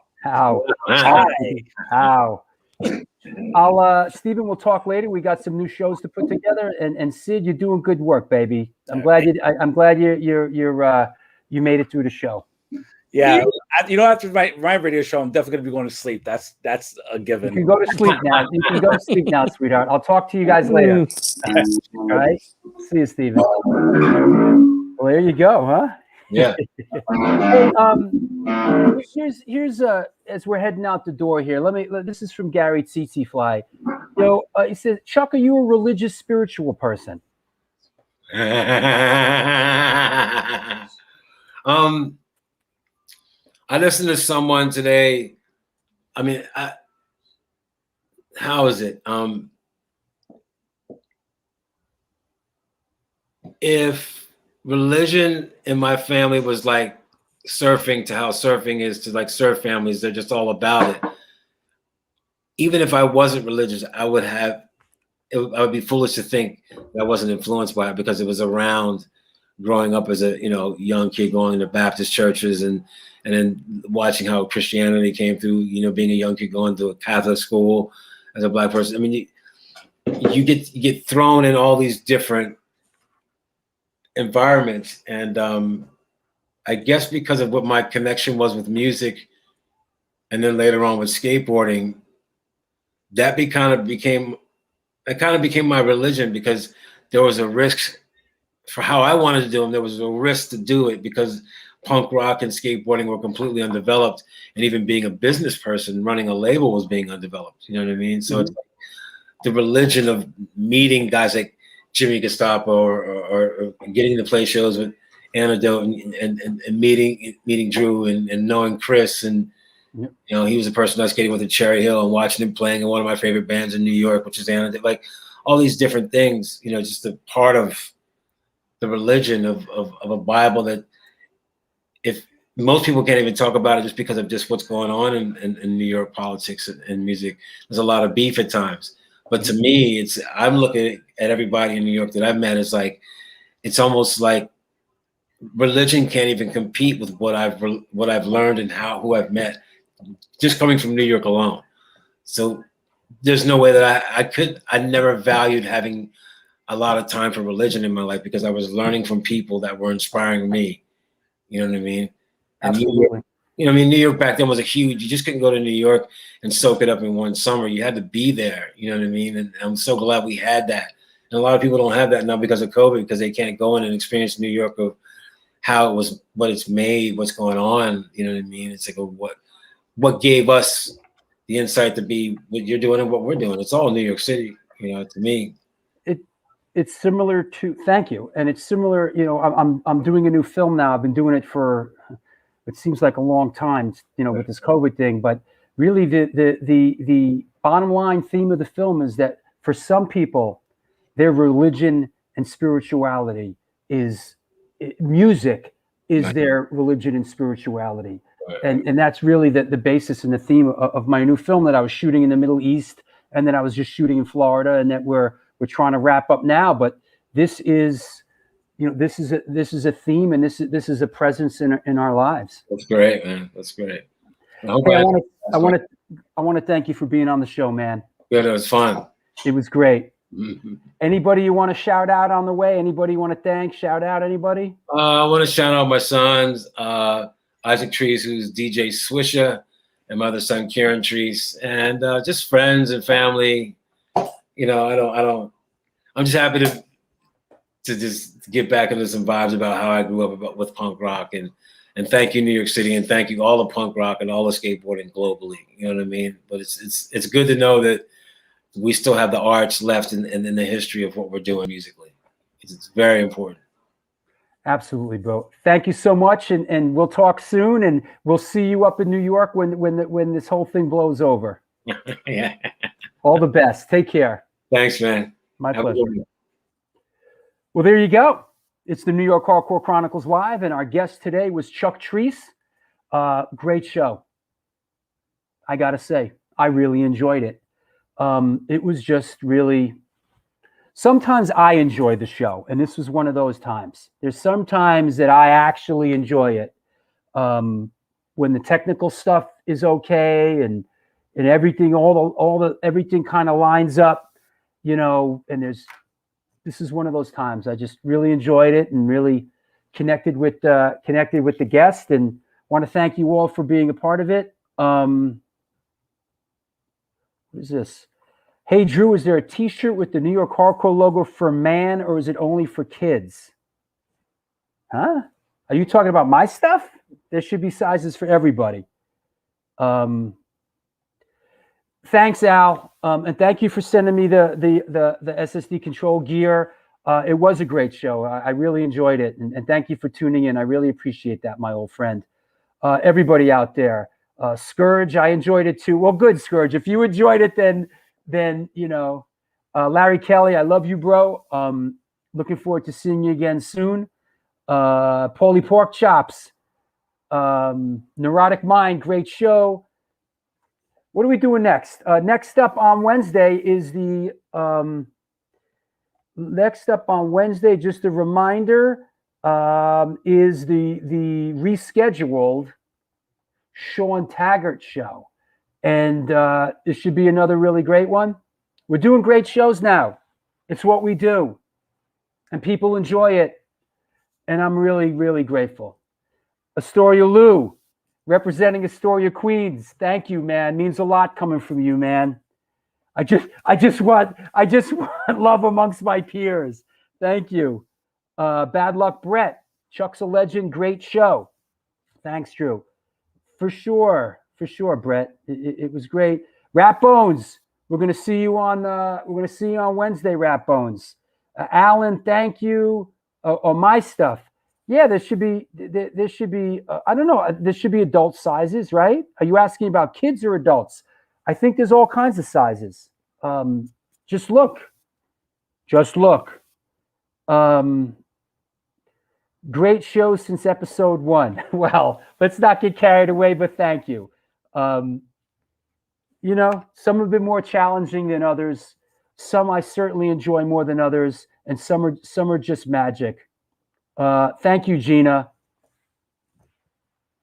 Stephen, we'll talk later. We got some new shows to put together, and Sid, you're doing good work, baby. I'm glad you made it through the show.
Yeah, after my radio show, I'm definitely gonna be going to sleep. That's a given.
You can go to sleep now. Sweetheart. I'll talk to you guys later. All right. See you, Stephen. Well, there you go, huh?
Yeah.
Hey, here's as we're heading out the door here. This is from Gary Tsitsi Fly. He says, Chuck, are you a religious, spiritual person?
I listened to someone today. I mean, how is it? If religion in my family was like surfing to how surfing is to like surf families, they're just all about it. Even if I wasn't religious, I would be foolish to think that I wasn't influenced by it, because it was around growing up as a young kid, going to Baptist churches and then watching how Christianity came through, being a young kid going to a Catholic school as a Black person. I mean, you get thrown in all these different environments, and I guess because of what my connection was with music, and then later on with skateboarding, that kind of became my religion, because there was a risk for how I wanted to do them. There was a risk to do it because punk rock and skateboarding were completely undeveloped, and even being a business person, running a label, was being undeveloped. You know what I mean? So it's like the religion of meeting guys like Jimmy Gestapo or getting to play shows with Antidote and meeting Drew and knowing Chris, and he was the person I was skating with at Cherry Hill and watching him playing in one of my favorite bands in New York, which is Antidote. Like all these different things, just a part of the religion of a Bible that, if most people can't even talk about it just because of just what's going on in New York politics and music. There's a lot of beef at times. But to me, I'm looking at everybody in New York that I've met, it's like, it's almost like religion can't even compete with what I've learned and who I've met just coming from New York alone. So there's no way that I never valued having a lot of time for religion in my life, because I was learning from people that were inspiring me. You know what I mean?
Absolutely.
New York back then was you just couldn't go to New York and soak it up in one summer. You had to be there. You know what I mean? And I'm so glad we had that. And a lot of people don't have that now because of COVID, because they can't go in and experience New York of how it was, what it's made, what's going on. You know what I mean? It's like what gave us the insight to be what you're doing and what we're doing. It's all New York City, to me.
It's similar to, thank you. And it's similar, I'm doing a new film now. I've been doing it for, it seems like a long time, with this COVID thing, but really the bottom line theme of the film is that for some people, their religion and spirituality is music is
Right.
their religion and spirituality.
Right.
And that's really the basis and the theme of my new film that I was shooting in the Middle East, and then I was just shooting in Florida, and that we're trying to wrap up now. But this is, this is a theme, and this is a presence in our lives.
That's great, man. That's great. I hope
Hey, I
I
want to thank you for being on the show, man.
Good. It was fun.
It was great.
Mm-hmm.
Anybody you want to shout out on the way? Anybody you want to thank? Shout out anybody?
I want to shout out my sons, Isaac Treece, who's DJ Swisher, and my other son, Kieran Treece, and just friends and family. I'm just happy to just get back into some vibes about how I grew up with punk rock, and thank you, New York City, and thank you all the punk rock and all the skateboarding globally. You know what I mean? But it's good to know that we still have the arts left in the history of what we're doing musically. It's very important.
Absolutely, bro. Thank you so much, and we'll talk soon, and we'll see you up in New York when this whole thing blows over.
Yeah.
All the best. Take care.
Thanks, man.
My
Have a
pleasure.
good one.
Well, there you go. It's the New York Hardcore Chronicles Live, and our guest today was Chuck Treece. Great show. I got to say, I really enjoyed it. It was just really, sometimes I enjoy the show, and this was one of those times. There's some times that I actually enjoy it. When the technical stuff is okay and everything, everything kind of lines up, and this is one of those times. I just really enjoyed it and really connected with the guest, and want to thank you all for being a part of it. What is this? Hey, Drew, is there a t-shirt with the New York Hardcore logo for man, or is it only for kids? Huh? Are you talking about my stuff? There should be sizes for everybody. Thanks, Al. And thank you for sending me the SSD control gear. It was a great show. I really enjoyed it. And thank you for tuning in. I really appreciate that, my old friend. Everybody out there. Scourge, I enjoyed it too. Well, good, Scourge. If you enjoyed it, then Larry Kelly, I love you, bro. Looking forward to seeing you again soon. Paulie Pork Chops, Neurotic Mind, great show. What are we doing next? Next up on Wednesday is just a reminder, is the rescheduled Sean Taggart show. And this should be another really great one. We're doing great shows now. It's what we do. And people enjoy it. And I'm really, really grateful. Astoria Lou, representing Astoria, Queens. Thank you, man. Means a lot coming from you, man. I just want love amongst my peers. Thank you. Bad Luck Brett. Chuck's a legend. Great show. Thanks, Drew. For sure, Brett. It was great. Rat Bones. We're gonna see you on Wednesday, Rat Bones. Alan, thank you. On my stuff. Yeah, there should be I don't know. There should be adult sizes, right? Are you asking about kids or adults? I think there's all kinds of sizes. Just look. Great show since episode 1. Well, let's not get carried away, but thank you. Some have been more challenging than others. Some I certainly enjoy more than others, and some are just magic. Thank you, Gina.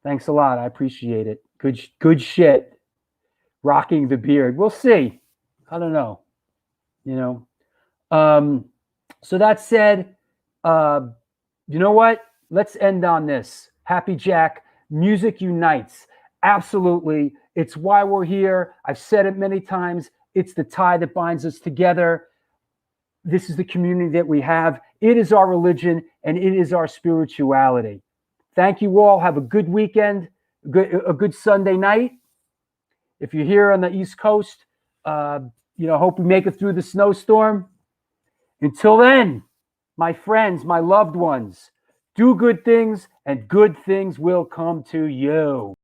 Thanks a lot. I appreciate it. Good shit. Rocking the beard. We'll see. I don't know. So that said, you know what? Let's end on this. Happy Jack. Music unites. Absolutely. It's why we're here. I've said it many times. It's the tie that binds us together. This is the community that we have. It is our religion, and it is our spirituality. Thank you all. Have a good weekend, a good Sunday night. If you're here on the East Coast, hope we make it through the snowstorm. Until then, my friends, my loved ones, do good things, and good things will come to you.